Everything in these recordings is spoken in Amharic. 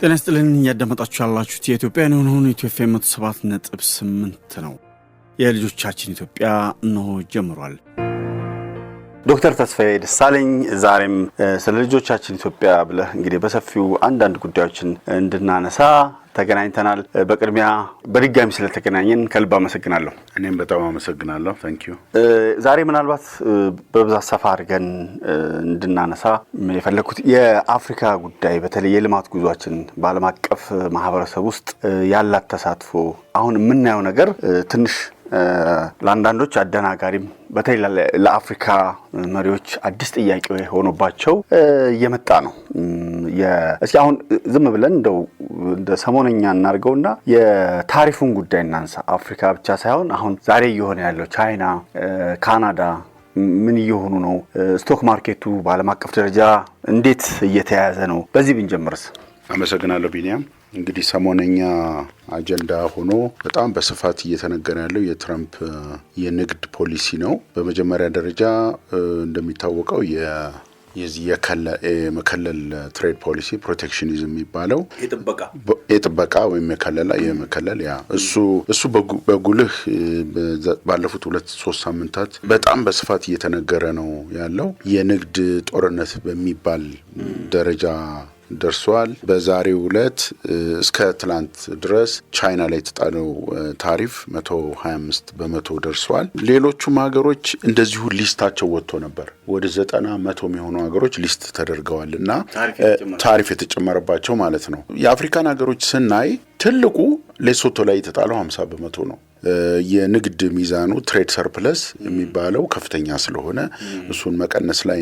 ጤና ይስጥልን ያዳመጣችሁ ያላችሁት የኢትዮጵያን የሆነውን ኢትዮጵያ 107.8 ነው። የልጆቻችን ኢትዮጵያ ነው ጀምሯል። ዶክተር ተስፋዬ ደሳለኝ ዛሬም ስለ ልጆቻችን ኢትዮጵያ ብለህ እንግዲህ በሰፊው አንዳንድ ጉዳዮችን እንድናነሳ ተገናኝተናል። በቅድሚያ በድጋሚ ስለተገናኘን ከልብ አመሰግናለሁ። እኔም በጣም አመሰግናለሁ። ታንክ ዩ። ዛሬ ምናልባት በብዛት ሰፋ አድርገን እንድናነሳ የፈለኩት የአፍሪካ ጉዳይ በተለይ የልማት ጉዟችን በዓለም አቀፍ ማህበረሰብ ውስጥ ያላት ተሳትፎ አሁን የምናየው ነገር ትንሽ ለአንዳንዶች አደናጋሪም በተለይ ለአፍሪካ መሪዎች አዲስ ጥያቄ ሆኖባቸው እየመጣ ነው። እስኪ አሁን ዝም ብለን እንደ ሰሞነኛ እናርገውና የታሪፉን ጉዳይ እናንሳ። አፍሪካ ብቻ ሳይሆን አሁን ዛሬ እየሆነ ያለው ቻይና፣ ካናዳ ምን እየሆኑ ነው? ስቶክ ማርኬቱ በዓለም አቀፍ ደረጃ እንዴት እየተያያዘ ነው? በዚህ ብንጀምርስ? አመሰግናለሁ ቢኒያም። እንግዲህ ሰሞነኛ አጀንዳ ሆኖ በጣም በስፋት እየተነገረ ያለው የትራምፕ የንግድ ፖሊሲ ነው። በመጀመሪያ ደረጃ እንደሚታወቀው የዚህ የመከለል ትሬድ ፖሊሲ ፕሮቴክሽኒዝም የሚባለው የጥበቃ ወይም የመከለል እሱ በጉልህ ባለፉት 2-3 ሳምንታት በጣም በስፋት እየተነገረ ነው ያለው። የንግድ ጦርነት በሚባል ደረጃ ደርሷል። በዛሬው ዕለት እስከ ትላንት ድረስ ቻይና ላይ የተጣለው ታሪፍ 125% ደርሷል። ሌሎቹም ሀገሮች እንደዚሁ ሊስታቸው ወጥቶ ነበር። ወደ 90-100 የሚሆኑ ሀገሮች ሊስት ተደርገዋል እና ታሪፍ የተጨመረባቸው ማለት ነው። የአፍሪካን ሀገሮች ስናይ ትልቁ ሌሶቶ ላይ የተጣለው 50% ነው። የንግድ ሚዛኑ ትሬድ ሰርፕለስ የሚባለው ከፍተኛ ስለሆነ እሱን መቀነስ ላይ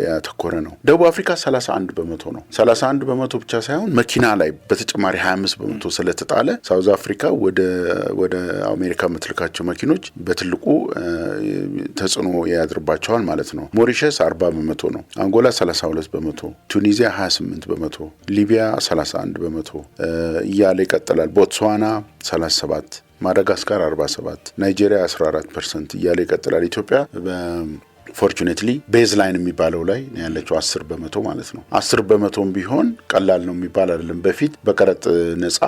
ያተኮረ ነው። ደቡብ አፍሪካ 31% ነው። 31% ብቻ ሳይሆን መኪና ላይ በተጨማሪ 25% ስለተጣለ ሳውዝ አፍሪካ ወደ አሜሪካ የምትልካቸው መኪኖች በትልቁ ተጽዕኖ ያድርባቸዋል ማለት ነው። ሞሪሸስ 40% ነው። አንጎላ 32%፣ ቱኒዚያ 28%፣ ሊቢያ 31% እያለ ይቀጥላል። ቦትስዋና 37%፣ ማዳጋስካር 47%፣ ናይጄሪያ 14% እያለ ይቀጥላል። ኢትዮጵያ ፎርቹኔትሊ ቤዝላይን የሚባለው ላይ ያለችው 10% ማለት ነው። 10%ም ቢሆን ቀላል ነው የሚባል አይደለም። በፊት በቀረጥ ነፃ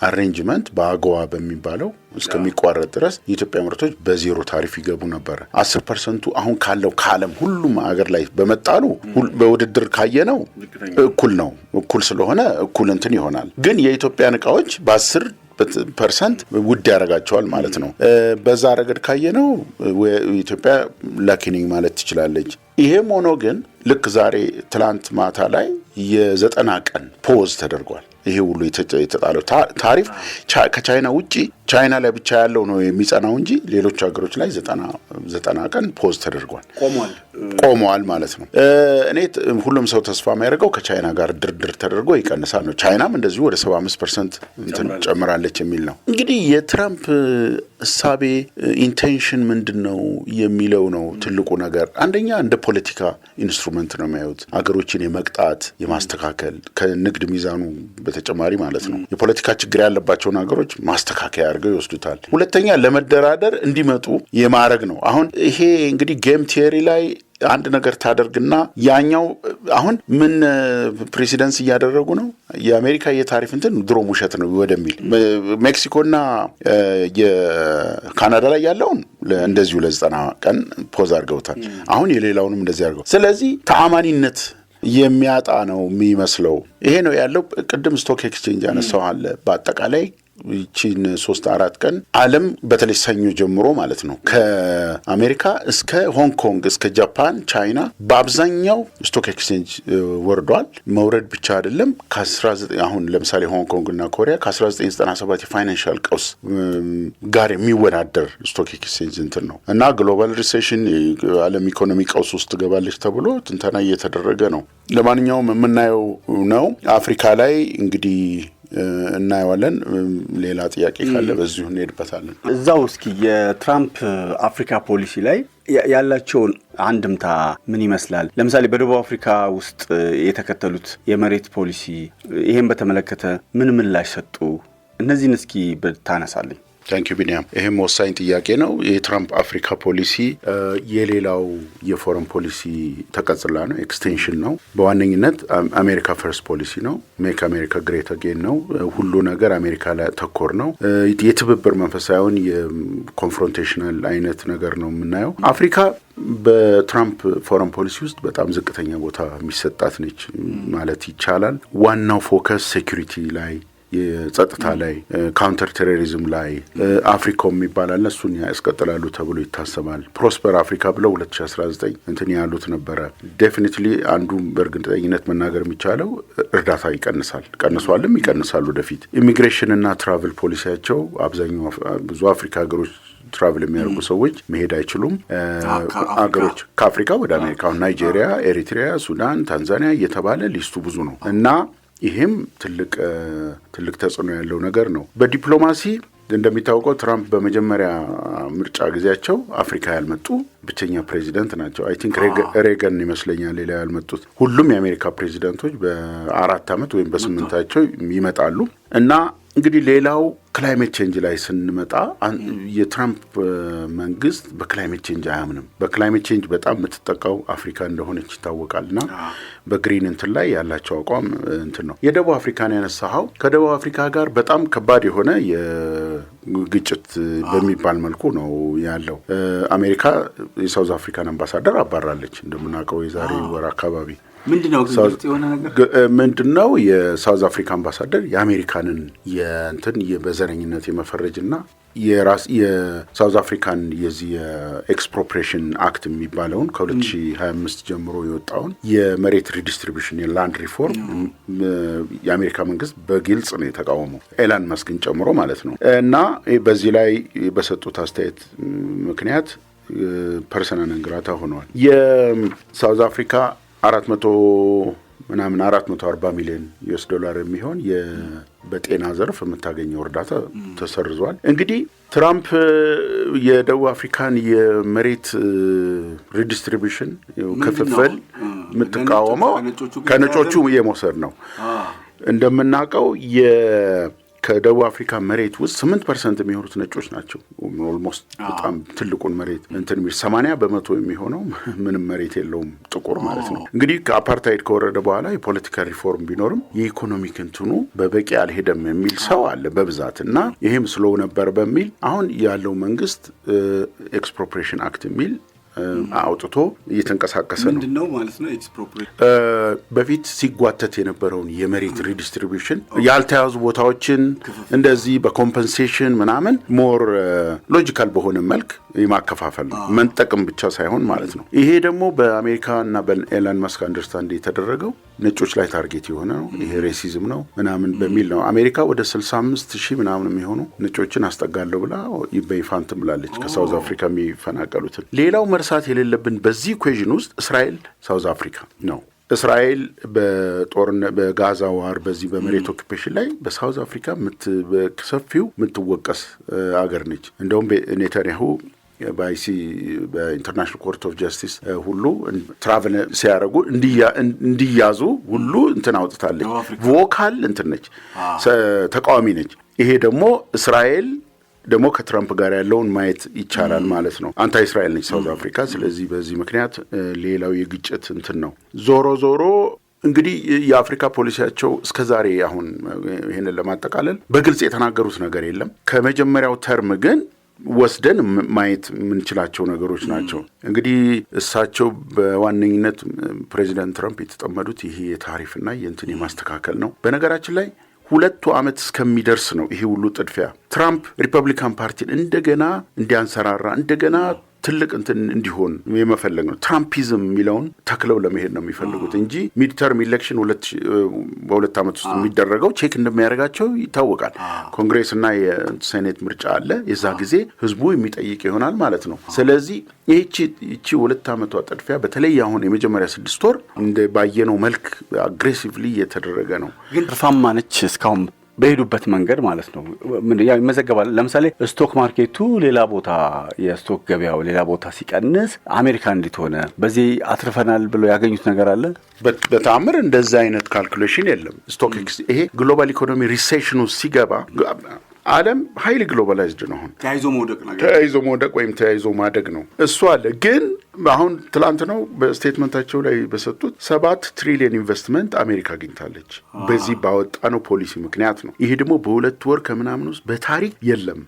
አሬንጅመንት በአጎዋ በሚባለው እስከሚቋረጥ ድረስ የኢትዮጵያ ምርቶች በዜሮ ታሪፍ ይገቡ ነበር። 10% አሁን ካለው ከዓለም ሁሉም ሀገር ላይ በመጣሉ በውድድር ካየነው እኩል ነው። እኩል ስለሆነ እኩል እንትን ይሆናል። ግን የኢትዮጵያን እቃዎች በ10% ውድ ያደርጋቸዋል ማለት ነው። በዛ ረገድ ካየነው ኢትዮጵያ ላኪኒንግ ማለት ትችላለች። ይሄም ሆኖ ግን ልክ ዛሬ ትላንት ማታ ላይ የ90 ቀን ፖዝ ተደርጓል። ይሄ ሁሉ የተጣለው ታሪፍ ከቻይና ውጪ ቻይና ላይ ብቻ ያለው ነው የሚጸናው እንጂ ሌሎች ሀገሮች ላይ 90 ቀን ፖዝ ተደርጓል፣ ቆመዋል ማለት ነው። እኔ ሁሉም ሰው ተስፋ የሚያደርገው ከቻይና ጋር ድርድር ተደርጎ ይቀንሳል ነው። ቻይናም እንደዚሁ ወደ 75% እንትን ጨምራለች የሚል ነው። እንግዲህ የትራምፕ እሳቤ ኢንቴንሽን ምንድነው የሚለው ነው ትልቁ ነገር። አንደኛ እንደ ፖለቲካ ኢንስትሩመንት ነው የሚያዩት፣ ሀገሮችን የመቅጣት የማስተካከል ከንግድ ሚዛኑ በተጨማሪ ማለት ነው። የፖለቲካ ችግር ያለባቸውን ሀገሮች ማስተካከያ አድርገው ይወስዱታል። ሁለተኛ ለመደራደር እንዲመጡ የማድረግ ነው። አሁን ይሄ እንግዲህ ጌም ቲዮሪ ላይ አንድ ነገር ታደርግና ያኛው አሁን ምን ፕሬሲደንስ እያደረጉ ነው? የአሜሪካ የታሪፍ እንትን ድሮም ውሸት ነው ወደሚል ሜክሲኮና የካናዳ ላይ ያለውን እንደዚሁ ለ90 ቀን ፖዝ አድርገውታል። አሁን የሌላውንም እንደዚህ አድርገው። ስለዚህ ተአማኒነት የሚያጣ ነው የሚመስለው። ይሄ ነው ያለው። ቅድም ስቶክ ኤክስቼንጅ ያነሳው አለ። በአጠቃላይ ይቺን 3-4 ቀን ዓለም በተለይ ሰኞ ጀምሮ ማለት ነው ከአሜሪካ እስከ ሆንግ ኮንግ እስከ ጃፓን፣ ቻይና በአብዛኛው ስቶክ ኤክስቼንጅ ወርዷል። መውረድ ብቻ አይደለም። አሁን ለምሳሌ ሆንግ ኮንግ እና ኮሪያ ከ1997 የፋይናንሻል ቀውስ ጋር የሚወዳደር ስቶክ ኤክስቼንጅ እንትን ነው እና ግሎባል ሪሴሽን ዓለም ኢኮኖሚ ቀውስ ውስጥ ትገባለች ተብሎ ትንተና እየተደረገ ነው። ለማንኛውም የምናየው ነው። አፍሪካ ላይ እንግዲህ እናየዋለን። ሌላ ጥያቄ ካለ በዚሁ እንሄድበታለን። እዛው እስኪ የትራምፕ አፍሪካ ፖሊሲ ላይ ያላቸውን አንድምታ ምን ይመስላል? ለምሳሌ በደቡብ አፍሪካ ውስጥ የተከተሉት የመሬት ፖሊሲ ይሄን በተመለከተ ምን ምላሽ ሰጡ? እነዚህን እስኪ ብታነሳልኝ። ታንኪዩ ቢኒያም። ይህም ወሳኝ ጥያቄ ነው። የትራምፕ አፍሪካ ፖሊሲ የሌላው የፎረን ፖሊሲ ተቀጽላ ነው፣ ኤክስቴንሽን ነው። በዋነኝነት አሜሪካ ፈርስት ፖሊሲ ነው። ሜክ አሜሪካ ግሬት አጌን ነው። ሁሉ ነገር አሜሪካ ላይ ተኮር ነው። የትብብር መንፈስ ሳይሆን የኮንፍሮንቴሽናል አይነት ነገር ነው የምናየው። አፍሪካ በትራምፕ ፎረን ፖሊሲ ውስጥ በጣም ዝቅተኛ ቦታ የሚሰጣት ነች ማለት ይቻላል። ዋናው ፎከስ ሴኩሪቲ ላይ፣ የጸጥታ ላይ፣ ካውንተር ቴሮሪዝም ላይ አፍሪካም ይባላል እሱን ያስቀጥላሉ ተብሎ ይታሰባል። ፕሮስፐር አፍሪካ ብለው 2019 እንትን ያሉት ነበረ። ዴፊኒትሊ አንዱ በእርግጠኝነት መናገር የሚቻለው እርዳታ ቀንሷልም ይቀንሳሉ ወደፊት። ኢሚግሬሽን እና ትራቭል ፖሊሲያቸው አብዛኛው ብዙ አፍሪካ ሀገሮች ትራቭል የሚያደርጉ ሰዎች መሄድ አይችሉም። አገሮች ከአፍሪካ ወደ አሜሪካ፣ ናይጄሪያ፣ ኤሪትሪያ፣ ሱዳን፣ ታንዛኒያ እየተባለ ሊስቱ ብዙ ነው እና ይሄም ትልቅ ተጽዕኖ ያለው ነገር ነው። በዲፕሎማሲ እንደሚታወቀው ትራምፕ በመጀመሪያ ምርጫ ጊዜያቸው አፍሪካ ያልመጡ ብቸኛ ፕሬዚደንት ናቸው። አይ ቲንክ ሬገን ይመስለኛል ሌላ ያልመጡት። ሁሉም የአሜሪካ ፕሬዚደንቶች በ4 ዓመት ወይም በ8ቸው ይመጣሉ እና እንግዲህ ሌላው ክላይሜት ቼንጅ ላይ ስንመጣ የትራምፕ መንግስት በክላይሜት ቼንጅ አያምንም። በክላይሜት ቼንጅ በጣም የምትጠቃው አፍሪካ እንደሆነች ይታወቃልና በግሪን እንትን ላይ ያላቸው አቋም እንትን ነው። የደቡብ አፍሪካን ያነሳኸው ከደቡብ አፍሪካ ጋር በጣም ከባድ የሆነ የግጭት በሚባል መልኩ ነው ያለው። አሜሪካ የሳውዝ አፍሪካን አምባሳደር አባራለች እንደምናውቀው የዛሬ ወር አካባቢ። ምንድነው የሳውዝ አፍሪካ አምባሳደር የአሜሪካንን የእንትን በዘረኝነት የመፈረጅና የሳውዝ አፍሪካን የዚህ የኤክስፕሮፕሪዬሽን አክት የሚባለውን ከ2025 ጀምሮ የወጣውን የመሬት ሪዲስትሪቢዩሽን የላንድ ሪፎርም የአሜሪካ መንግስት በግልጽ ነው የተቃወመው፣ ኤላን መስክን ጨምሮ ማለት ነው። እና በዚህ ላይ በሰጡት አስተያየት ምክንያት ፐርሰናል እንግራታ ሆነዋል። የሳውዝ አፍሪካ 440 ሚሊዮን ዩኤስ ዶላር የሚሆን በጤና ዘርፍ የምታገኘው እርዳታ ተሰርዟል። እንግዲህ ትራምፕ የደቡብ አፍሪካን የመሬት ሪዲስትሪቢዩሽን ክፍፍል የምትቃወመው ከነጮቹ የመውሰድ ነው። እንደምናውቀው ከደቡብ አፍሪካ መሬት ውስጥ 8% የሚሆኑት ነጮች ናቸው። ኦልሞስት በጣም ትልቁን መሬት እንትን 80% የሚሆነው ምንም መሬት የለውም፣ ጥቁር ማለት ነው። እንግዲህ ከአፓርታይድ ከወረደ በኋላ የፖለቲካ ሪፎርም ቢኖርም የኢኮኖሚክ እንትኑ በበቂ አልሄደም የሚል ሰው አለ በብዛት እና ይሄም ስሎው ነበር በሚል አሁን ያለው መንግስት ኤክስፕሮፕሪዬሽን አክት የሚል አውጥቶ እየተንቀሳቀሰ ነው። ምንድነው ማለት ነው ኤክስፕሮፕሪዬሽን? በፊት ሲጓተት የነበረውን የመሬት ሪዲስትሪቢዩሽን ያልተያዙ ቦታዎችን እንደዚህ በኮምፐንሴሽን ምናምን ሞር ሎጂካል በሆነ መልክ የማከፋፈል ነው፣ መንጠቅም ብቻ ሳይሆን ማለት ነው። ይሄ ደግሞ በአሜሪካና በኤላን መስክ አንደርስታንድ የተደረገው ነጮች ላይ ታርጌት የሆነ ነው። ይሄ ሬሲዝም ነው ምናምን በሚል ነው። አሜሪካ ወደ 65,000 ምናምን የሚሆኑ ነጮችን አስጠጋለሁ ብላ በይፋንትም ብላለች፣ ከሳውዝ አፍሪካ የሚፈናቀሉትን። ሌላው መርሳት የሌለብን በዚህ ኢኩዌዥን ውስጥ እስራኤል ሳውዝ አፍሪካ ነው። እስራኤል በጋዛ ዋር በዚህ በመሬት ኦኩፔሽን ላይ በሳውዝ አፍሪካ በሰፊው የምትወቀስ አገር ነች። እንደውም ኔታንያሁ በኢንተርናሽናል ኮርት ኦፍ ጃስቲስ ሁሉ ትራቨል ሲያደርጉ እንዲያዙ ሁሉ እንትን አውጥታለች። ቮካል እንትን ነች፣ ተቃዋሚ ነች። ይሄ ደግሞ እስራኤል ደግሞ ከትራምፕ ጋር ያለውን ማየት ይቻላል ማለት ነው። አንታይ እስራኤል ነች ሳውዝ አፍሪካ። ስለዚህ በዚህ ምክንያት ሌላው የግጭት እንትን ነው። ዞሮ እንግዲህ የአፍሪካ ፖሊሲያቸው እስከዛሬ አሁን ይሄንን ለማጠቃለል በግልጽ የተናገሩት ነገር የለም። ከመጀመሪያው ተርም ግን ወስደን ማየት የምንችላቸው ነገሮች ናቸው። እንግዲህ እሳቸው በዋነኝነት ፕሬዚዳንት ትራምፕ የተጠመዱት ይሄ የታሪፍና የእንትን የማስተካከል ነው። በነገራችን ላይ 2 ዓመት እስከሚደርስ ነው ይሄ ሁሉ ጥድፊያ። ትራምፕ ሪፐብሊካን ፓርቲን እንደገና እንዲያንሰራራ እንደገና ትልቅ እንትን እንዲሆን የመፈለግ ነው። ትራምፒዝም የሚለውን ተክለው ለመሄድ ነው የሚፈልጉት እንጂ ሚድተርም ኢሌክሽን በ2 ዓመት ውስጥ የሚደረገው ቼክ እንደሚያደርጋቸው ይታወቃል። ኮንግሬስ እና የሴኔት ምርጫ አለ። የዛ ጊዜ ህዝቡ የሚጠይቅ ይሆናል ማለት ነው። ስለዚህ ይቺ 2 ዓመቷ ጥድፊያ በተለይ አሁን የመጀመሪያ 6 ወር እንደ ባየነው መልክ አግሬሲቭሊ እየተደረገ ነው። ግን ትርፋማ ነች እስካሁን በሄዱበት መንገድ ማለት ነው። ያው ይመዘገባል። ለምሳሌ ስቶክ ማርኬቱ ሌላ ቦታ የስቶክ ገበያው ሌላ ቦታ ሲቀንስ አሜሪካ እንዴት ሆነ? በዚህ አትርፈናል ብለው ያገኙት ነገር አለ? በተአምር እንደዛ አይነት ካልኩሌሽን የለም። ስቶክ ይሄ ግሎባል ኢኮኖሚ ሪሴሽኑ ሲገባ ዓለም ሃይሊ ግሎባላይዝድ ነው። አሁን ተያይዞ መውደቅ ወይም ተያይዞ ማደግ ነው እሱ አለ። ግን አሁን ትላንት ነው በስቴትመንታቸው ላይ በሰጡት 7 ትሪሊየን ኢንቨስትመንት አሜሪካ አግኝታለች በዚህ ባወጣነው ፖሊሲ ምክንያት ነው። ይሄ ደግሞ በ2 ወር ከምናምን ውስጥ በታሪክ የለም።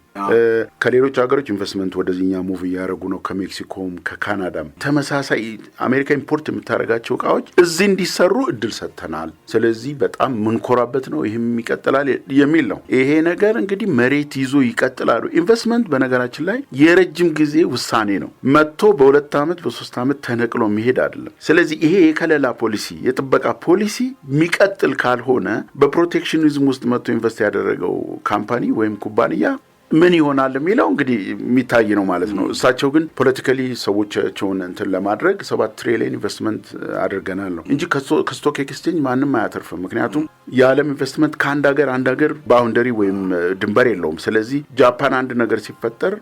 ከሌሎች ሀገሮች ኢንቨስትመንት ወደዚህኛ ሙቭ እያደረጉ ነው። ከሜክሲኮም ከካናዳም ተመሳሳይ አሜሪካ ኢምፖርት የምታደርጋቸው እቃዎች እዚህ እንዲሰሩ እድል ሰጥተናል። ስለዚህ በጣም ምንኮራበት ነው። ይህም ይቀጥላል የሚል ነው። ይሄ ነገር እንግዲህ መሬት ይዞ ይቀጥላሉ። ኢንቨስትመንት በነገራችን ላይ የረጅም ጊዜ ውሳኔ ነው። መጥቶ በ2 ዓመት በ3 ዓመት ተነቅሎ የሚሄድ አይደለም። ስለዚህ ይሄ የከለላ ፖሊሲ የጥበቃ ፖሊሲ የሚቀጥል ካልሆነ በፕሮቴክሽኒዝም ውስጥ መጥቶ ኢንቨስት ያደረገው ካምፓኒ ወይም ኩባንያ ምን ይሆናል የሚለው እንግዲህ የሚታይ ነው ማለት ነው። እሳቸው ግን ፖለቲካሊ ሰዎቻቸውን እንትን ለማድረግ 7 ትሪሊየን ኢንቨስትመንት አድርገናል ነው እንጂ ከስቶክ ኤክስቼንጅ ማንም አያተርፍም። ምክንያቱም የዓለም ኢንቨስትመንት ከአንድ ሀገር ባውንደሪ ወይም ድንበር የለውም። ስለዚህ ጃፓን አንድ ነገር ሲፈጠር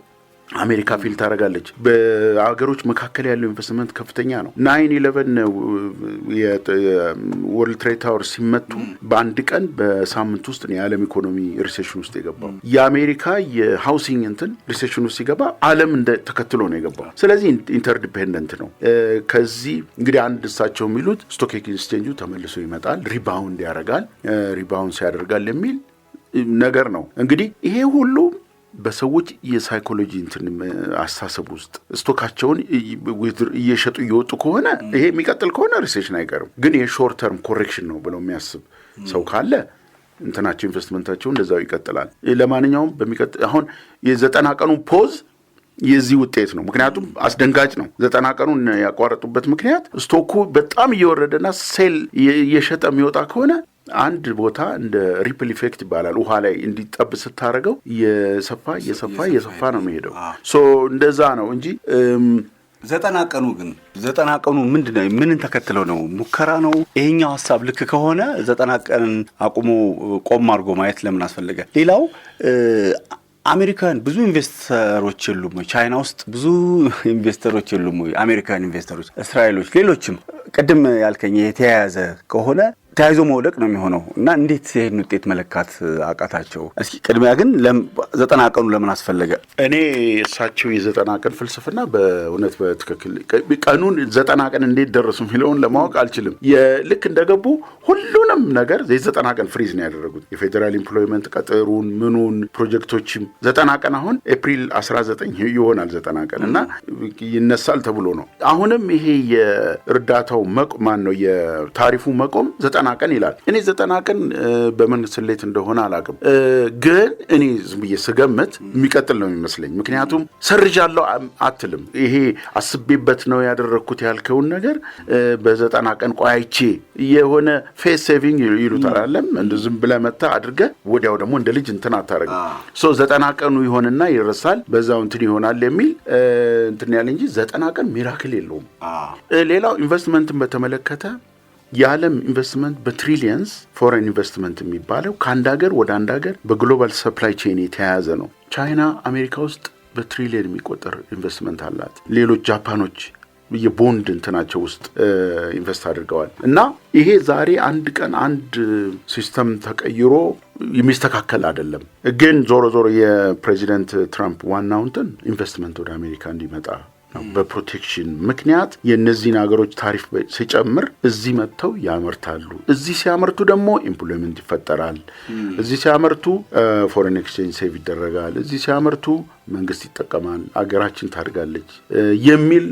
አሜሪካ ፊል ታደርጋለች። በአገሮች መካከል ያለው ኢንቨስትመንት ከፍተኛ ነው። 9/11 የወርልድ ትሬድ ታወር ሲመቱ በአንድ ቀን በሳምንት ውስጥ ነው የዓለም ኢኮኖሚ ሪሴሽን ውስጥ የገባው። የአሜሪካ የሃውሲንግ እንትን ሪሴሽን ውስጥ ሲገባ ዓለም ተከትሎ ነው የገባው። ስለዚህ ኢንተርዲፔንደንት ነው። ከዚህ እንግዲህ አንድ እሳቸው የሚሉት ስቶክ ኤክስቼንጁ ተመልሶ ይመጣል፣ ሪባውንድ ያደርጋል፣ ሪባውንድ ያደርጋል የሚል ነገር ነው። እንግዲህ ይሄ ሁሉ በሰዎች የሳይኮሎጂ እንትን አስተሳሰብ ውስጥ ስቶካቸውን እየሸጡ እየወጡ ከሆነ ይሄ የሚቀጥል ከሆነ ሪሴሽን አይቀርም። ግን የሾርት ተርም ኮሬክሽን ነው ብለው የሚያስብ ሰው ካለ እንትናቸው ኢንቨስትመንታቸው እንደዛው ይቀጥላል። ለማንኛውም በሚቀጥል አሁን የ90 ቀኑ ፖዝ የዚህ ውጤት ነው። ምክንያቱም አስደንጋጭ ነው። 90 ቀኑን ያቋረጡበት ምክንያት ስቶኩ በጣም እየወረደና ሴል እየሸጠ የሚወጣ ከሆነ አንድ ቦታ እንደ ሪፕል ኢፌክት ይባላል። ውሃ ላይ እንዲጠብ ስታደርገው እየሰፋ ነው የሚሄደው። እንደዛ ነው እንጂ 90 ቀኑ ግን 90 ቀኑ ምንድነው? ምንን ተከትለው ነው? ሙከራ ነው? ይሄኛው ሐሳብ ልክ ከሆነ 90 ቀንን አቁሞ ቆም አድርጎ ማየት ለምን አስፈለገ? ሌላው አሜሪካን ብዙ ኢንቨስተሮች የሉም ወይ? ቻይና ውስጥ ብዙ ኢንቨስተሮች የሉም ወይ? አሜሪካን ኢንቨስተሮች፣ እስራኤሎች፣ ሌሎችም ቅድም ያልከኝ የተያያዘ ከሆነ ተያይዞ መውደቅ ነው የሚሆነው እና እንዴት ይሄን ውጤት መለካት አቃታቸው? እስኪ ቅድሚያ ግን 90 ቀኑ ለምን አስፈለገ? እኔ እሳቸው የ90 ቀን ፍልስፍና በእውነት በትክክል ቀኑን 90 ቀን እንዴት ደረሱ የሚለውን ለማወቅ አልችልም። ልክ እንደገቡ ሁሉንም ነገር የ90 ቀን ፍሪዝ ነው ያደረጉት። የፌዴራል ኢምፕሎይመንት ቀጠሩን ምኑን ፕሮጀክቶችም 90 ቀን አሁን ኤፕሪል 19 ይሆናል 90 ቀን እና ይነሳል ተብሎ ነው። አሁንም ይሄ የእርዳታው ማን ነው የታሪፉ መቆም 90 ቀን ይላል። እኔ 90 ቀን በምን ስሌት እንደሆነ አላውቅም፣ ግን እኔ ዝም ብዬ ስገምት የሚቀጥል ነው የሚመስለኝ። ምክንያቱም ሰርጃለሁ አትልም። ይሄ አስቤበት ነው ያደረግኩት ያልከውን ነገር በ90 ቀን ቆይቼ የሆነ ፌስ ሴቪንግ ይሉታል አይደለም፣ እንደ ዝም ብለህ መታ አድርገህ ወዲያው ደግሞ እንደ ልጅ እንትን አታረግም። 90 ቀኑ ይሆንና ይረሳል፣ በዛው እንትን ይሆናል የሚል እንትን ያለ እንጂ 90 ቀን ሚራክል የለውም። ሌላው ኢንቨስትመንትን በተመለከተ የዓለም ኢንቨስትመንት በትሪሊየንስ ፎሬን ኢንቨስትመንት የሚባለው ከአንድ ሀገር ወደ አንድ ሀገር በግሎባል ሰፕላይ ቼን የተያያዘ ነው። ቻይና አሜሪካ ውስጥ በትሪሊየን የሚቆጠር ኢንቨስትመንት አላት። ሌሎች ጃፓኖች የቦንድ እንትናቸው ውስጥ ኢንቨስት አድርገዋል። እና ይሄ ዛሬ አንድ ቀን አንድ ሲስተም ተቀይሮ የሚስተካከል አይደለም። ግን ዞሮ የፕሬዚደንት ትራምፕ ዋናው እንትን ኢንቨስትመንት ወደ አሜሪካ እንዲመጣ በፕሮቴክሽን ምክንያት የእነዚህን ሀገሮች ታሪፍ ሲጨምር እዚህ መጥተው ያመርታሉ። እዚህ ሲያመርቱ ደግሞ ኢምፕሎይመንት ይፈጠራል። እዚህ ሲያመርቱ ፎሬን ኤክስቼንጅ ሴቭ ይደረጋል። እዚህ ሲያመርቱ መንግስት ይጠቀማል፣ አገራችን ታድጋለች የሚል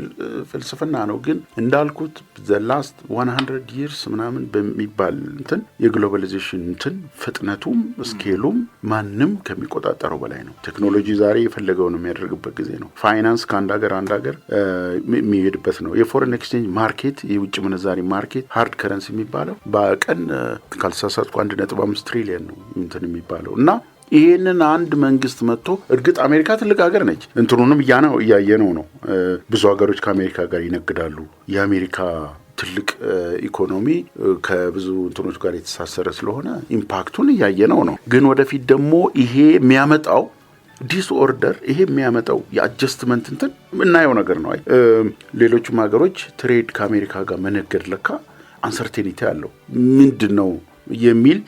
ፍልስፍና ነው። ግን እንዳልኩት the last 100 years ምናምን በሚባል እንትን የግሎባላይዜሽን እንትን ፍጥነቱም ስኬሉም ማንም ከሚቆጣጠረው በላይ ነው። ቴክኖሎጂ ዛሬ የፈለገው ነው የሚያደርግበት ጊዜ ነው። ፋይናንስ ከአንድ ሀገር አንድ ሀገር የሚሄድበት ነው። የፎሬን ኤክስቼንጅ ማርኬት፣ የውጭ ምንዛሪ ማርኬት ሃርድ ከረንሲ የሚባለው በቀን ካልተሳሳትኩ 1.5 ትሪሊየን ነው እንትን የሚባለው እና ይሄንን አንድ መንግስት መጥቶ እርግጥ አሜሪካ ትልቅ ሀገር ነች። እንትኑንም እያየነው ነው። ብዙ ሀገሮች ከአሜሪካ ጋር ይነግዳሉ። የአሜሪካ ትልቅ ኢኮኖሚ ከብዙ እንትኖች ጋር የተሳሰረ ስለሆነ ኢምፓክቱን እያየነው ነው። ግን ወደፊት ደግሞ ይሄ የሚያመጣው ዲስኦርደር ይሄ የሚያመጣው የአጀስትመንት እንትን የምናየው ነገር ነው። ሌሎችም ሀገሮች ትሬድ ከአሜሪካ ጋር መነገድ ለካ አንሰርቴኒቲ አለው። ምንድነው የሚል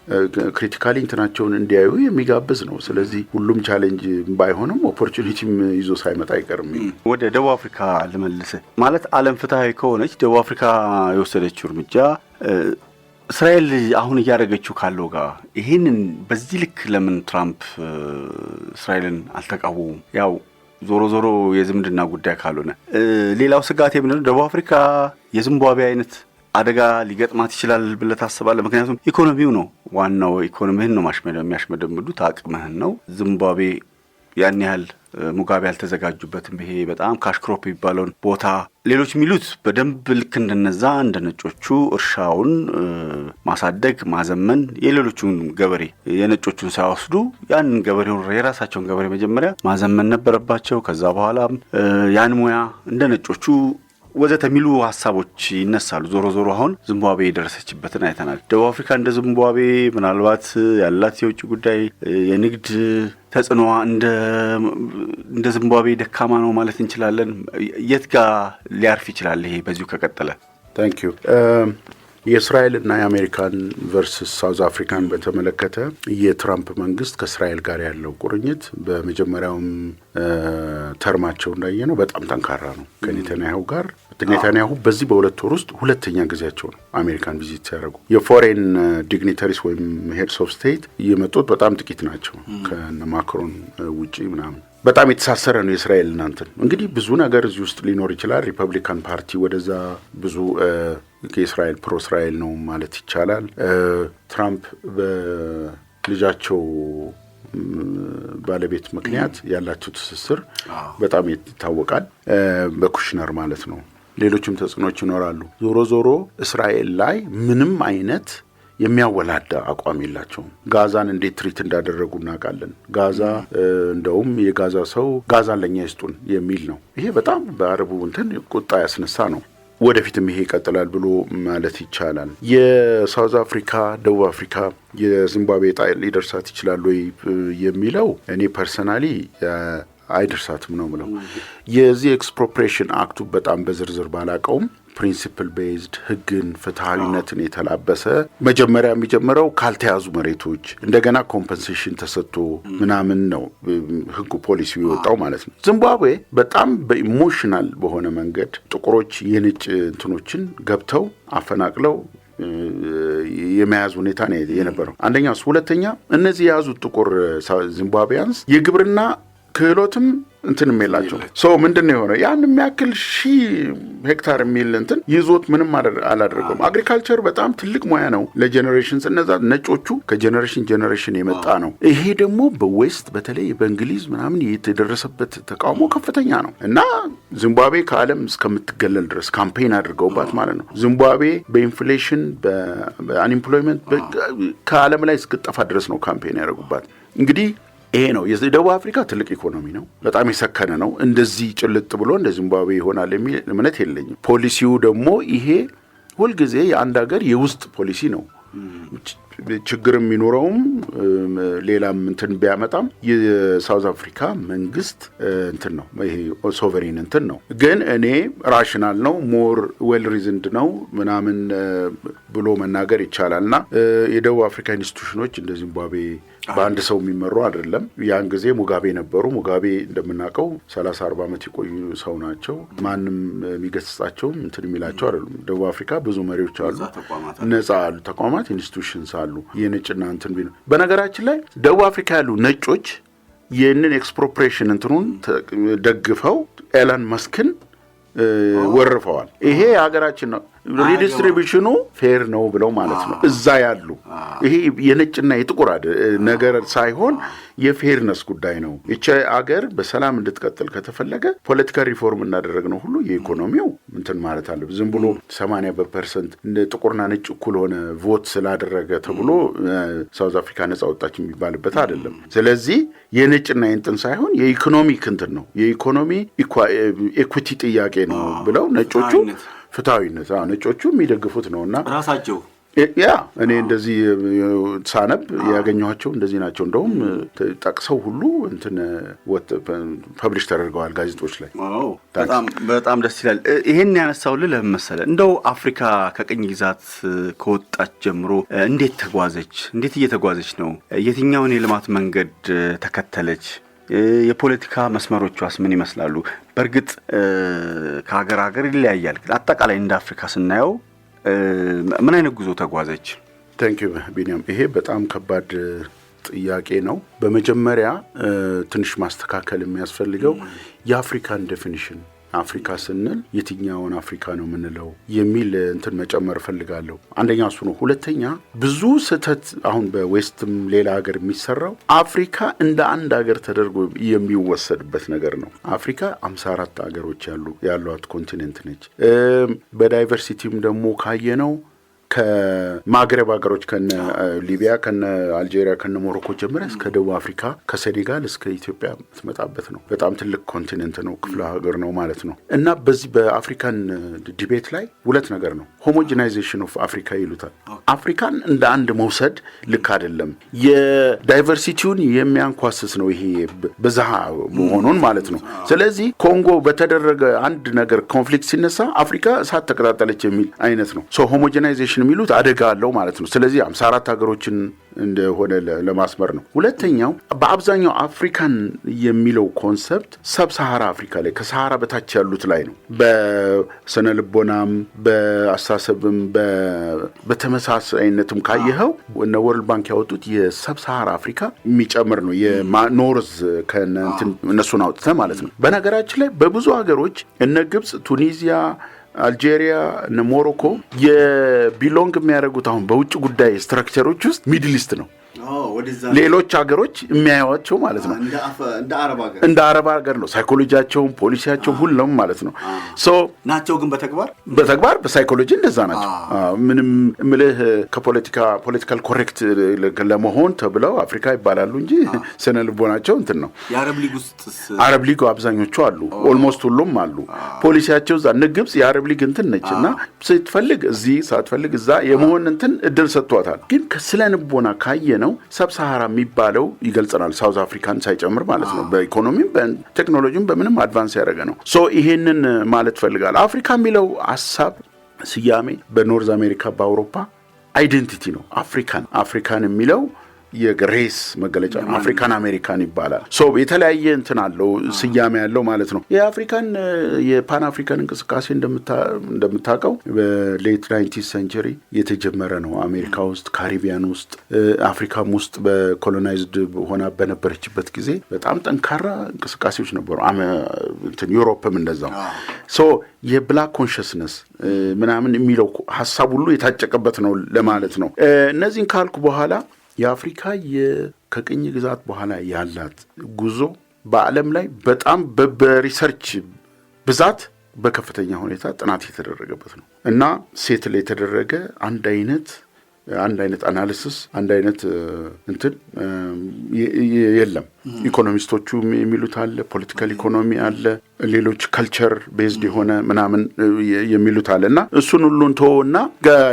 ክሪቲካሊ እንትናቸውን እንዲያዩ የሚጋብዝ ነው። ስለዚህ ሁሉም ቻሌንጅ ባይሆንም ኦፖርቹኒቲም ይዞ ሳይመጣ አይቀርም። ወደ ደቡብ አፍሪካ ልመልስ። ማለት ዓለም ፍትሐዊ ከሆነች ደቡብ አፍሪካ የወሰደችው እርምጃ እስራኤል አሁን እያደረገችው ካለው ጋር ይህንን በዚህ ልክ ለምን ትራምፕ እስራኤልን አልተቃወሙም? ያው ዞሮ ዞሮ የዝምድና ጉዳይ ካልሆነ ሌላው ስጋት ምንድነው? ደቡብ አፍሪካ የዚምባብዌ አይነት አደጋ ሊገጥማት ይችላል ብለህ ታስባለህ? ምክንያቱም ኢኮኖሚው ነው ዋናው። ኢኮኖሚህን ነው የሚያሽመደምዱት፣ አቅምህን ነው። ዚምባብዌ ያን ያህል ሙጋቤ ያልተዘጋጁበትም ይሄ በጣም ካሽክሮፕ የሚባለውን ቦታ ሌሎች የሚሉት በደንብ ልክ እንደነዛ እንደ ነጮቹ እርሻውን ማሳደግ ማዘመን፣ የሌሎቹን ገበሬ የነጮቹን ሳይወስዱ ያንን ገበሬውን የራሳቸውን ገበሬ መጀመሪያ ማዘመን ነበረባቸው። ከዛ በኋላም ያን ሙያ እንደ ነጮቹ ወዘተ የሚሉ ሀሳቦች ይነሳሉ። ዞሮ ዞሮ አሁን ዚምባብዌ የደረሰችበትን አይተናል። ደቡብ አፍሪካ እንደ ዚምባብዌ ምናልባት ያላት የውጭ ጉዳይ የንግድ ተጽዕኖዋ እንደ ዚምባብዌ ደካማ ነው ማለት እንችላለን? የት ጋር ሊያርፍ ይችላል ይሄ በዚሁ ከቀጠለ? ታንክ ዩ። የእስራኤልና የአሜሪካን ቨርስስ ሳውዝ አፍሪካን በተመለከተ የትራምፕ መንግስት ከእስራኤል ጋር ያለው ቁርኝት በመጀመሪያውም ተርማቸው እንዳየ ነው በጣም ጠንካራ ነው። ከኔታንያሁ ጋር ኔታንያሁ በዚህ በሁለት ወር ውስጥ ሁለተኛ ጊዜያቸው ነው አሜሪካን ቪዚት ሲያደርጉ። የፎሬን ዲግኒተሪስ ወይም ሄድስ ኦፍ ስቴት የመጡት በጣም ጥቂት ናቸው ከነ ማክሮን ውጪ ምናምን። በጣም የተሳሰረ ነው የእስራኤል እናንተን። እንግዲህ ብዙ ነገር እዚህ ውስጥ ሊኖር ይችላል። ሪፐብሊካን ፓርቲ ወደዛ ብዙ የእስራኤል ፕሮ እስራኤል ነው ማለት ይቻላል። ትራምፕ በልጃቸው ባለቤት ምክንያት ያላቸው ትስስር በጣም ይታወቃል። በኩሽነር ማለት ነው። ሌሎችም ተጽዕኖች ይኖራሉ። ዞሮ ዞሮ እስራኤል ላይ ምንም አይነት የሚያወላዳ አቋም የላቸውም። ጋዛን እንዴት ትሪት እንዳደረጉ እናውቃለን። ጋዛ እንደውም የጋዛ ሰው ጋዛን ለኛ ይስጡን የሚል ነው። ይሄ በጣም በአረቡ እንትን ቁጣ ያስነሳ ነው። ወደፊትም ይሄ ይቀጥላል ብሎ ማለት ይቻላል። የሳውዝ አፍሪካ፣ ደቡብ አፍሪካ የዚምባብዌ ዕጣ ሊደርሳት ይችላል ወይ የሚለው እኔ ፐርሰናሊ አይደርሳትም ነው ምለው። የዚህ ኤክስፕሮፕሪዬሽን አክቱ በጣም በዝርዝር ባላቀውም ፕሪንሲፕል ቤዝድ ህግን ፍትሃዊነትን የተላበሰ መጀመሪያ የሚጀምረው ካልተያዙ መሬቶች እንደገና ኮምፐንሴሽን ተሰጥቶ ምናምን ነው ህጉ ፖሊሲው የወጣው ማለት ነው። ዚምባብዌ በጣም በኢሞሽናል በሆነ መንገድ ጥቁሮች የነጭ እንትኖችን ገብተው አፈናቅለው የመያዝ ሁኔታ ነው የነበረው። አንደኛ እሱ። ሁለተኛ እነዚህ የያዙት ጥቁር ዚምባብዌያንስ የግብርና ክህሎትም እንትንም የላቸው። ምንድነው የሆነው? ያን የሚያክል 1000 ሄክታር የሚል እንትን ይዞት ምንም አላደረገውም። አግሪካልቸር በጣም ትልቅ ሙያ ነው ለጄኔሬሽንስ። እነዛ ነጮቹ ከጄኔሬሽን የመጣ ነው። ይሄ ደግሞ በዌስት በተለይ በእንግሊዝ ምናምን የተደረሰበት ተቃውሞ ከፍተኛ ነው እና ዚምባብዌ ከዓለም እስከምትገለል ድረስ ካምፔን አድርገውባት ማለት ነው። ዚምባብዌ በኢንፍሌሽን በአንኤምፕሎይመንት ከዓለም ላይ እስክጠፋ ድረስ ነው ካምፔን ያደርጉባት። እንግዲህ ይሄ ነው። የደቡብ አፍሪካ ትልቅ ኢኮኖሚ ነው፣ በጣም የሰከነ ነው። እንደዚህ ጭልጥ ብሎ እንደ ዚምባብዌ ይሆናል የሚል እምነት የለኝም። ፖሊሲው ደግሞ ይሄ ሁልጊዜ የአንድ ሀገር የውስጥ ፖሊሲ ነው። ችግር የሚኖረውም ሌላም እንትን ቢያመጣም የሳውዝ አፍሪካ መንግስት እንትን ነው፣ ይሄ ሶቨሬን እንትን ነው። ግን እኔ ራሽናል ነው ሞር ዌል ሪዝንድ ነው ምናምን ብሎ መናገር ይቻላልና የደቡብ አፍሪካ ኢንስቲትዩሽኖች እንደ ዚምባብዌ በአንድ ሰው የሚመሩ አይደለም። ያን ጊዜ ሙጋቤ ነበሩ። ሙጋቤ እንደምናውቀው 30-40 ዓመት የቆዩ ሰው ናቸው። ማንም የሚገስጻቸውም እንትን የሚላቸው አይደሉም። ደቡብ አፍሪካ ብዙ መሪዎች አሉ፣ ነጻ አሉ ተቋማት ኢንስቲትዩሽንስ አሉ። የነጭና እንትን ቢሉ በነገራችን ላይ ደቡብ አፍሪካ ያሉ ነጮች ይህንን ኤክስፕሮፕሪዬሽን እንትኑን ደግፈው ኤለን መስክን ወርፈዋል። ይሄ ሀገራችን ነው ሪዲስትሪቢዩሽኑ ፌር ነው ብለው ማለት ነው። እዛ ያሉ ይሄ የነጭና የጥቁር ነገር ሳይሆን የፌርነስ ጉዳይ ነው። ይቺ አገር በሰላም እንድትቀጥል ከተፈለገ ፖለቲካል ሪፎርም እንዳደረግ ነው ሁሉ የኢኮኖሚው እንትን ማለት አለ። ዝም ብሎ 80% ጥቁርና ነጭ እኩል ሆነ ቮት ስላደረገ ተብሎ ሳውዝ አፍሪካ ነጻ ወጣች የሚባልበት አይደለም። ስለዚህ የነጭና የእንትን ሳይሆን የኢኮኖሚክ እንትን ነው። የኢኮኖሚ ኢኩዊቲ ጥያቄ ነው ብለው ነጮቹ ፍትሃዊነት ነጮቹ የሚደግፉት ነውና ያ እኔ እንደዚህ ሳነብ ያገኘኋቸው እንደዚህ ናቸው። እንደውም ጠቅሰው ሁሉ እንትን ፐብሊሽ ተደርገዋል ጋዜጦች ላይ። በጣም ደስ ይላል። ይሄን ያነሳውልህ ለምን መሰለህ? እንደው አፍሪካ ከቅኝ ግዛት ከወጣች ጀምሮ እንዴት ተጓዘች? እንዴት እየተጓዘች ነው? የትኛውን የልማት መንገድ ተከተለች? የፖለቲካ መስመሮቿስ ምን ይመስላሉ? በእርግጥ ከሀገር ሀገር ይለያያል፣ ግን አጠቃላይ እንደ አፍሪካ ስናየው ምን አይነት ጉዞ ተጓዘች? ታንኪዩ ቢኒያም፣ ይሄ በጣም ከባድ ጥያቄ ነው። በመጀመሪያ ትንሽ ማስተካከል የሚያስፈልገው የአፍሪካን ዴፊኒሽን፣ አፍሪካ ስንል የትኛውን አፍሪካ ነው የምንለው የሚል እንትን መጨመር ፈልጋለሁ። አንደኛ እሱ ነው። ሁለተኛ ብዙ ስህተት አሁን በዌስትም ሌላ ሀገር የሚሰራው አፍሪካ እንደ አንድ ሀገር ተደርጎ የሚወሰድበት ነገር ነው። አፍሪካ 54 ሀገሮች ያሏት ኮንቲኔንት ነች። በዳይቨርሲቲም ደግሞ ካየነው ከማግረብ ሀገሮች ከነ ሊቢያ ከነ አልጄሪያ ከነ ሞሮኮ ጀምረ እስከ ደቡብ አፍሪካ ከሴኔጋል እስከ ኢትዮጵያ የምትመጣበት ነው። በጣም ትልቅ ኮንቲኔንት ነው፣ ክፍለ ሀገር ነው ማለት ነው። እና በዚህ በአፍሪካን ዲቤት ላይ ሁለት ነገር ነው። ሆሞጂናይዜሽን ኦፍ አፍሪካ ይሉታል። አፍሪካን እንደ አንድ መውሰድ ልክ አይደለም። የዳይቨርሲቲውን የሚያንኳስስ ነው ይሄ ብዝሃ መሆኑን ማለት ነው። ስለዚህ ኮንጎ በተደረገ አንድ ነገር ኮንፍሊክት ሲነሳ አፍሪካ እሳት ተቀጣጠለች የሚል አይነት ነው። ሶ ሆሞጂናይዜሽን የሚሉት አደጋ አለው ማለት ነው። ስለዚህ 54 ሀገሮችን እንደሆነ ለማስመር ነው። ሁለተኛው በአብዛኛው አፍሪካን የሚለው ኮንሰፕት ሰብሳሃራ አፍሪካ ላይ ከሰሃራ በታች ያሉት ላይ ነው። በስነ ልቦናም በአስተሳሰብም በተመሳሳይነትም ካየኸው እነ ወርልድ ባንክ ያወጡት የሰብሳሃራ አፍሪካ የሚጨምር ነው። የኖርዝ ከእንትን እነሱን አውጥተህ ማለት ነው። በነገራችን ላይ በብዙ ሀገሮች እነ ግብጽ፣ ቱኒዚያ፣ አልጄሪያ እና ሞሮኮ የቢሎንግ የሚያደርጉት አሁን በውጭ ጉዳይ ስትራክቸሮች ውስጥ ሚድል ኢስት ነው። ሌሎች ሀገሮች የሚያዩዋቸው ማለት ነው እንደ አረብ ሀገር ነው። ሳይኮሎጂያቸውም ፖሊሲያቸውም ሁሉም ማለት ነው ናቸው። ግን በተግባር በሳይኮሎጂ እንደዛ ናቸው። ምንም ምልህ ፖለቲካል ኮሬክት ለመሆን ተብለው አፍሪካ ይባላሉ እንጂ ስነ ልቦናቸው እንትን ነው። አረብ ሊግ አብዛኞቹ አሉ፣ ኦልሞስት ሁሉም አሉ። ፖሊሲያቸው እዛ ግብጽ የአረብ ሊግ እንትን ነች እና ስትፈልግ እዚህ ሳትፈልግ እዛ የመሆን እንትን እድል ሰጥቷታል። ግን ከስነ ልቦና ካየ ነው ሰብሳሃራ የሚባለው ይገልጸናል። ሳውዝ አፍሪካን ሳይጨምር ማለት ነው። በኢኮኖሚም በቴክኖሎጂም በምንም አድቫንስ ያደረገ ነው። ይሄንን ማለት ፈልጋል። አፍሪካ የሚለው ሐሳብ ስያሜ በኖርዝ አሜሪካ በአውሮፓ አይዴንቲቲ ነው። አፍሪካን የሚለው የግሬስ መገለጫ አፍሪካን አሜሪካን ይባላል። የተለያየ እንትን አለው ስያሜ ያለው ማለት ነው። የፓን አፍሪካን እንቅስቃሴ እንደምታውቀው በሌት 19th ሴንቸሪ የተጀመረ ነው። አሜሪካ ውስጥ፣ ካሪቢያን ውስጥ፣ አፍሪካም ውስጥ በኮሎናይዝድ ሆና በነበረችበት ጊዜ በጣም ጠንካራ እንቅስቃሴዎች ነበሩ። ዩሮፕም እንደዛው የብላክ ኮንሽስነስ ምናምን የሚለው ሀሳብ ሁሉ የታጨቀበት ነው ለማለት ነው። እነዚህን ካልኩ በኋላ የአፍሪካ ከቅኝ ግዛት በኋላ ያላት ጉዞ በዓለም ላይ በጣም በሪሰርች ብዛት በከፍተኛ ሁኔታ ጥናት የተደረገበት ነው እና ሴትል የተደረገ አንድ አይነት አናሊሲስ አንድ አይነት እንትን የለም። ኢኮኖሚስቶቹ የሚሉት አለ፣ ፖለቲካል ኢኮኖሚ አለ፣ ሌሎች ካልቸር ቤዝድ የሆነ ምናምን የሚሉት አለ እና እሱን ሁሉን ተወውና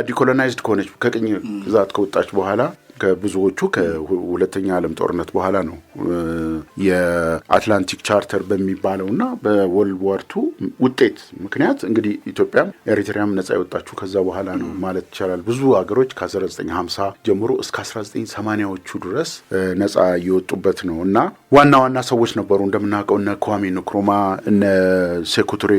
ዲኮሎናይዝድ ከሆነች ከቅኝ ግዛት ከወጣች በኋላ ከብዙዎቹ ከሁለተኛ ዓለም ጦርነት በኋላ ነው የአትላንቲክ ቻርተር በሚባለውና በወርልድ ዋር 2 ውጤት ምክንያት እንግዲህ ኢትዮጵያም ኤሪትሪያም ነጻ የወጣችው ከዛ በኋላ ነው ማለት ይቻላል። ብዙ ሀገሮች ከ1950 ጀምሮ እስከ 1980ዎቹ ድረስ ነጻ የወጡበት ነው እና ዋና ሰዎች ነበሩ እንደምናውቀው እነ ኳሜ ንክሩማ፣ እነ ሴኩቱሬ፣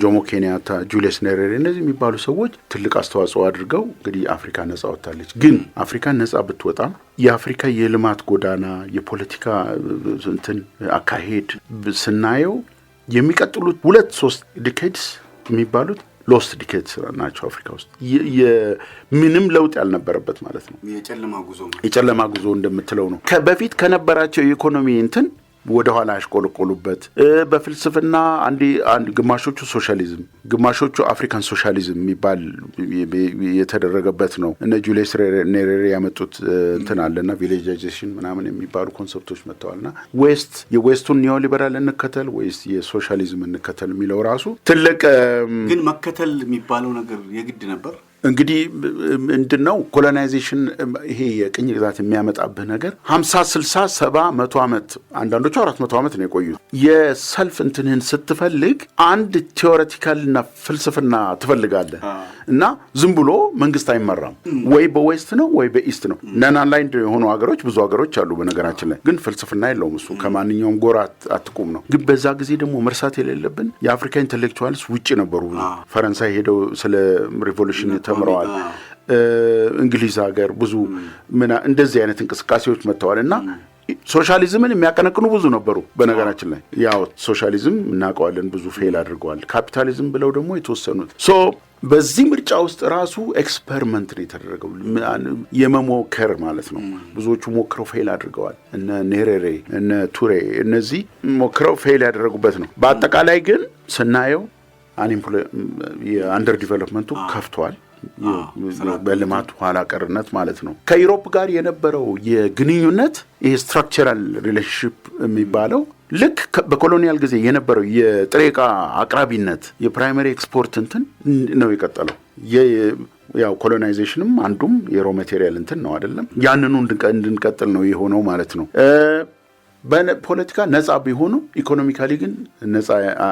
ጆሞ ኬንያታ፣ ጁሊየስ ኔሬሬ እነዚህ የሚባሉ ሰዎች ትልቅ አስተዋጽኦ አድርገው እንግዲህ አፍሪካ ነጻ ወጣለች። ግን አፍሪካ ነጻ ብትወጣ የአፍሪካ የልማት ጎዳና የፖለቲካ እንትን አካሄድ ስናየው የሚቀጥሉት 2-3 ዲኬድስ የሚባሉት ሎስት ዲኬድስ ናቸው። አፍሪካ ውስጥ ምንም ለውጥ ያልነበረበት ማለት ነው። የጨለማ ጉዞ እንደምትለው ነው። በፊት ከነበራቸው የኢኮኖሚ እንትን ወደ ኋላ ያሽቆለቆሉበት በፍልስፍና አንድ ግማሾቹ ሶሻሊዝም ግማሾቹ አፍሪካን ሶሻሊዝም የሚባል የተደረገበት ነው። እነ ጁሊየስ ኔሬሬ ያመጡት እንትን አለና ቪሌጃይዜሽን ምናምን የሚባሉ ኮንሰፕቶች መጥተዋልና የዌስቱን ኒዮሊበራል እንከተል ወይስ የሶሻሊዝም እንከተል የሚለው ራሱ ትልቅ ግን መከተል የሚባለው ነገር የግድ ነበር። እንግዲህ ምንድነው ኮሎናይዜሽን ይሄ የቅኝ ግዛት የሚያመጣብህ ነገር 50 60 70 100 ዓመት አንዳንዶቹ 400 ዓመት ነው የቆዩት። የሰልፍ እንትንህን ስትፈልግ አንድ ቲዮሬቲካልና ፍልስፍና ትፈልጋለህ እና ዝም ብሎ መንግስት አይመራም። ወይ በዌስት ነው ወይ በኢስት ነው። ነን አላይንድ የሆኑ ሀገሮች ብዙ ሀገሮች አሉ በነገራችን ላይ፣ ግን ፍልስፍና የለውም እሱ። ከማንኛውም ጎራ አትቁም ነው። ግን በዛ ጊዜ ደግሞ መርሳት የሌለብን የአፍሪካ ኢንተሌክቹዋልስ ውጭ ነበሩ። ፈረንሳይ ሄደው ስለ ሪቮሉሽን ተምረዋል። እንግሊዝ ሀገር ብዙ እንደዚህ አይነት እንቅስቃሴዎች መጥተዋል እና ሶሻሊዝምን የሚያቀነቅኑ ብዙ ነበሩ በነገራችን ላይ። ያው ሶሻሊዝም እናውቀዋለን ብዙ ፌል አድርገዋል። ካፒታሊዝም ብለው ደግሞ የተወሰኑት በዚህ ምርጫ ውስጥ ራሱ ኤክስፐሪመንት ነው የተደረገው፣ የመሞከር ማለት ነው። ብዙዎቹ ሞክረው ፌል አድርገዋል። እነ ኔሬሬ እነ ቱሬ እነዚህ ሞክረው ፌል ያደረጉበት ነው። በአጠቃላይ ግን ስናየው የአንደር ዲቨሎፕመንቱ ከፍቷል። በልማት ኋላ ቀርነት ማለት ነው። ከዩሮፕ ጋር የነበረው የግንኙነት ይሄ ስትራክቸራል ሪሌሽንሺፕ የሚባለው ልክ በኮሎኒያል ጊዜ የነበረው የጥሬ ዕቃ አቅራቢነት የፕራይመሪ ኤክስፖርት እንትን ነው የቀጠለው። ያው ኮሎናይዜሽንም አንዱም የሮ ማቴሪያል እንትን ነው አይደለም። ያንኑ እንድንቀጥል ነው የሆነው ማለት ነው። በፖለቲካ ነፃ ቢሆኑ ኢኮኖሚካሊ ግን ነፃ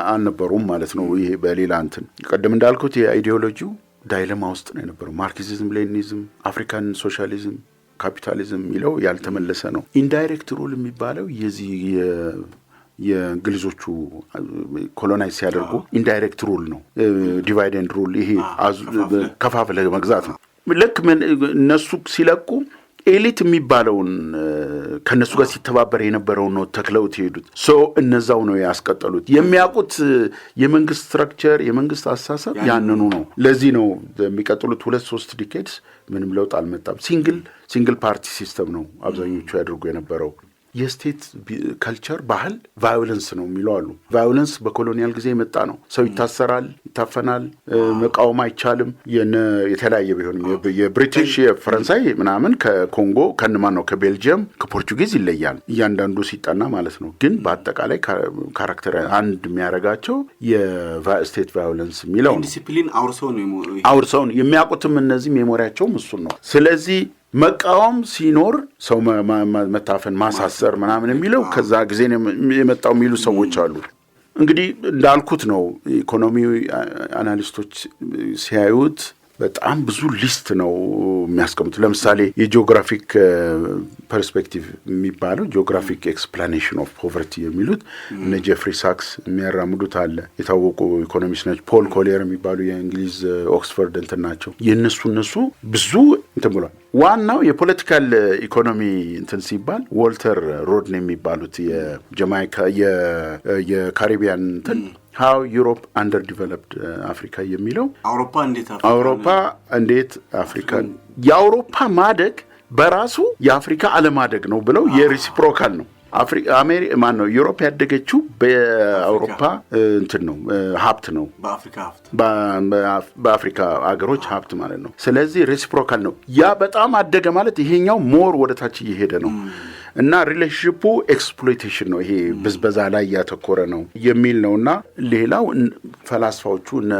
አልነበሩም ማለት ነው። ይሄ በሌላ እንትን ቀደም እንዳልኩት የአይዲዮሎጂው ዳይለማ ውስጥ ነው የነበረው። ማርክሲዝም፣ ሌኒኒዝም፣ አፍሪካን ሶሻሊዝም፣ ካፒታሊዝም የሚለው ያልተመለሰ ነው። ኢንዳይሬክት ሩል የሚባለው የዚህ የእንግሊዞቹ ኮሎናይዝ ሲያደርጉ ኢንዳይሬክት ሩል ነው። ዲቫይድ ኤንድ ሩል ይሄ ከፋፍለ መግዛት ነው። ልክ እነሱ ሲለቁ ኤሊት የሚባለውን ከነሱ ጋር ሲተባበር የነበረውን ነው ተክለውት የሄዱት። እነዛው ነው ያስቀጠሉት። የሚያውቁት የመንግስት ስትራክቸር የመንግስት አስተሳሰብ ያንኑ ነው። ለዚህ ነው የሚቀጥሉት 2-3 ዲኬድስ ምንም ለውጥ አልመጣም። ሲንግል ፓርቲ ሲስተም ነው አብዛኞቹ ያደርጉ የነበረው። የስቴት ካልቸር ባህል ቫዮለንስ ነው የሚለው አሉ። ቫዮለንስ በኮሎኒያል ጊዜ የመጣ ነው። ሰው ይታሰራል፣ ይታፈናል፣ መቃወም አይቻልም። የተለያየ ቢሆንም የብሪቲሽ የፈረንሳይ ምናምን ከኮንጎ ከነማን ነው ከቤልጂየም ከፖርቹጊዝ ይለያል እያንዳንዱ ሲጠና ማለት ነው። ግን በአጠቃላይ ካራክተር አንድ የሚያደርጋቸው የስቴት ቫዮለንስ የሚለው ነው። ዲሲፕሊን አውርሰውን የሚያውቁትም እነዚህ ሜሞሪያቸውም እሱን ነው። ስለዚህ መቃወም ሲኖር ሰው መታፈን ማሳሰር ምናምን የሚለው ከዛ ጊዜ የመጣው የሚሉ ሰዎች አሉ። እንግዲህ እንዳልኩት ነው ኢኮኖሚ አናሊስቶች ሲያዩት በጣም ብዙ ሊስት ነው የሚያስቀምጡት። ለምሳሌ የጂኦግራፊክ ፐርስፔክቲቭ የሚባለው ጂኦግራፊክ ኤክስፕላኔሽን ኦፍ ፖቨርቲ የሚሉት እነ ጄፍሪ ሳክስ የሚያራምዱት አለ። የታወቁ ኢኮኖሚስት ናቸው። ፖል ኮሊየር የሚባሉ የእንግሊዝ ኦክስፎርድ እንትን ናቸው። እነሱ ብዙ እንትን ብሏል። ዋናው የፖለቲካል ኢኮኖሚ እንትን ሲባል ዎልተር ሮድን የሚባሉት የጃማይካ የካሪቢያን እንትን how Europe underdeveloped አፍሪካ የሚለው አውሮፓ እንዴት አፍሪካን የአውሮፓ ማደግ በራሱ የአፍሪካ አለማደግ ነው ብለው የሪሲፕሮካል ነው። ዩሮፕ ያደገችው በአውሮፓ እንትን ነው ሀብት ነው በአፍሪካ አገሮች ሀብት ማለት ነው። ስለዚህ ሬሲፕሮካል ነው። ያ በጣም አደገ ማለት ይሄኛው ሞር ወደ ታች እየሄደ ነው እና ሪሌሽንሺፑ ኤክስፕሎይቴሽን ነው፣ ይሄ ብዝበዛ ላይ ያተኮረ ነው የሚል ነውና ሌላው ፈላስፋዎቹ እነ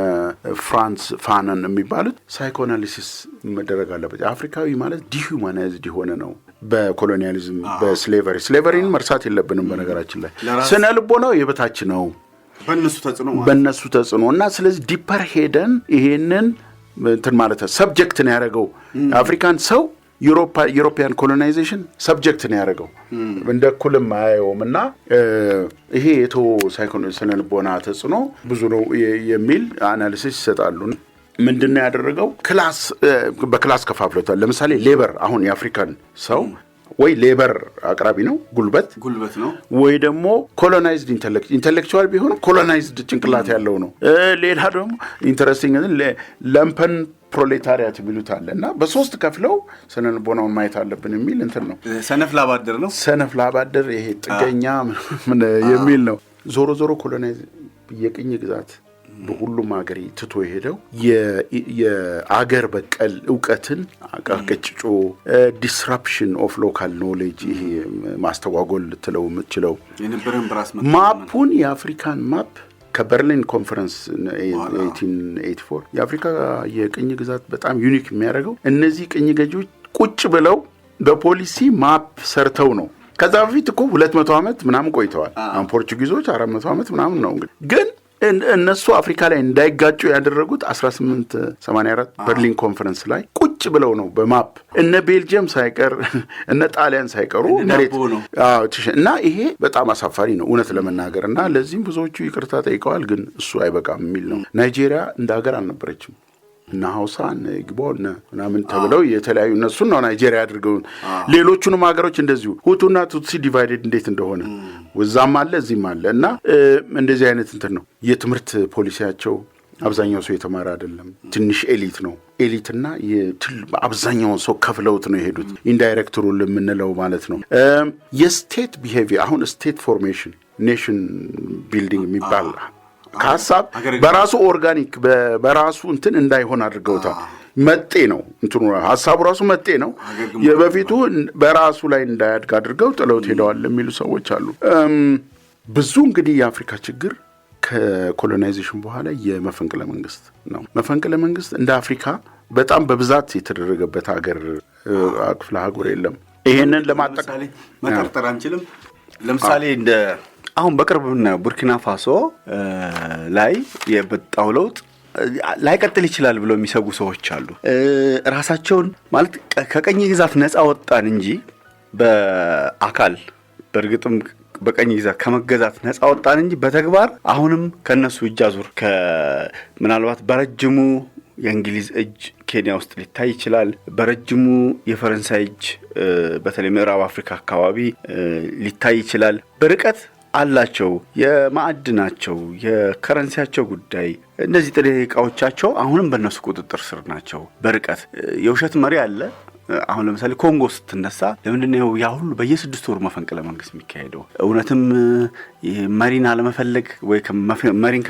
ፍራንስ ፋነን የሚባሉት ሳይኮአናሊሲስ መደረግ አለበት። አፍሪካዊ ማለት ዲሁማናይዝድ የሆነ ነው በኮሎኒያሊዝም በስሌቨሪን መርሳት የለብንም። በነገራችን ላይ ስነ ልቦናው የበታች ነው በእነሱ ተጽዕኖ እና ስለዚህ ዲፐር ሄደን ይሄንን እንትን ማለት ሰብጀክት ነው ያደረገው አፍሪካን ሰው ዩሮፒያን ኮሎናይዜሽን ሰብጀክት ነው ያደረገው እንደ እኩልም አያየውም እና ይሄ ስነ ልቦና ተጽዕኖ ብዙ ነው የሚል አናሊሲስ ይሰጣሉ። ምንድነው ያደረገው? በክላስ ከፋፍሎታል። ለምሳሌ ሌበር አሁን የአፍሪካን ሰው ወይ ሌበር አቅራቢ ነው ጉልበት ነው፣ ወይ ደግሞ ኮሎናይዝድ ኢንተሌክቹዋል ቢሆን ኮሎናይዝድ ጭንቅላት ያለው ነው። ሌላ ደግሞ ኢንተረስቲንግ ለምፐን ፕሮሌታሪያት የሚሉት አለ እና በሶስት ከፍለው ስነ ልቦናውን ማየት አለብን የሚል እንትን ነው። ሰነፍ ላባደር ይሄ ጥገኛ የሚል ነው። ዞሮ ኮሎናይዝ የቅኝ ግዛት በሁሉም ሀገር ትቶ የሄደው የአገር በቀል እውቀትን አቀጭጮ ዲስራፕሽን ኦፍ ሎካል ኖሌጅ ይሄ ማስተጓጎል ልትለው የምትችለው ማፑን የአፍሪካን ማፕ ከበርሊን ኮንፈረንስ 1884 የአፍሪካ የቅኝ ግዛት በጣም ዩኒክ የሚያደርገው እነዚህ ቅኝ ገዢዎች ቁጭ ብለው በፖሊሲ ማፕ ሰርተው ነው። ከዛ በፊት እኮ 200 ዓመት ምናምን ቆይተዋል። አሁን ፖርቹጊዞች 400 ዓመት ምናምን ነው እንግዲህ ግን እነሱ አፍሪካ ላይ እንዳይጋጩ ያደረጉት 1884 በርሊን ኮንፈረንስ ላይ ቁጭ ብለው ነው በማፕ እነ ቤልጅየም ሳይቀር እነ ጣሊያን ሳይቀሩ መሬት እና ይሄ በጣም አሳፋሪ ነው እውነት ለመናገር እና ለዚህም ብዙዎቹ ይቅርታ ጠይቀዋል። ግን እሱ አይበቃም የሚል ነው። ናይጄሪያ እንደ ሀገር አልነበረችም እና ሀውሳን ግቦን ምናምን ተብለው የተለያዩ እነሱን ነው ናይጄሪያ አድርገው ሌሎቹንም ሀገሮች እንደዚሁ ሁቱና ቱትሲ ዲቫይድድ እንዴት እንደሆነ ወዛም አለ እዚህም አለ እና እንደዚህ አይነት እንትን ነው። የትምህርት ፖሊሲያቸው አብዛኛው ሰው የተማረ አይደለም። ትንሽ ኤሊት ነው። ኤሊትና አብዛኛው ሰው ከፍለውት ነው የሄዱት። ኢንዳይሬክት ሩል የምንለው ማለት ነው። የስቴት ቢሄቪየር አሁን ስቴት ፎርሜሽን ኔሽን ቢልዲንግ የሚባል ከሀሳብ በራሱ ኦርጋኒክ በራሱ እንትን እንዳይሆን አድርገውታል። መጤ ነው እንትኑ ሀሳቡ ራሱ መጤ ነው። የበፊቱ በራሱ ላይ እንዳያድግ አድርገው ጥለውት ሄደዋል የሚሉ ሰዎች አሉ። ብዙ እንግዲህ የአፍሪካ ችግር ከኮሎናይዜሽን በኋላ የመፈንቅለ መንግስት ነው። መፈንቅለ መንግስት እንደ አፍሪካ በጣም በብዛት የተደረገበት ሀገር ክፍለ ሀገር የለም። ይሄንን ለማጠቃለል መጠርጠር አንችልም። ለምሳሌ እንደ አሁን በቅርብ ቡርኪና ፋሶ ላይ የመጣው ለውጥ ላይቀጥል ይችላል ብለው የሚሰጉ ሰዎች አሉ። ራሳቸውን ማለት ከቀኝ ግዛት ነፃ ወጣን እንጂ በአካል በእርግጥም በቀኝ ግዛት ከመገዛት ነፃ ወጣን እንጂ በተግባር አሁንም ከነሱ እጅ አዙር ምናልባት በረጅሙ የእንግሊዝ እጅ ኬንያ ውስጥ ሊታይ ይችላል። በረጅሙ የፈረንሳይ እጅ በተለይ ምዕራብ አፍሪካ አካባቢ ሊታይ ይችላል። በርቀት አላቸው። የማዕድናቸው የከረንሲያቸው ጉዳይ እነዚህ ጥሬ ዕቃዎቻቸው አሁንም በእነሱ ቁጥጥር ስር ናቸው። በርቀት የውሸት መሪ አለ። አሁን ለምሳሌ ኮንጎ ስትነሳ ለምንድነው ያ ሁሉ በየ6 ወሩ መፈንቅለ መንግስት የሚካሄደው? እውነትም መሪን አለመፈለግ ወይ መሪን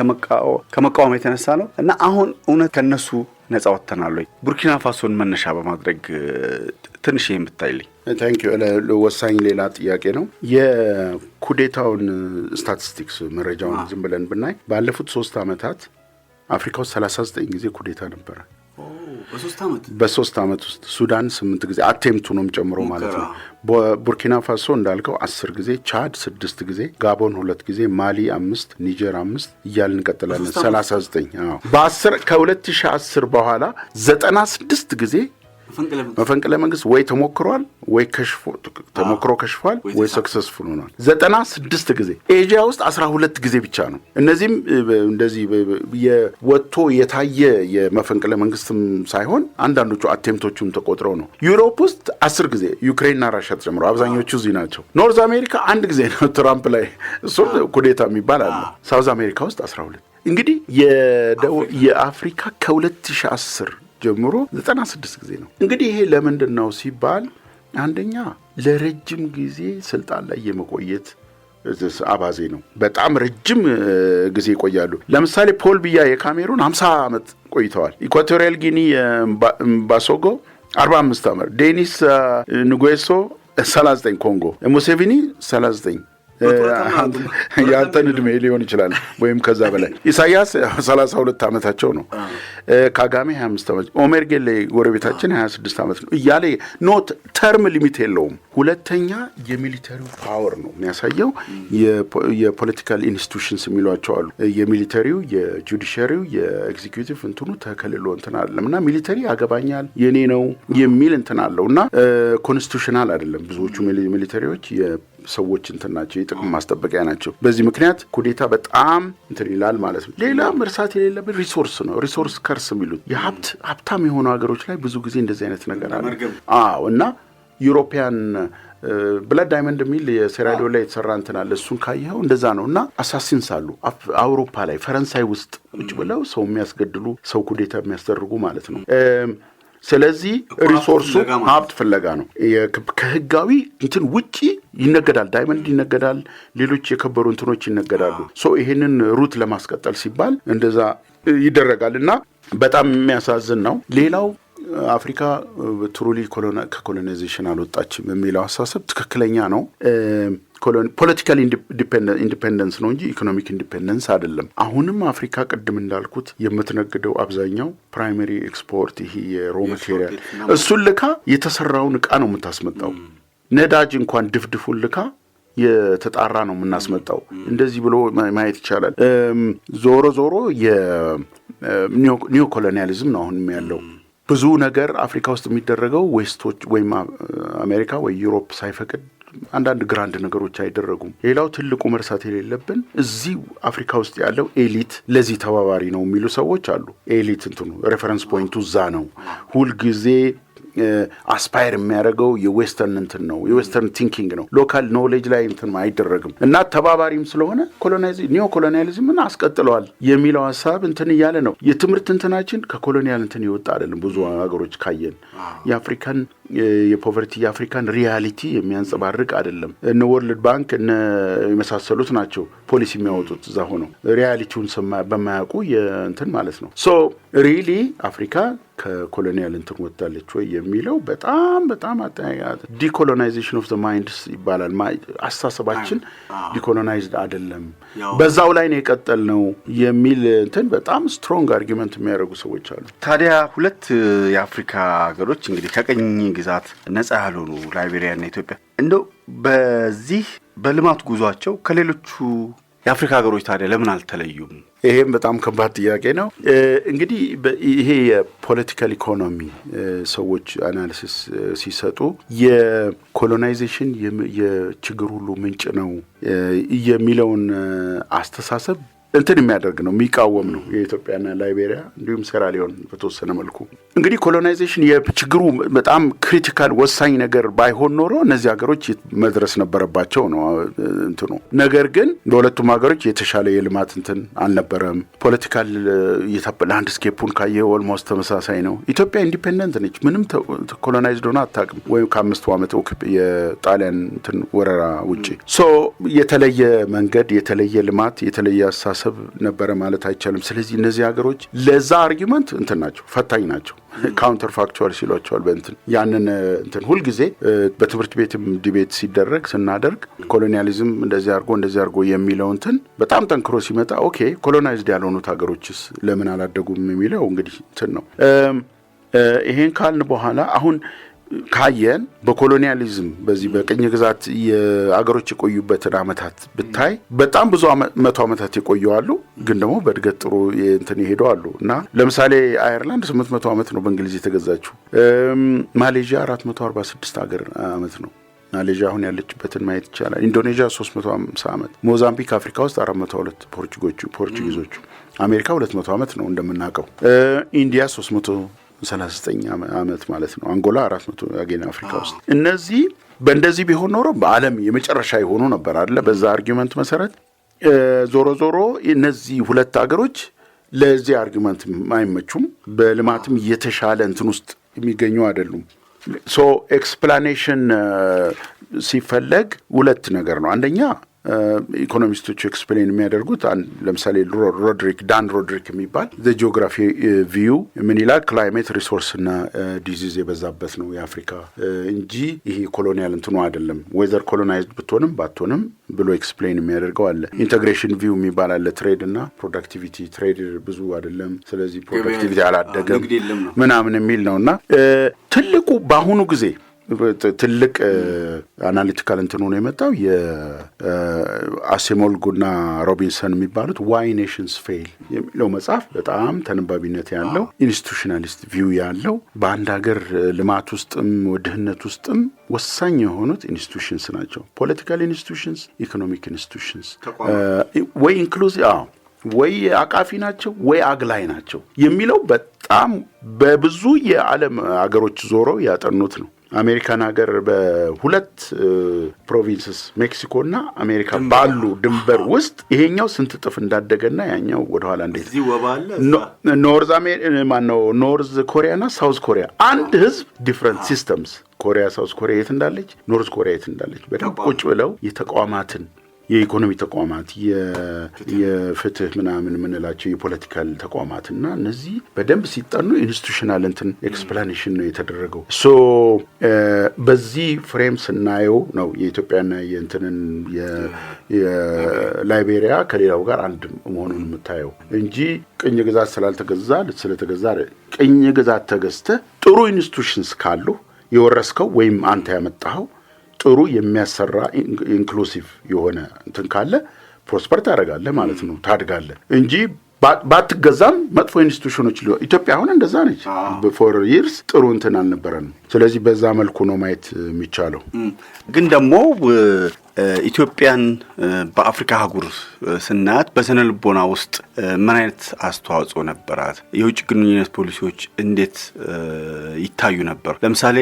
ከመቃወም የተነሳ ነው? እና አሁን እውነት ከነሱ ነፃ ወጥተናል ወይ? ቡርኪና ፋሶን መነሻ በማድረግ ትንሽ የምታይልኝ። ታንኪዩ። ወሳኝ ሌላ ጥያቄ ነው። የኩዴታውን ስታቲስቲክስ መረጃውን ዝም ብለን ብናይ ባለፉት 3 ዓመታት አፍሪካ ውስጥ 39 ጊዜ ኩዴታ ነበረ። በ3 ዓመት ውስጥ ሱዳን 8 ጊዜ አቴምቱንም ጨምሮ ማለት ነው። ቡርኪና ፋሶ እንዳልከው 10 ጊዜ፣ ቻድ 6 ጊዜ፣ ጋቦን 2 ጊዜ፣ ማሊ 5፣ ኒጀር 5 እያልን እንቀጥላለን። 39 በ10 ከ2010 በኋላ 96 ጊዜ መፈንቅለ መንግስት ወይ ተሞክሯል ወይ ተሞክሮ ከሽፏል ወይ ሰክሰስፉል ሆኗል። 96 ጊዜ። ኤዥያ ውስጥ 12 ጊዜ ብቻ ነው። እነዚህም እንደዚህ የወጥቶ የታየ የመፈንቅለ መንግስትም ሳይሆን አንዳንዶቹ አቴምቶቹም ተቆጥረው ነው። ዩሮፕ ውስጥ 10 ጊዜ ዩክሬንና ራሽያ ተጨምረው አብዛኞቹ እዚህ ናቸው። ኖርዝ አሜሪካ 1 ጊዜ ነው ትራምፕ ላይ እሱ ኩዴታ የሚባል አለ። ሳውዝ አሜሪካ ውስጥ 12። እንግዲህ የአፍሪካ ከ2010 ጀምሮ 96 ጊዜ ነው። እንግዲህ ይሄ ለምንድን ነው ሲባል አንደኛ ለረጅም ጊዜ ስልጣን ላይ የመቆየት አባዜ ነው። በጣም ረጅም ጊዜ ይቆያሉ። ለምሳሌ ፖል ቢያ የካሜሩን 50 ዓመት ቆይተዋል። ኢኳቶሪያል ጊኒ ባሶጎ 45 ዓመት፣ ዴኒስ ንጉዌሶ 39፣ ኮንጎ ሙሴቪኒ 39 ያንተን እድሜ ሊሆን ይችላል ወይም ከዛ በላይ። ኢሳያስ 32 ዓመታቸው ነው። ካጋሜ 25 ዓመት፣ ኦሜርጌሌ ጎረቤታችን 26 ዓመት ነው እያለ ኖት ተርም ሊሚት የለውም። ሁለተኛ የሚሊተሪው ፓወር ነው የሚያሳየው። የፖለቲካል ኢንስቲትዩሽንስ የሚሏቸው አሉ። የሚሊተሪው፣ የጁዲሻሪው፣ የኤግዚኪዩቲቭ እንትኑ ተከልሎ እንትን አይደለም እና ሚሊተሪ ያገባኛል የኔ ነው የሚል እንትን አለው እና ኮንስቲቱሽናል አይደለም። ብዙዎቹ ሚሊተሪዎች ሰዎች እንትን ናቸው፣ የጥቅም ማስጠበቂያ ናቸው። በዚህ ምክንያት ኩዴታ በጣም እንትን ይላል ማለት ነው። ሌላ መርሳት የሌለብን ሪሶርስ ነው። ሪሶርስ ከርስ የሚሉት ሀብታም የሆኑ ሀገሮች ላይ ብዙ ጊዜ እንደዚህ አይነት ነገር አለ። እና ዩሮፒያን ብለድ ዳይመንድ የሚል የሴራሊዮን ላይ የተሰራ እንትን አለ። እሱን ካየኸው እንደዛ ነው። እና አሳሲንስ አሉ አውሮፓ ላይ ፈረንሳይ ውስጥ ቁጭ ብለው ሰው የሚያስገድሉ ሰው ኩዴታ የሚያስደርጉ ማለት ነው። ስለዚህ ሪሶርሱ ሀብት ፍለጋ ነው። ከህጋዊ እንትን ውጪ ይነገዳል፣ ዳይመንድ ይነገዳል፣ ሌሎች የከበሩ እንትኖች ይነገዳሉ። ይሄንን ሩት ለማስቀጠል ሲባል እንደዛ ይደረጋል እና በጣም የሚያሳዝን ነው። ሌላው አፍሪካ ትሩሊ ከኮሎናይዜሽን አልወጣችም የሚለው አስተሳሰብ ትክክለኛ ነው። ፖለቲካል ኢንዲፔንደንስ ነው እንጂ ኢኮኖሚክ ኢንዲፔንደንስ አይደለም። አሁንም አፍሪካ ቅድም እንዳልኩት የምትነግደው አብዛኛው ፕራይመሪ ኤክስፖርት ይሄ የሮ ማቴሪያል እሱን ልካ የተሰራውን እቃ ነው የምታስመጣው። ነዳጅ እንኳን ድፍድፉን ልካ የተጣራ ነው የምናስመጣው። እንደዚህ ብሎ ማየት ይቻላል። ዞሮ ዞሮ የኒዮ ኮሎኒያሊዝም ነው አሁንም ያለው። ብዙ ነገር አፍሪካ ውስጥ የሚደረገው ዌስቶች ወይም አሜሪካ ወይ ዩሮፕ ሳይፈቅድ አንዳንድ ግራንድ ነገሮች አይደረጉም። ሌላው ትልቁ መርሳት የሌለብን እዚህ አፍሪካ ውስጥ ያለው ኤሊት ለዚህ ተባባሪ ነው የሚሉ ሰዎች አሉ። ኤሊት እንትኑ ሬፈረንስ ፖይንቱ እዛ ነው። ሁልጊዜ አስፓየር የሚያደርገው የዌስተርን እንትን ነው፣ የዌስተርን ቲንኪንግ ነው። ሎካል ኖሌጅ ላይ እንትን አይደረግም እና ተባባሪም ስለሆነ ኒዮ ኮሎኒያሊዝምን አስቀጥለዋል የሚለው ሀሳብ እንትን እያለ ነው። የትምህርት እንትናችን ከኮሎኒያል እንትን ይወጣ አይደለም። ብዙ ሀገሮች ካየን የአፍሪካን የፖቨርቲ የአፍሪካን ሪያሊቲ የሚያንጸባርቅ አይደለም። እነ ወርልድ ባንክ እነ የመሳሰሉት ናቸው ፖሊሲ የሚያወጡት እዛ ሆነው ሪያሊቲውን በማያውቁ የእንትን ማለት ነው። ሶ ሪሊ አፍሪካ ከኮሎኒያል እንትን ወጣለች ወይ የሚለው በጣም ዲኮሎናይዜሽን ኦፍ ዘ ማይንድስ ይባላል። አስተሳሰባችን ዲኮሎናይዝድ አይደለም፣ በዛው ላይ ነው የቀጠልነው የሚል እንትን በጣም ስትሮንግ አርጊመንት የሚያደርጉ ሰዎች አሉ። ታዲያ ሁለት የአፍሪካ ሀገሮች እንግዲህ ከቀኝ ግዛት ነጻ ያልሆኑ ላይቤሪያና ኢትዮጵያ እንደው በዚህ በልማት ጉዟቸው ከሌሎቹ የአፍሪካ ሀገሮች ታዲያ ለምን አልተለዩም? ይሄም በጣም ከባድ ጥያቄ ነው። እንግዲህ ይሄ የፖለቲካል ኢኮኖሚ ሰዎች አናሊሲስ ሲሰጡ የኮሎናይዜሽን የችግር ሁሉ ምንጭ ነው የሚለውን አስተሳሰብ እንትን የሚያደርግ ነው፣ የሚቃወም ነው። የኢትዮጵያና ላይቤሪያ እንዲሁም ሴራሊዮን በተወሰነ መልኩ እንግዲህ ኮሎናይዜሽን የችግሩ በጣም ክሪቲካል ወሳኝ ነገር ባይሆን ኖሮ እነዚህ ሀገሮች መድረስ ነበረባቸው ነው እንትኑ። ነገር ግን በሁለቱም ሀገሮች የተሻለ የልማት እንትን አልነበረም። ፖለቲካል ላንድስኬፑን ካየ ኦልሞስት ተመሳሳይ ነው። ኢትዮጵያ ኢንዲፔንደንት ነች፣ ምንም ኮሎናይዝድ ሆና አታውቅም፣ ወይም ከ5 ዓመት የጣሊያን እንትን ወረራ ውጪ። ሶ የተለየ መንገድ፣ የተለየ ልማት፣ የተለየ አስተሳሰብ ነበረ ማለት አይቻልም። ስለዚህ እነዚህ ሀገሮች ለዛ አርጊመንት እንትን ናቸው፣ ፈታኝ ናቸው። ካውንተር ፋክቹዋል ሲሏቸዋል። በእንትን ያንን እንትን ሁልጊዜ በትምህርት ቤትም ዲቤት ስናደርግ ኮሎኒያሊዝም እንደዚህ አድርጎ የሚለው እንትን በጣም ጠንክሮ ሲመጣ ኦኬ ኮሎናይዝድ ያልሆኑት ሀገሮችስ ለምን አላደጉም የሚለው እንግዲህ እንትን ነው። ይሄን ካልን በኋላ አሁን ካየን በኮሎኒያሊዝም በዚህ በቅኝ ግዛት የአገሮች የቆዩበትን ዓመታት ብታይ በጣም ብዙ መቶ ዓመታት የቆዩ አሉ፣ ግን ደግሞ በእድገት ጥሩ እንትን ይሄዱ አሉ። እና ለምሳሌ አየርላንድ 800 ዓመት ነው በእንግሊዝ የተገዛችው። ማሌዥያ 446 ዓመት ነው። ማሌዥያ አሁን ያለችበትን ማየት ይቻላል። ኢንዶኔዥያ 350 ዓመት፣ ሞዛምቢክ አፍሪካ ውስጥ 402 ፖርቹጊዞቹ፣ አሜሪካ 200 ዓመት ነው እንደምናውቀው፣ ኢንዲያ 339 ዓመት ማለት ነው። አንጎላ 400 ያገኘ አፍሪካ ውስጥ። እነዚህ በእንደዚህ ቢሆን ኖሮ በዓለም የመጨረሻ የሆኑ ነበር አይደለ? በዛ አርጊመንት መሰረት ዞሮ እነዚህ ሁለት ሀገሮች ለዚህ አርጊመንት አይመቹም። በልማትም የተሻለ እንትን ውስጥ የሚገኙ አይደሉም። ሶ ኤክስፕላኔሽን ሲፈለግ ሁለት ነገር ነው። አንደኛ ኢኮኖሚስቶቹ ኤክስፕሌን የሚያደርጉት ለምሳሌ ዳን ሮድሪክ የሚባል ዘ ጂኦግራፊ ቪው ምን ይላል? ክላይሜት ሪሶርስ እና ዲዚዝ የበዛበት ነው የአፍሪካ እንጂ ይሄ ኮሎኒያል እንትኑ አይደለም። ዌዘር ኮሎናይዝድ ብትሆንም ባትሆንም ብሎ ኤክስፕሌን የሚያደርገው አለ። ኢንቴግሬሽን ቪው የሚባል አለ። ትሬድ እና ፕሮዳክቲቪቲ፣ ትሬድ ብዙ አይደለም፣ ስለዚህ ፕሮዳክቲቪቲ አላደገም ምናምን የሚል ነው። እና ትልቁ በአሁኑ ጊዜ ትልቅ አናሊቲካል እንትኑ ነው የመጣው የአሴሞልጉና ሮቢንሰን የሚባሉት ዋይ ኔሽንስ ፌል የሚለው መጽሐፍ በጣም ተነባቢነት ያለው ኢንስቲቱሽናሊስት ቪው ያለው በአንድ ሀገር ልማት ውስጥም ድህነት ውስጥም ወሳኝ የሆኑት ኢንስቲቱሽንስ ናቸው። ፖለቲካል ኢንስቲቱሽንስ፣ ኢኮኖሚክ ኢንስቲቱሽንስ ወይ ኢንክሉሲቭ ወይ አቃፊ ናቸው ወይ አግላይ ናቸው የሚለው በጣም በብዙ የዓለም ሀገሮች ዞረው ያጠኑት ነው። አሜሪካን ሀገር በሁለት ፕሮቪንስስ ሜክሲኮ እና አሜሪካ ባሉ ድንበር ውስጥ ይሄኛው ስንት ጥፍ እንዳደገና ያኛው ወደኋላ እንዴት ኖርዝ ኮሪያ እና ሳውዝ ኮሪያ አንድ ህዝብ ዲፍረንት ሲስተምስ ኮሪያ ሳውዝ ኮሪያ የት እንዳለች ኖርዝ ኮሪያ የት እንዳለች በደንብ ቁጭ ብለው የተቋማትን የኢኮኖሚ ተቋማት፣ የፍትህ ምናምን የምንላቸው የፖለቲካል ተቋማትና እነዚህ በደንብ ሲጠኑ ኢንስቲቱሽናል እንትን ኤክስፕላኔሽን ነው የተደረገው። ሶ በዚህ ፍሬም ስናየው ነው የኢትዮጵያና የእንትንን የላይቤሪያ ከሌላው ጋር አንድ መሆኑን የምታየው እንጂ ቅኝ ግዛት ስለተገዛ ቅኝ ግዛት ተገዝተህ ጥሩ ኢንስቲቱሽንስ ካሉ የወረስከው ወይም አንተ ያመጣኸው ጥሩ የሚያሰራ ኢንክሉሲቭ የሆነ እንትን ካለ ፕሮስፐር ታደርጋለህ ማለት ነው፣ ታድጋለህ እንጂ ባትገዛም መጥፎ ኢንስቲቱሽኖች ኢትዮጵያ አሁን እንደዛ ነች። ፎር ይርስ ጥሩ እንትን አልነበረንም። ስለዚህ በዛ መልኩ ነው ማየት የሚቻለው። ግን ደግሞ ኢትዮጵያን በአፍሪካ አህጉር ስናያት በስነ ልቦና ውስጥ ምን አይነት አስተዋጽኦ ነበራት? የውጭ ግንኙነት ፖሊሲዎች እንዴት ይታዩ ነበር? ለምሳሌ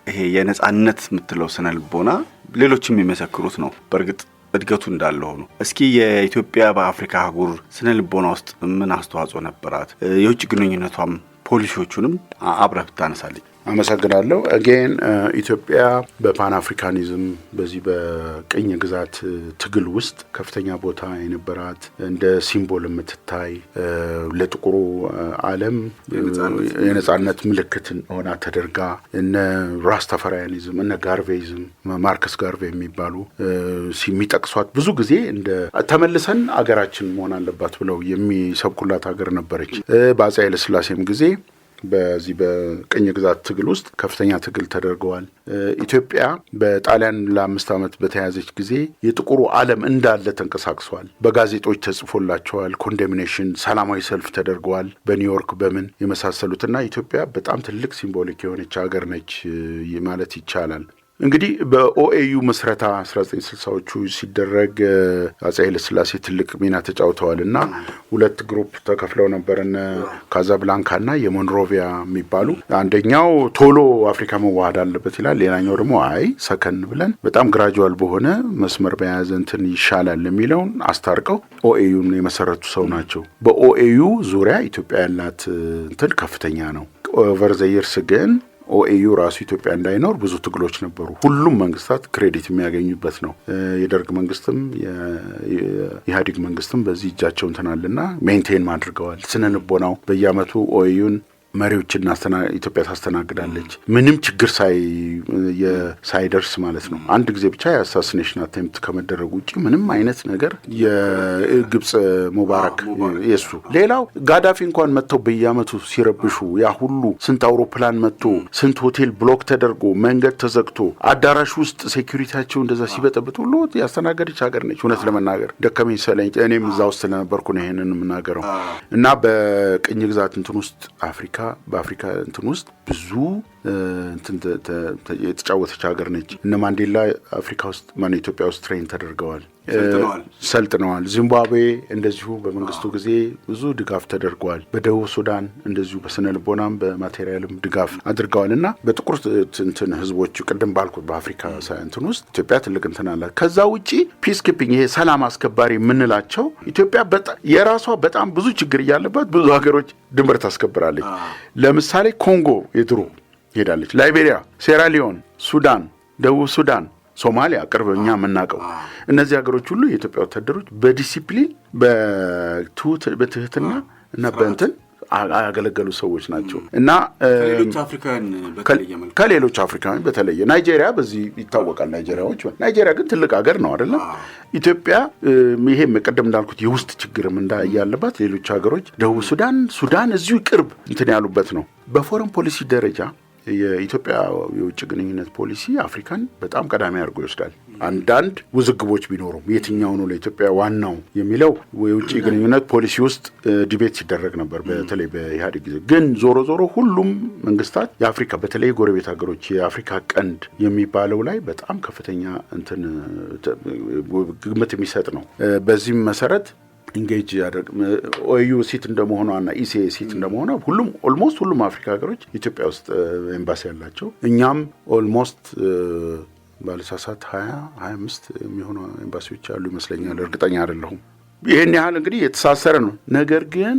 ይሄ የነጻነት የምትለው ስነ ልቦና ሌሎችም የሚመሰክሩት ነው። በእርግጥ እድገቱ እንዳለ ሆኖ እስኪ የኢትዮጵያ በአፍሪካ አህጉር ስነ ልቦና ውስጥ ምን አስተዋጽኦ ነበራት? የውጭ ግንኙነቷም ፖሊሲዎቹንም አብረህ ብታነሳልኝ። አመሰግናለሁ። አጌን ኢትዮጵያ በፓን አፍሪካኒዝም በዚህ በቅኝ ግዛት ትግል ውስጥ ከፍተኛ ቦታ የነበራት እንደ ሲምቦል የምትታይ ለጥቁሩ ዓለም የነጻነት ምልክትን ሆና ተደርጋ እነ ራስታፋሪያኒዝም እነ ጋርቬይዝም ማርከስ ጋርቬ የሚባሉ የሚጠቅሷት ብዙ ጊዜ እንደ ተመልሰን አገራችን መሆን አለባት ብለው የሚሰብኩላት ሀገር ነበረች። በአፄ ኃይለ ሥላሴም ጊዜ በዚህ በቅኝ ግዛት ትግል ውስጥ ከፍተኛ ትግል ተደርገዋል። ኢትዮጵያ በጣሊያን ለ5 ዓመት በተያዘች ጊዜ የጥቁሩ ዓለም እንዳለ ተንቀሳቅሷል። በጋዜጦች ተጽፎላቸዋል። ኮንዴሚኔሽን፣ ሰላማዊ ሰልፍ ተደርገዋል በኒውዮርክ በምን የመሳሰሉትና ኢትዮጵያ በጣም ትልቅ ሲምቦሊክ የሆነች ሀገር ነች ማለት ይቻላል። እንግዲህ በኦኤዩ መስረታ 1960ዎቹ ሲደረግ አፄ ኃይለ ሥላሴ ትልቅ ሚና ተጫውተዋልና ሁለት ግሩፕ ተከፍለው ነበርና ካዛብላንካና የሞንሮቪያ የሚባሉ አንደኛው ቶሎ አፍሪካ መዋሃድ አለበት ይላል፣ ሌላኛው ደግሞ አይ ሰከን ብለን በጣም ግራጁዋል በሆነ መስመር በያዘ እንትን ይሻላል የሚለውን አስታርቀው ኦኤዩን የመሰረቱ ሰው ናቸው። በኦኤዩ ዙሪያ ኢትዮጵያ ያላት እንትን ከፍተኛ ነው። ኦቨር ዘ ይርስ ግን ኦኤዩ ራሱ ኢትዮጵያ እንዳይኖር ብዙ ትግሎች ነበሩ። ሁሉም መንግስታት ክሬዲት የሚያገኙበት ነው። የደርግ መንግስትም የኢህአዴግ መንግስትም በዚህ እጃቸውን ተናልና ሜንቴን አድርገዋል። ስነ ልቦናው በየአመቱ ኦኤዩን መሪዎችና ኢትዮጵያ ታስተናግዳለች ምንም ችግር ሳይደርስ ማለት ነው። አንድ ጊዜ ብቻ የአሳሲኔሽን አቴምፕት ከመደረጉ ውጪ ምንም አይነት ነገር የግብጽ ሙባረክ የሱ ሌላው ጋዳፊ እንኳን መጥተው በየአመቱ ሲረብሹ ያ ሁሉ ስንት አውሮፕላን መጥቶ ስንት ሆቴል ብሎክ ተደርጎ መንገድ ተዘግቶ አዳራሽ ውስጥ ሴኩሪቲያቸው እንደዛ ሲበጠብጥ ሁሉ ያስተናገደች ሀገር ነች። እውነት ለመናገር ደከመኝ ሰለኝ እኔም እዛ ውስጥ ስለነበርኩ ነው ይሄንን የምናገረው እና በቅኝ ግዛት እንትን ውስጥ በአፍሪካ እንትን ውስጥ ብዙ የተጫወተች ሀገር ነች። እነ ማንዴላ አፍሪካ ውስጥ ኢትዮጵያ ውስጥ ትሬን ተደርገዋል፣ ሰልጥነዋል። ዚምባብዌ እንደዚሁ በመንግስቱ ጊዜ ብዙ ድጋፍ ተደርገዋል። በደቡብ ሱዳን እንደዚሁ በስነ ልቦናም በማቴሪያልም ድጋፍ አድርገዋል እና በጥቁር እንትን ህዝቦች ቅድም ባልኩት በአፍሪካ እንትን ውስጥ ኢትዮጵያ ትልቅ እንትን አላት። ከዛ ውጪ ፒስ ኪፒንግ ይሄ ሰላም አስከባሪ የምንላቸው ኢትዮጵያ የራሷ በጣም ብዙ ችግር እያለባት ብዙ ሀገሮች ድንበር ታስከብራለች። ለምሳሌ ኮንጎ የድሮ ሄዳለች፣ ላይቤሪያ፣ ሴራሊዮን፣ ሱዳን፣ ደቡብ ሱዳን፣ ሶማሊያ ቅርብ እኛ የምናውቀው እነዚህ ሀገሮች ሁሉ የኢትዮጵያ ወታደሮች በዲሲፕሊን በትህትና እና በእንትን ያገለገሉ ሰዎች ናቸው እና ከሌሎች አፍሪካውያን በተለየ ናይጄሪያ በዚህ ይታወቃል። ናይጄሪያ ግን ትልቅ ሀገር ነው አይደለም። ኢትዮጵያ ይሄም ቀደም እንዳልኩት የውስጥ ችግርም ያለባት ሌሎች ሀገሮች ደቡብ ሱዳን እዚሁ ቅርብ እንትን ያሉበት ነው። በፎረን ፖሊሲ ደረጃ የኢትዮጵያ የውጭ ግንኙነት ፖሊሲ አፍሪካን በጣም ቀዳሚ አድርጎ ይወስዳል። አንዳንድ ውዝግቦች ቢኖሩም የትኛው ነው ለኢትዮጵያ ዋናው የሚለው የውጭ ግንኙነት ፖሊሲ ውስጥ ዲቤት ሲደረግ ነበር፣ በተለይ በኢህአዴግ ጊዜ። ግን ዞሮ ሁሉም መንግስታት የአፍሪካ በተለይ ጎረቤት ሀገሮች የአፍሪካ ቀንድ የሚባለው ላይ በጣም ከፍተኛ እንትን ግምት የሚሰጥ ነው። በዚህም መሰረት ኢንጌጅ ያደርግ ኦዩ ሲት እንደመሆኗና ኢሲኤ ሲት እንደመሆኗ ኦልሞስት ሁሉም አፍሪካ ሀገሮች ኢትዮጵያ ውስጥ ኤምባሲ ያላቸው፣ እኛም ኦልሞስት ባለሳሳት 20-25 የሚሆኑ ኤምባሲዎች አሉ ይመስለኛል፣ እርግጠኛ አይደለሁም። ይሄን ያህል እንግዲህ የተሳሰረ ነው። ነገር ግን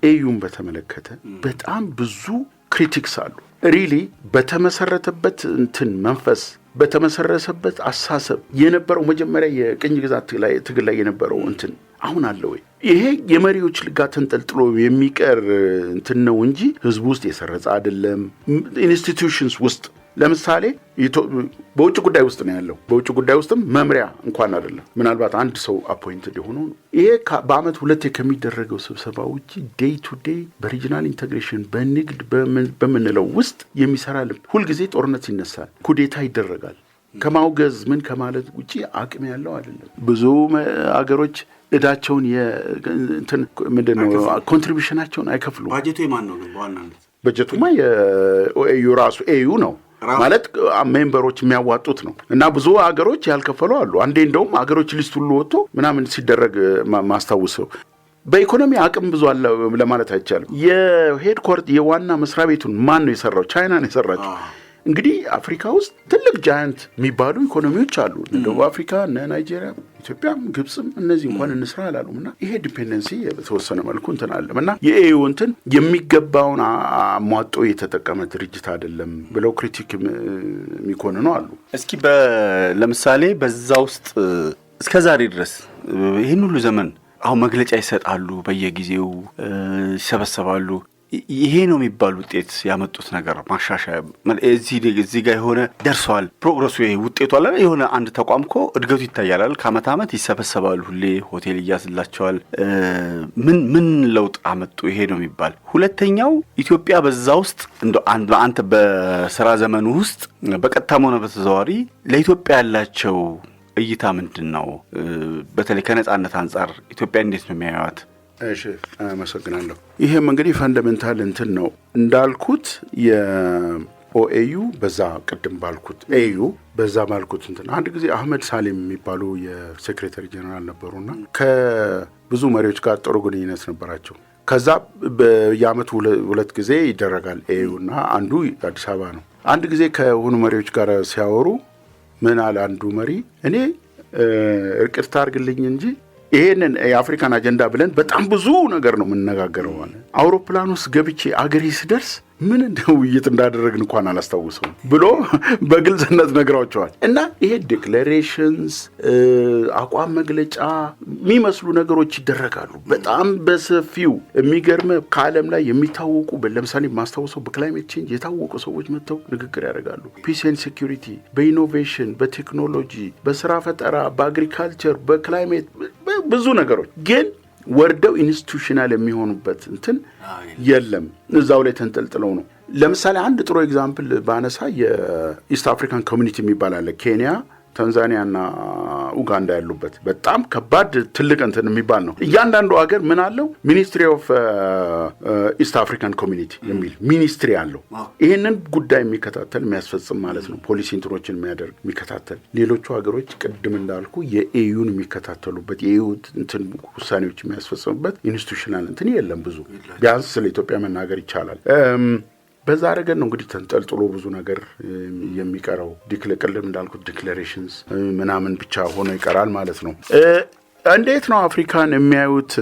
ኤዩን በተመለከተ በጣም ብዙ ክሪቲክስ አሉ። ሪሊ በተመሰረተበት እንትን መንፈስ በተመሰረተበት አሳሰብ የነበረው መጀመሪያ የቅኝ ግዛት ትግል ላይ የነበረው እንትን አሁን አለ ወይ? ይሄ የመሪዎች ልጋ ተንጠልጥሎ የሚቀር እንትን ነው እንጂ ህዝቡ ውስጥ የሰረጸ አይደለም። ኢንስቲትዩሽንስ ውስጥ ለምሳሌ በውጭ ጉዳይ ውስጥ ነው ያለው። በውጭ ጉዳይ ውስጥም መምሪያ እንኳን አይደለም፣ ምናልባት አንድ ሰው አፖይንትድ የሆነው ነው። ይሄ በአመት 2 ከሚደረገው ስብሰባ ውጪ ዴይ ቱ ዴይ በሪጂናል ኢንቴግሬሽን በንግድ በምንለው ውስጥ የሚሰራ ልብ ሁልጊዜ ጦርነት ይነሳል፣ ኩዴታ ይደረጋል። ከማውገዝ ምን ከማለት ውጪ አቅም ያለው አይደለም። ብዙ አገሮች እዳቸውን እንትን ምንድነው ኮንትሪቢዩሽናቸውን አይከፍሉም። ባጀቱ የማን ነው ግን በዋናነት? በጀቱማ የኤዩ ራሱ ኤዩ ነው ማለት ሜምበሮች የሚያዋጡት ነው። እና ብዙ አገሮች ያልከፈሉ አሉ። አንዴ እንደውም አገሮች ሊስት ሁሉ ወጥቶ ምናምን ሲደረግ ማስታውሰው። በኢኮኖሚ አቅም ብዙ አለ ለማለት አይቻልም። የዋና መስሪያ ቤቱን ማን ነው የሰራው? ቻይና ነው የሰራችው። እንግዲህ አፍሪካ ውስጥ ትልቅ ጃያንት የሚባሉ ኢኮኖሚዎች አሉ። ደቡብ አፍሪካ፣ ናይጄሪያ፣ ኢትዮጵያም ግብጽም እነዚህ እንኳን እንስራ አላሉምና ይሄ ዲፔንደንሲ በተወሰነ መልኩ እንትን አለ እና የኤዩ እንትን የሚገባውን አሟጦ የተጠቀመ ድርጅት አይደለም ብለው ክሪቲክ የሚኮንኑ አሉ። እስኪ ለምሳሌ በዛ ውስጥ እስከዛሬ ድረስ ይህን ሁሉ ዘመን አሁን መግለጫ ይሰጣሉ፣ በየጊዜው ይሰበሰባሉ። ይሄ ነው የሚባል ውጤት ያመጡት ነገር ማሻሻያ እዚህ ጋር የሆነ ደርሷል ፕሮግረሱ ይሄ ውጤቱ አለ። የሆነ አንድ ተቋም እኮ እድገቱ ይታያል። ከአመት ዓመት ይሰበሰባሉ፣ ሁሌ ሆቴል ይያዝላቸዋል። ምን ለውጥ አመጡ? ይሄ ነው የሚባል። ሁለተኛው ኢትዮጵያ በዛ ውስጥ አንተ በስራ ዘመኑ ውስጥ በቀጥታም ሆነ በተዘዋዋሪ ለኢትዮጵያ ያላቸው እይታ ምንድን ነው? በተለይ ከነጻነት አንጻር ኢትዮጵያ እንዴት ነው የሚያዩት? እሺ አመሰግናለሁ። ይሄም እንግዲህ ፈንዳሜንታል እንትን ነው እንዳልኩት የኦኤዩ በዛ ቅድም ባልኩት ኤዩ በዛ ባልኩት እንትን አንድ ጊዜ አህመድ ሳሌም የሚባሉ የሴክሬታሪ ጀነራል ነበሩና ከብዙ መሪዎች ጋር ጥሩ ግንኙነት ነበራቸው። ከዛ በየአመቱ 2 ጊዜ ይደረጋል ኤዩና አንዱ አዲስ አበባ ነው። አንድ ጊዜ ከሆኑ መሪዎች ጋር ሲያወሩ ምን አለ አንዱ መሪ፣ እኔ እርቅርታ አድርግልኝ እንጂ ይሄንን የአፍሪካን አጀንዳ ብለን በጣም ብዙ ነገር ነው የምንነጋገረው ማለት አውሮፕላን ውስጥ ገብቼ አገሬ ስደርስ ምን እንደው ውይይት እንዳደረግን እንኳን አላስታውሰውም ብሎ በግልጽነት ነግራቸዋል። እና ይሄ ዲክሌሬሽንስ አቋም መግለጫ የሚመስሉ ነገሮች ይደረጋሉ በጣም በሰፊው። የሚገርም ከዓለም ላይ የሚታወቁ ለምሳሌ ማስታወሰው በክላይሜት ቼንጅ የታወቁ ሰዎች መጥተው ንግግር ያደርጋሉ። ፒስ ኤንድ ሴኩሪቲ፣ በኢኖቬሽን፣ በቴክኖሎጂ፣ በስራ ፈጠራ፣ በአግሪካልቸር፣ በክላይሜት ብዙ ነገሮች ግን ወርደው ኢንስቲትዩሽናል የሚሆኑበት እንትን የለም። እዛው ላይ ተንጠልጥለው ነው። ለምሳሌ አንድ ጥሩ ኤግዛምፕል ባነሳ የኢስት አፍሪካን ኮሚኒቲ የሚባል አለ። ኬንያ፣ ታንዛኒያና ኡጋንዳ ያሉበት በጣም ከባድ ትልቅ እንትን የሚባል ነው። እያንዳንዱ ሀገር ምን አለው? ሚኒስትሪ ኦፍ ኢስት አፍሪካን ኮሚኒቲ የሚል ሚኒስትሪ አለው። ይህንን ጉዳይ የሚከታተል የሚያስፈጽም ማለት ነው። ፖሊሲ እንትኖችን የሚያደርግ የሚከታተል። ሌሎቹ ሀገሮች ቅድም እንዳልኩ የኤዩን የሚከታተሉበት የኤዩ እንትን ውሳኔዎች የሚያስፈጽሙበት ኢንስቲትዩሽናል እንትን የለም። ብዙ ቢያንስ ስለ ኢትዮጵያ መናገር ይቻላል። በዛ ረገድ ነው እንግዲህ ተንጠልጥሎ ብዙ ነገር የሚቀረው። ቅድም እንዳልኩት ዲክሌሬሽንስ ምናምን ብቻ ሆኖ ይቀራል ማለት ነው። እንዴት ነው አፍሪካን የሚያዩት?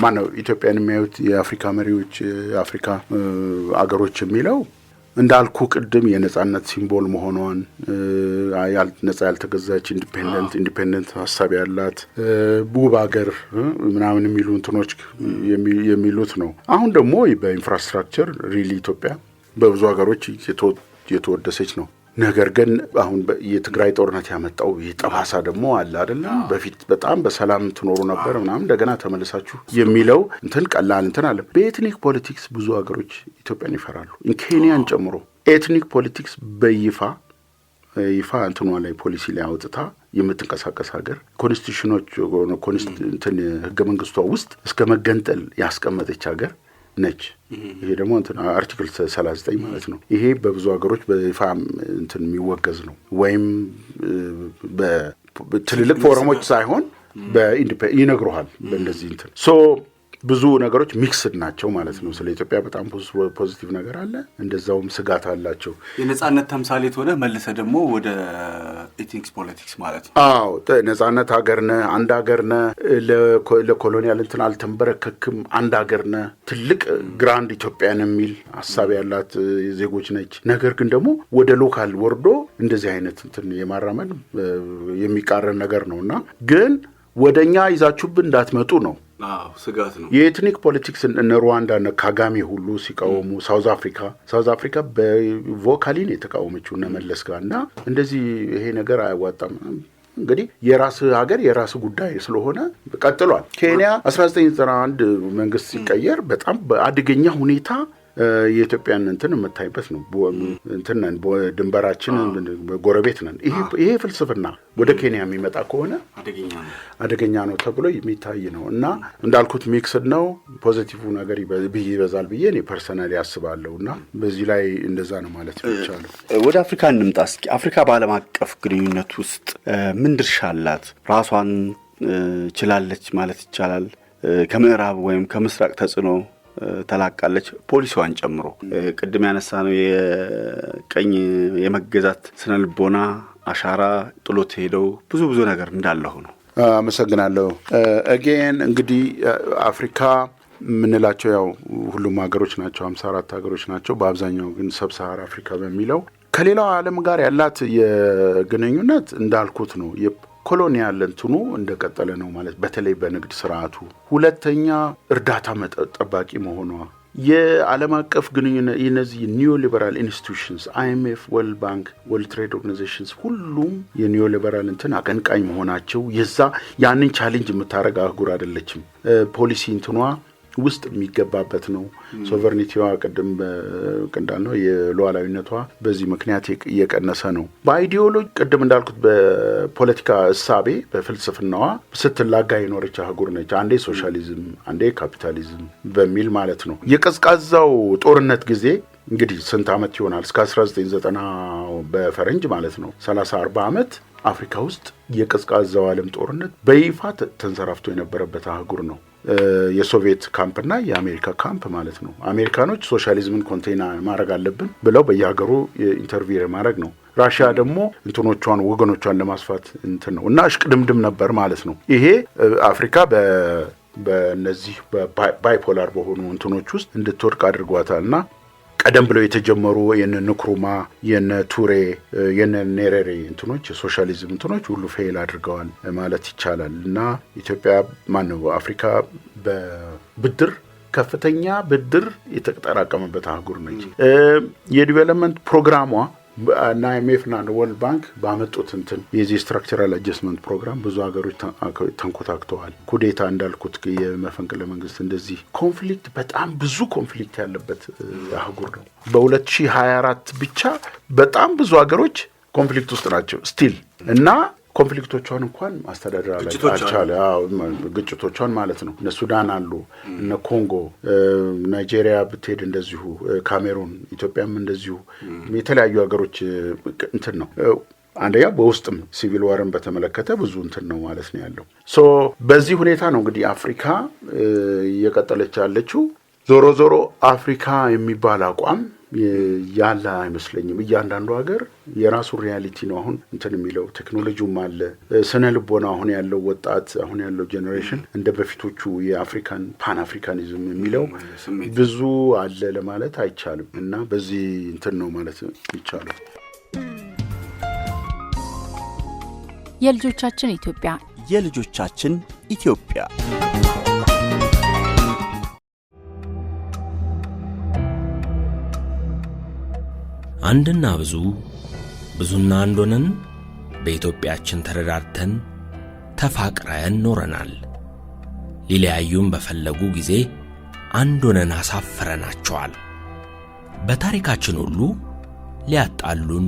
ማነው ኢትዮጵያን የሚያዩት የአፍሪካ መሪዎች፣ የአፍሪካ አገሮች የሚለው እንዳልኩ ቅድም የነጻነት ሲምቦል መሆኗን ነጻ ያልተገዛች ኢንዲፔንደንት ሀሳብ ያላት ውብ ሀገር ምናምን የሚሉ እንትኖች የሚሉት ነው። አሁን ደግሞ በኢንፍራስትራክቸር ሪሊ ኢትዮጵያ በብዙ ሀገሮች የተወደሰች ነው። ነገር ግን አሁን የትግራይ ጦርነት ያመጣው የጠባሳ ደግሞ አለ አይደለም። በፊት በጣም በሰላም ትኖሩ ነበር ምናምን እንደገና ተመለሳችሁ የሚለው እንትን ቀላል እንትን አለ። በኤትኒክ ፖለቲክስ ብዙ ሀገሮች ኢትዮጵያን ይፈራሉ፣ ኬንያን ጨምሮ። ኤትኒክ ፖለቲክስ በይፋ እንትኗ ላይ ፖሊሲ ላይ አውጥታ የምትንቀሳቀስ ሀገር ኮንስቲቱሽኖች እንትን ህገ መንግስቷ ውስጥ እስከ መገንጠል ያስቀመጠች ሀገር ነች። ይሄ ደግሞ እንትን አርቲክል 39 ማለት ነው። ይሄ በብዙ ሀገሮች በይፋ እንትን የሚወገዝ ነው። ወይም በትልልቅ ፎረሞች ሳይሆን ይነግሩሃል በእንደዚህ እንትን ብዙ ነገሮች ሚክስድ ናቸው ማለት ነው። ስለ ኢትዮጵያ በጣም ፖዚቲቭ ነገር አለ፣ እንደዛውም ስጋት አላቸው። የነጻነት ተምሳሌት ሆነ መልሰ ደግሞ ወደ ኢቲንክስ ፖለቲክስ ማለት ነው። አዎ ነጻነት ሀገር ነህ፣ አንድ ሀገር ነህ፣ ለኮሎኒያል እንትን አልተንበረከክም፣ አንድ ሀገር ነህ፣ ትልቅ ግራንድ ኢትዮጵያን የሚል ሀሳብ ያላት ዜጎች ነች። ነገር ግን ደግሞ ወደ ሎካል ወርዶ እንደዚህ አይነት እንትን የማራመድ የሚቃረን ነገር ነውና ግን ወደኛ ይዛችሁብን እንዳትመጡ ነው። ስጋት ነው። የኤትኒክ ፖለቲክስ እነ ሩዋንዳ እነ ካጋሜ ሁሉ ሲቃወሙ ሳውዝ አፍሪካ በቮካሊን የተቃወመችው እነ መለስ ጋር እና እንደዚህ ይሄ ነገር አያዋጣም። እንግዲህ የራስ ሀገር የራስ ጉዳይ ስለሆነ ቀጥሏል። ኬንያ 1991 መንግስት ሲቀየር በጣም በአደገኛ ሁኔታ የኢትዮጵያን እንትን የምታይበት ነው። እንትን ነን፣ ድንበራችን ጎረቤት ነን። ይሄ ፍልስፍና ወደ ኬንያ የሚመጣ ከሆነ አደገኛ ነው ተብሎ የሚታይ ነው እና እንዳልኩት ሚክስድ ነው። ፖዚቲቭ ነገር ይበዛል ብዬ እኔ ፐርሰናሊ አስባለሁ እና በዚህ ላይ እንደዛ ነው ማለት ይቻላል። ወደ አፍሪካ እንምጣ እስኪ። አፍሪካ በዓለም አቀፍ ግንኙነት ውስጥ ምን ድርሻ አላት? ራሷን ችላለች ማለት ይቻላል? ከምዕራብ ወይም ከምስራቅ ተጽዕኖ ተላቃለች? ፖሊሲዋን ጨምሮ ቅድም ያነሳ ነው የቀኝ የመገዛት ስነልቦና አሻራ ጥሎት ሄደው ብዙ ነገር እንዳለው ነው። አመሰግናለሁ። አጌን እንግዲህ አፍሪካ የምንላቸው ያው ሁሉም ሀገሮች ናቸው፣ 54 ሀገሮች ናቸው። በአብዛኛው ግን ሰብሳሃራ አፍሪካ በሚለው ከሌላው ዓለም ጋር ያላት የግንኙነት እንዳልኩት ነው። ኮሎኒያል እንትኑ እንደቀጠለ ነው ማለት በተለይ በንግድ ስርዓቱ። ሁለተኛ እርዳታ ጠባቂ መሆኗ፣ የዓለም አቀፍ ግንኙነት የነዚህ ኒዮ ሊበራል ኢንስቲትዩሽንስ IMF፣ ወርልድ ባንክ፣ ወርልድ ትሬድ ኦርጋናይዜሽንስ ሁሉም የኒዮ ሊበራል እንትን አቀንቃኝ መሆናቸው ያንን ቻሌንጅ የምታረግ አህጉር አይደለችም። ፖሊሲ እንትኗ ውስጥ የሚገባበት ነው። ሶቨርኒቲዋ ቅድም እንዳልነው የሉዓላዊነቷ በዚህ ምክንያት እየቀነሰ ነው። በአይዲዮሎጂ ቅድም እንዳልኩት በፖለቲካ እሳቤ በፍልስፍናዋ ስትላጋ የኖረች አህጉር ነች። አንዴ ሶሻሊዝም አንዴ ካፒታሊዝም በሚል ማለት ነው። የቀዝቃዛው ጦርነት ጊዜ እንግዲህ ስንት ዓመት ይሆናል? እስከ 1990 በፈረንጅ ማለት ነው 30-40 ዓመት አፍሪካ ውስጥ የቀዝቃዛው ዓለም ጦርነት በይፋ ተንሰራፍቶ የነበረበት አህጉር ነው። የሶቪየት ካምፕና የአሜሪካ ካምፕ ማለት ነው። አሜሪካኖች ሶሻሊዝምን ኮንቴና ማድረግ አለብን ብለው በየሀገሩ ኢንተርቪው ማድረግ ነው። ራሽያ ደግሞ እንትኖቿን ወገኖቿን ለማስፋት እንትን ነው እና እሽቅድምድም ነበር ማለት ነው። ይሄ አፍሪካ በእነዚህ ባይፖላር በሆኑ እንትኖች ውስጥ እንድትወድቅ አድርጓታልና ቀደም ብለው የተጀመሩ የነ ንክሩማ የነ ቱሬ የነ ኔሬሬ እንትኖች የሶሻሊዝም እንትኖች ሁሉ ፌል አድርገዋል ማለት ይቻላል እና ኢትዮጵያ አፍሪካ በብድር ከፍተኛ ብድር የተጠራቀመበት አህጉር ነች። የዲቨሎፕመንት ፕሮግራሟ እና IMF እና ወርልድ ባንክ ባመጡት እንትን የዚህ ስትራክቸራል አጀስትመንት ፕሮግራም ብዙ ሀገሮች ተንኮታክተዋል። ኩዴታ እንዳልኩት የመፈንቅለ መንግስት እንደዚህ ኮንፍሊክት በጣም ብዙ ኮንፍሊክት ያለበት አህጉር ነው። በ2024 ብቻ በጣም ብዙ ሀገሮች ኮንፍሊክት ውስጥ ናቸው ስቲል እና ኮንፍሊክቶቿን እንኳን ማስተዳደር አልቻለ። ግጭቶቿን ማለት ነው። እነ ሱዳን አሉ፣ እነ ኮንጎ፣ ናይጄሪያ ብትሄድ እንደዚሁ፣ ካሜሩን፣ ኢትዮጵያም እንደዚሁ የተለያዩ ሀገሮች እንትን ነው። አንደኛ በውስጥም ሲቪል ዋርን በተመለከተ ብዙ እንትን ነው ማለት ነው ያለው። በዚህ ሁኔታ ነው እንግዲህ አፍሪካ እየቀጠለች ያለችው። ዞሮ አፍሪካ የሚባል አቋም ያለ አይመስለኝም። እያንዳንዱ ሀገር የራሱ ሪያሊቲ ነው አሁን እንትን የሚለው። ቴክኖሎጂውም አለ፣ ስነ ልቦና አሁን ያለው ወጣት አሁን ያለው ጄኔሬሽን እንደ በፊቶቹ የአፍሪካን ፓን አፍሪካኒዝም የሚለው ብዙ አለ ለማለት አይቻልም እና በዚህ እንትን ነው ማለት ይቻላል። የልጆቻችን ኢትዮጵያ የልጆቻችን ኢትዮጵያ አንድና ብዙና አንድ ሆነን በኢትዮጵያችን ተረዳድተን ተፋቅረን ኖረናል። ሊለያዩን በፈለጉ ጊዜ አንድ ሆነን አሳፍረናቸዋል። በታሪካችን ሁሉ ሊያጣሉን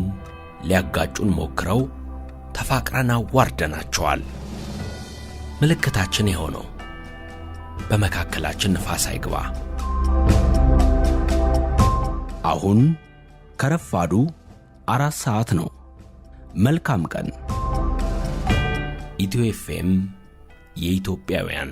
ሊያጋጩን ሞክረው ተፋቅረን አዋርደናቸዋል። ምልክታችን የሆነው በመካከላችን ንፋስ አይግባ። አሁን ከረፋዱ 4 ሰዓት ነው። መልካም ቀን። ኢትዮ ኤፍኤም የኢትዮጵያውያን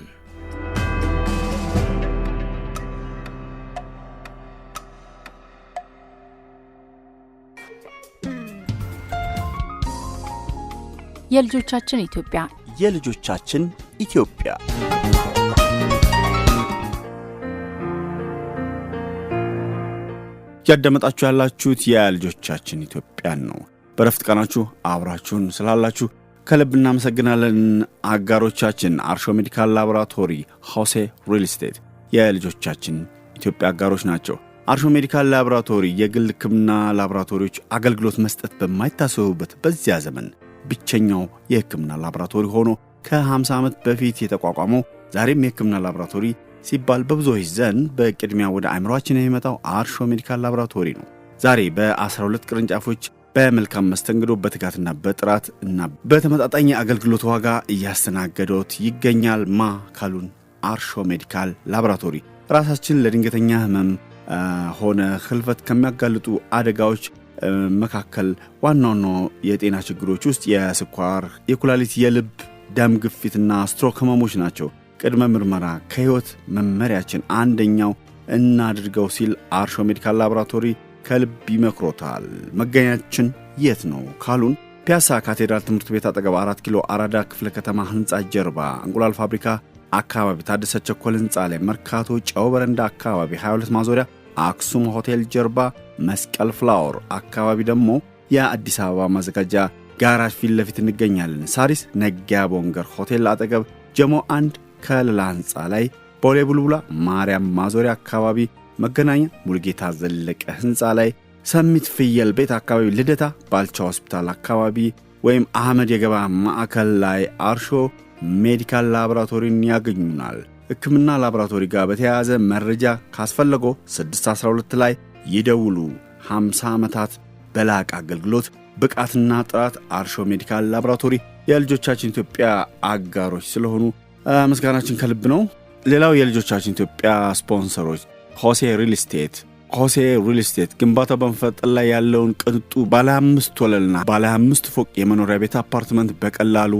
የልጆቻችን ኢትዮጵያ የልጆቻችን ኢትዮጵያ ያደመጣችሁ ያላችሁት የልጆቻችን ኢትዮጵያን ነው። በረፍት ቀናችሁ አብራችሁን ስላላችሁ ከልብ እናመሰግናለን። አጋሮቻችን አርሾ ሜዲካል ላቦራቶሪ፣ ሆሴ ሪል ስቴት የልጆቻችን ኢትዮጵያ አጋሮች ናቸው። አርሾ ሜዲካል ላቦራቶሪ የግል ሕክምና ላቦራቶሪዎች አገልግሎት መስጠት በማይታሰቡበት በዚያ ዘመን ብቸኛው የሕክምና ላቦራቶሪ ሆኖ ከ50 ዓመት በፊት የተቋቋመው ዛሬም የሕክምና ላቦራቶሪ ሲባል በብዙዎች ዘንድ በቅድሚያ ወደ አእምሮአችን የሚመጣው አርሾ ሜዲካል ላቦራቶሪ ነው። ዛሬ በ12 ቅርንጫፎች በመልካም መስተንግዶ በትጋትና በጥራት እና በተመጣጣኝ አገልግሎት ዋጋ እያስተናገዶት ይገኛል። ካሉን አርሾ ሜዲካል ላቦራቶሪ ራሳችን ለድንገተኛ ህመም ሆነ ህልፈት ከሚያጋልጡ አደጋዎች መካከል ዋናው የጤና ችግሮች ውስጥ የስኳር፣ የኩላሊት፣ የልብ፣ ደም ግፊትና ስትሮክ ህመሞች ናቸው። ቅድመ ምርመራ ከህይወት መመሪያችን አንደኛው እናድርገው ሲል አርሾ ሜዲካል ላቦራቶሪ ከልብ ይመክሮታል። መገኛችን የት ነው ካሉን ፒያሳ ካቴድራል ትምህርት ቤት አጠገብ 4 ኪሎ አራዳ ክፍለ ከተማ ህንጻ ጀርባ እንቁላል ፋብሪካ አካባቢ ታደሰ ቸኮል ህንጻ ላይ መርካቶ ጨው በረንዳ አካባቢ 22 ማዞሪያ አክሱም ሆቴል ጀርባ መስቀል ፍላወር አካባቢ ደግሞ የአዲስ አበባ ማዘጋጃ ጋራጅ ፊት ለፊት እንገኛለን። ሳሪስ ነጊያ ቦንገር ሆቴል አጠገብ ጀሞ 1 ከለላ ህንጻ ላይ ቦሌ ቡልቡላ ማርያም ማዞሪያ አካባቢ መገናኛ ሙልጌታ ዘለቀ ህንጻ ላይ ሰሚት ፍየል ቤት አካባቢ ልደታ ባልቻ ሆስፒታል አካባቢ ወይም አህመድ የገበያ ማዕከል ላይ አርሾ ሜዲካል ላቦራቶሪን ያገኙናል። ሕክምና ላቦራቶሪ ጋር በተያያዘ መረጃ ካስፈለጎ 612 ላይ ይደውሉ። 50 ዓመታት በላቅ አገልግሎት ብቃትና ጥራት አርሾ ሜዲካል ላቦራቶሪ የልጆቻችን ኢትዮጵያ አጋሮች ስለሆኑ ምስጋናችን ከልብ ነው። ሌላው የልጆቻችን ኢትዮጵያ ስፖንሰሮች ሆሴ ሪል ስቴት። ሆሴ ሪል ስቴት ግንባታው በመፈጠር ላይ ያለውን ቅንጡ ባለ 5 ወለልና ባለ 5 ፎቅ የመኖሪያ ቤት አፓርትመንት በቀላሉ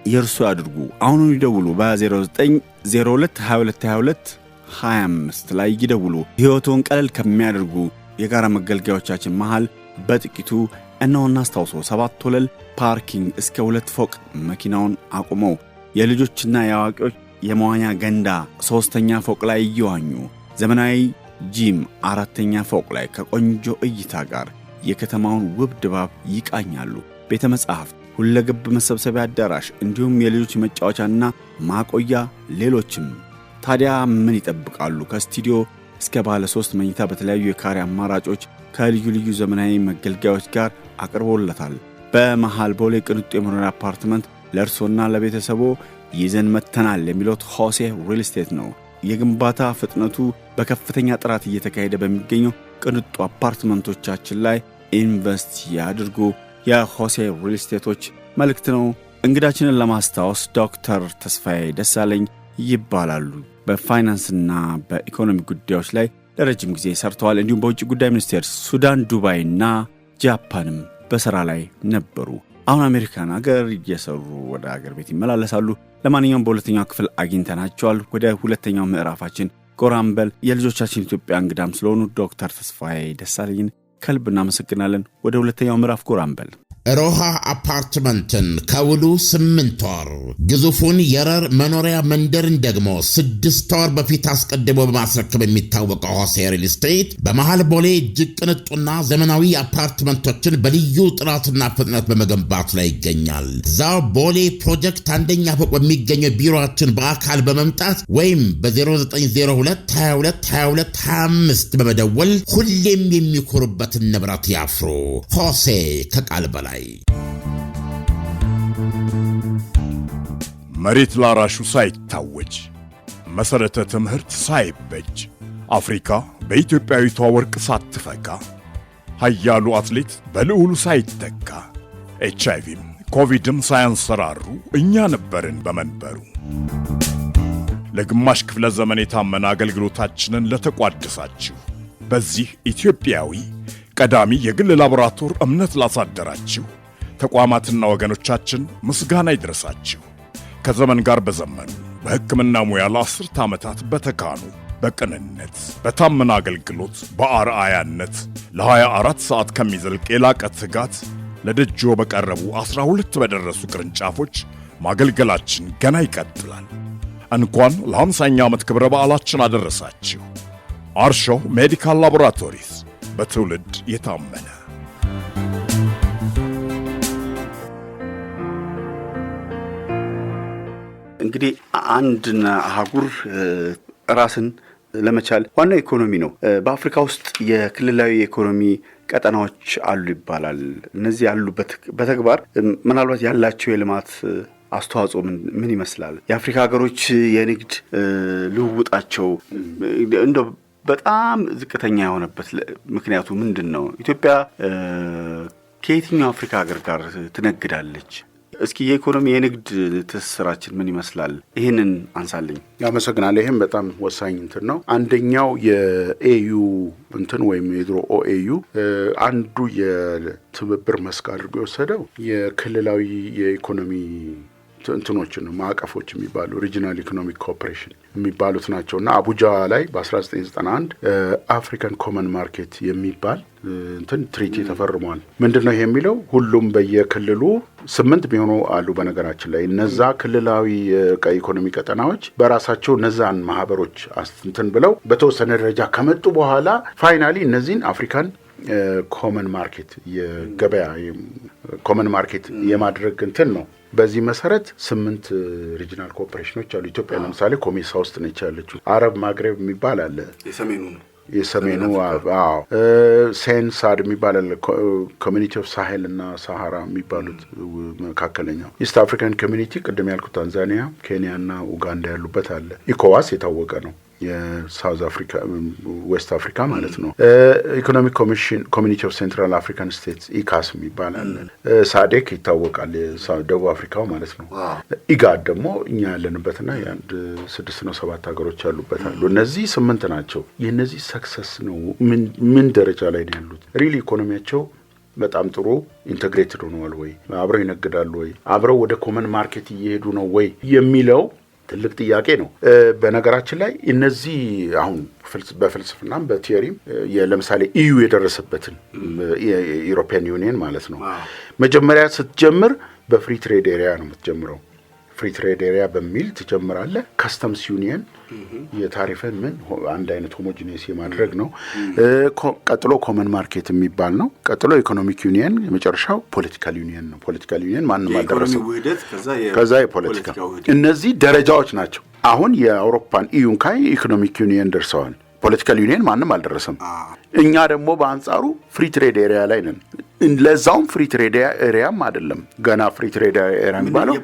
የርሱ አድርጉ። አሁኑ ይደውሉ። በ0902222225 ላይ ይደውሉ። ሕይወቱን ቀለል ከሚያደርጉ የጋራ መገልገያዎቻችን መሃል በጥቂቱ እነሆና አስታውሶ 7 ወለል ፓርኪንግ እስከ 2 ፎቅ መኪናውን አቁመው የልጆችና የአዋቂዎች የመዋኛ ገንዳ 3ኛ ፎቅ ላይ እየዋኙ ዘመናዊ ጂም 4ኛ ፎቅ ላይ ከቆንጆ እይታ ጋር የከተማውን ውብ ድባብ ይቃኛሉ። ቤተ መጻሕፍት፣ ሁለገብ መሰብሰቢያ አዳራሽ እንዲሁም የልጆች መጫወቻና ማቆያ ሌሎችም። ታዲያ ምን ይጠብቃሉ? ከስቱዲዮ እስከ ባለ 3 መኝታ በተለያዩ የካሬ አማራጮች ከልዩ ልዩ ዘመናዊ መገልገያዎች ጋር አቅርቦለታል። በመሃል ቦሌ ቅንጡ የመኖሪያ አፓርትመንት ለእርሶና ለቤተሰቦ ይዘን መተናል የሚሉት ሆሴ ሪል ስቴት ነው። የግንባታ ፍጥነቱ በከፍተኛ ጥራት እየተካሄደ በሚገኘው ቅንጡ አፓርትመንቶቻችን ላይ ኢንቨስት ያድርጉ። የሆሴ ሪል ስቴቶች መልእክት ነው። እንግዳችንን ለማስታወስ ዶክተር ተስፋዬ ደሳለኝ ይባላሉ። በፋይናንስና በኢኮኖሚ ጉዳዮች ላይ ለረጅም ጊዜ ሰርተዋል። እንዲሁም በውጭ ጉዳይ ሚኒስቴር ሱዳን፣ ዱባይና ጃፓንም በሥራ ላይ ነበሩ። አሁን አሜሪካን ሀገር እየሰሩ ወደ ሀገር ቤት ይመላለሳሉ። ለማንኛውም በሁለተኛው ክፍል አግኝተናቸዋል። ወደ ሁለተኛው ምዕራፋችን ጎራምበል የልጆቻችን ኢትዮጵያ እንግዳም ስለሆኑ ዶክተር ተስፋዬ ደሳለኝን ከልብ እናመሰግናለን። ወደ ሁለተኛው ምዕራፍ ጎራምበል። ሮሃ አፓርትመንትን ከውሉ 8 ወር ግዙፉን የረር መኖሪያ መንደርን ደግሞ 6 ወር በፊት አስቀድሞ በማስረከብ የሚታወቀው ሆሴ ሪል ስቴት በመሃል ቦሌ እጅግ ቅንጡና ዘመናዊ አፓርትመንቶችን በልዩ ጥራትና ፍጥነት በመገንባት ላይ ይገኛል። እዛው ቦሌ ፕሮጀክት 1ኛ ፎቅ በሚገኘው ቢሮአችን በአካል በመምጣት ወይም በ0902222225 በመደወል ሁሌም የሚኮሩበትን ንብረት ያፍሩ። ሆሴ ከቃል በላይ። መሬት ላራሹ ሳይታወጅ መሰረተ ትምህርት ሳይበጅ አፍሪካ በኢትዮጵያዊቷ ወርቅ ሳትፈካ ኃያሉ አትሌት በልዑሉ ሳይተካ ኤችአይቪም ኮቪድም ሳያንሰራሩ እኛ ነበርን በመንበሩ። ለግማሽ ክፍለ ዘመን የታመነ አገልግሎታችንን ለተቋደሳችሁ በዚህ ኢትዮጵያዊ ቀዳሚ የግል ላቦራቶሪ እምነት ላሳደራችሁ ተቋማትና ወገኖቻችን ምስጋና ይድረሳችሁ። ከዘመን ጋር በዘመኑ በሕክምና ሙያ ለ10 ዓመታት በተካኑ በቅንነት በታመነ አገልግሎት በአርአያነት ለ24 ሰዓት ከሚዘልቅ የላቀ ትጋት ለደጆ በቀረቡ 12 በደረሱ ቅርንጫፎች ማገልገላችን ገና ይቀጥላል። እንኳን ለ50ኛ ዓመት ክብረ በዓላችን አደረሳችሁ። አርሾ ሜዲካል ላቦራቶሪስ በትውልድ የታመነ። እንግዲህ አንድና አህጉር ራስን ለመቻል ዋናው ኢኮኖሚ ነው። በአፍሪካ ውስጥ የክልላዊ ኢኮኖሚ ቀጠናዎች አሉ ይባላል። እነዚህ ያሉበት በተግባር ምናልባት ያላቸው የልማት አስተዋጽኦ ምን ይመስላል? የአፍሪካ ሀገሮች የንግድ ልውውጣቸው እንደው በጣም ዝቅተኛ የሆነበት ምክንያቱ ምንድን ነው? ኢትዮጵያ ከየትኛው አፍሪካ ሀገር ጋር ትነግዳለች? እስኪ የኢኮኖሚ የንግድ ትስስራችን ምን ይመስላል? ይህንን አንሳልኝ። አመሰግናለሁ። ይህም በጣም ወሳኝ እንትን ነው። አንደኛው የኤዩ እንትን ወይም የድሮ ኦኤዩ አንዱ የትብብር መስክ አድርጎ የወሰደው የክልላዊ የኢኮኖሚ እንትኖችን ነው። ማዕቀፎች የሚባሉ ሪጂናል ኢኮኖሚክ ኮኦፕሬሽን የሚባሉት ናቸው እና አቡጃ ላይ በ1991 አፍሪካን ኮመን ማርኬት የሚባል እንትን ትሪቲ ተፈርሟል። ምንድነው ይሄ የሚለው? ሁሉም በየክልሉ 8 ቢሆኑ አሉ። በነገራችን ላይ እነዛ ክልላዊ ኢኮኖሚ ቀጠናዎች በራሳቸው እነዛን ማህበሮች እንትን ብለው በተወሰነ ደረጃ ከመጡ በኋላ ፋይናሊ እነዚህን አፍሪካን ኮመን ማርኬት የገበያ ኮመን ማርኬት የማድረግ እንትን ነው። በዚህ መሰረት 8 ሪጂናል ኮኦፕሬሽኖች አሉ። ኢትዮጵያ ለምሳሌ ኮሜሳ ውስጥ ነች ያለችው። አረብ ማግሬብ የሚባል አለ። የሰሜኑ ሴንሳድ የሚባል አለ። ኮሚኒቲ ኦፍ ሳሄል እና ሳሃራ የሚባሉት መካከለኛው። ኢስት አፍሪካን ኮሚኒቲ ቅድም ያልኩት ታንዛኒያ፣ ኬንያ እና ኡጋንዳ ያሉበት አለ። ኢኮዋስ የታወቀ ነው። የሳውዝ አፍሪካ ዌስት አፍሪካ ማለት ነው። ኢኮኖሚክ ኮሚኒቲ ኦፍ ሴንትራል አፍሪካን ስቴትስ ኢካስ የሚባል አለ። ሳዴክ ይታወቃል፣ ደቡብ አፍሪካው ማለት ነው። ኢጋድ ደግሞ እኛ ያለንበትና የአንድ 6 ነው 7 ሀገሮች ያሉበት አሉ። እነዚህ 8 ናቸው። የእነዚህ ሰክሰስ ነው ምን ደረጃ ላይ ነው ያሉት? ሪሊ ኢኮኖሚያቸው በጣም ጥሩ ኢንተግሬትድ ሆነዋል ወይ? አብረው ይነግዳሉ ወይ? አብረው ወደ ኮመን ማርኬት እየሄዱ ነው ወይ የሚለው ትልቅ ጥያቄ ነው። በነገራችን ላይ እነዚህ አሁን በፍልስፍናም በቲዮሪም ለምሳሌ ኢዩ የደረሰበትን የዩሮፒያን ዩኒየን ማለት ነው። መጀመሪያ ስትጀምር በፍሪ ትሬድ ኤሪያ ነው የምትጀምረው። ፍሪ ትሬድ ኤሪያ በሚል ትጀምራለህ። ካስተምስ ዩኒየን የታሪፍን አንድ አይነት ሆሞጂኒየስ የማድረግ ነው። ቀጥሎ ኮመን ማርኬት የሚባል ነው። ቀጥሎ ኢኮኖሚክ ዩኒየን፣ የመጨረሻው ፖለቲካል ዩኒየን ነው። ፖለቲካል ዩኒየን ማንም አልደረሰም። ከዛ የፖለቲካ እነዚህ ደረጃዎች ናቸው። አሁን የአውሮፓን ኢዩን ካይ ኢኮኖሚክ ዩኒየን ደርሰዋል። ፖለቲካል ዩኒየን ማንም አልደረሰም። እኛ ደግሞ በአንጻሩ ፍሪ ትሬድ ኤሪያ ላይ ነን። ለዛውም ፍሪ ትሬድ ኤሪያም አይደለም ገና። ፍሪ ትሬድ ኤሪያ የሚባለው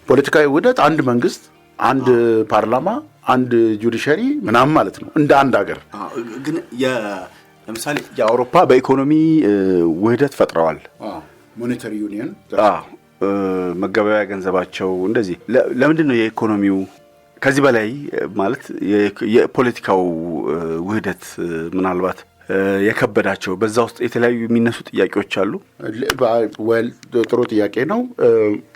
ፖለቲካዊ ውህደት አንድ መንግስት፣ አንድ ፓርላማ፣ አንድ ጁዲሻሪ ምናምን ማለት ነው እንደ አንድ ሀገር። ግን ለምሳሌ የአውሮፓ በኢኮኖሚ ውህደት ፈጥረዋል። ሞኔታሪ ዩኒየን መገበያያ ገንዘባቸው እንደዚህ። ለምንድን ነው የኢኮኖሚው ከዚህ በላይ ማለት የፖለቲካው ውህደት ምናልባት የከበዳቸው? በዛ ውስጥ የተለያዩ የሚነሱ ጥያቄዎች አሉ። ጥሩ ጥያቄ ነው።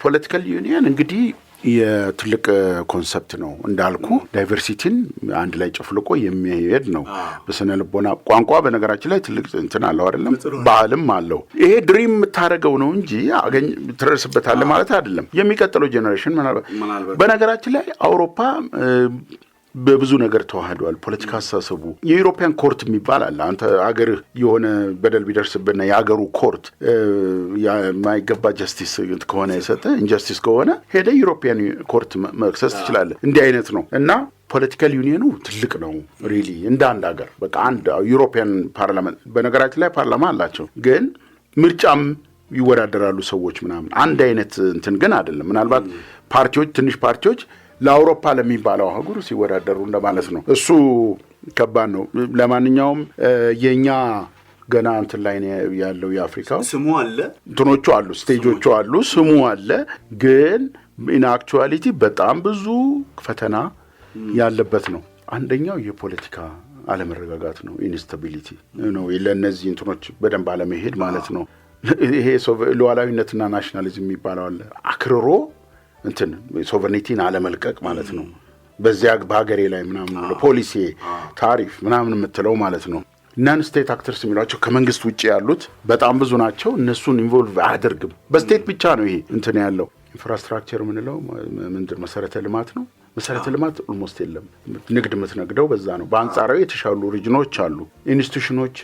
ፖለቲካል ዩኒየን እንግዲህ የትልቅ ኮንሰፕት ነው እንዳልኩ። ዳይቨርሲቲን አንድ ላይ ጨፍልቆ የሚሄድ ነው። በስነ ልቦና ቋንቋ በነገራችን ላይ ትልቅ እንትን አለው አይደለም፣ ባህልም አለው። ይሄ ድሪም የምታደርገው ነው እንጂ ትደርስበታለህ ማለት አይደለም። የሚቀጥለው ጄኔሬሽን ምናልባት በነገራችን ላይ አውሮፓ በብዙ ነገር ተዋህዷል። ፖለቲካ አስተሳሰቡ የዩሮፒያን ኮርት የሚባል አለ። አንተ አገርህ የሆነ በደል ቢደርስብና የአገሩ ኮርት የማይገባ ጀስቲስ ከሆነ የሰጠ ኢንጀስቲስ ከሆነ ሄደ ዩሮፒያን ኮርት መክሰስ ትችላለህ። እንዲህ አይነት ነው እና ፖለቲካል ዩኒየኑ ትልቅ ነው ሪሊ እንደ አንድ ሀገር። በቃ አንድ ዩሮፒያን ፓርላመንት በነገራችን ላይ ፓርላማ አላቸው፣ ግን ምርጫም ይወዳደራሉ ሰዎች ምናምን። አንድ አይነት እንትን ግን አይደለም። ምናልባት ፓርቲዎች ትንሽ ፓርቲዎች ለአውሮፓ ለሚባለው አህጉር ሲወዳደሩ እንደማለት ነው። እሱ ከባድ ነው። ለማንኛውም የኛ ገና እንትን ላይ ያለው የአፍሪካው ስሙ አለ፣ እንትኖቹ አሉ፣ ስቴጆቹ አሉ፣ ስሙ አለ። ግን ኢን አክቹዋሊቲ በጣም ብዙ ፈተና ያለበት ነው። አንደኛው የፖለቲካ አለመረጋጋት ነው፣ ኢንስታቢሊቲ ነው። ለእነዚህ እንትኖች በደንብ አለመሄድ ማለት ነው። ይሄ ሉዓላዊነትና ናሽናሊዝም የሚባለው አለ። አክርሮ እንትን ሶቨርኒቲን አለመልቀቅ ማለት ነው። በዚያ በሀገሬ ላይ ምናምን ፖሊሲ ታሪፍ ምናምን የምትለው ማለት ነው። ናን ስቴት አክተርስ የሚሏቸው ከመንግስት ውጭ ያሉት በጣም ብዙ ናቸው። እነሱን ኢንቮልቭ አያደርግም። በስቴት ብቻ ነው ይሄ እንትን ያለው። ኢንፍራስትራክቸር ምንለው ምንድን መሰረተ ልማት ነው። መሰረተ ልማት ኦልሞስት የለም። ንግድ የምትነግደው በዛ ነው። በአንጻራዊ የተሻሉ ሪጅኖች አሉ። ኢንስቲትዩሽኖች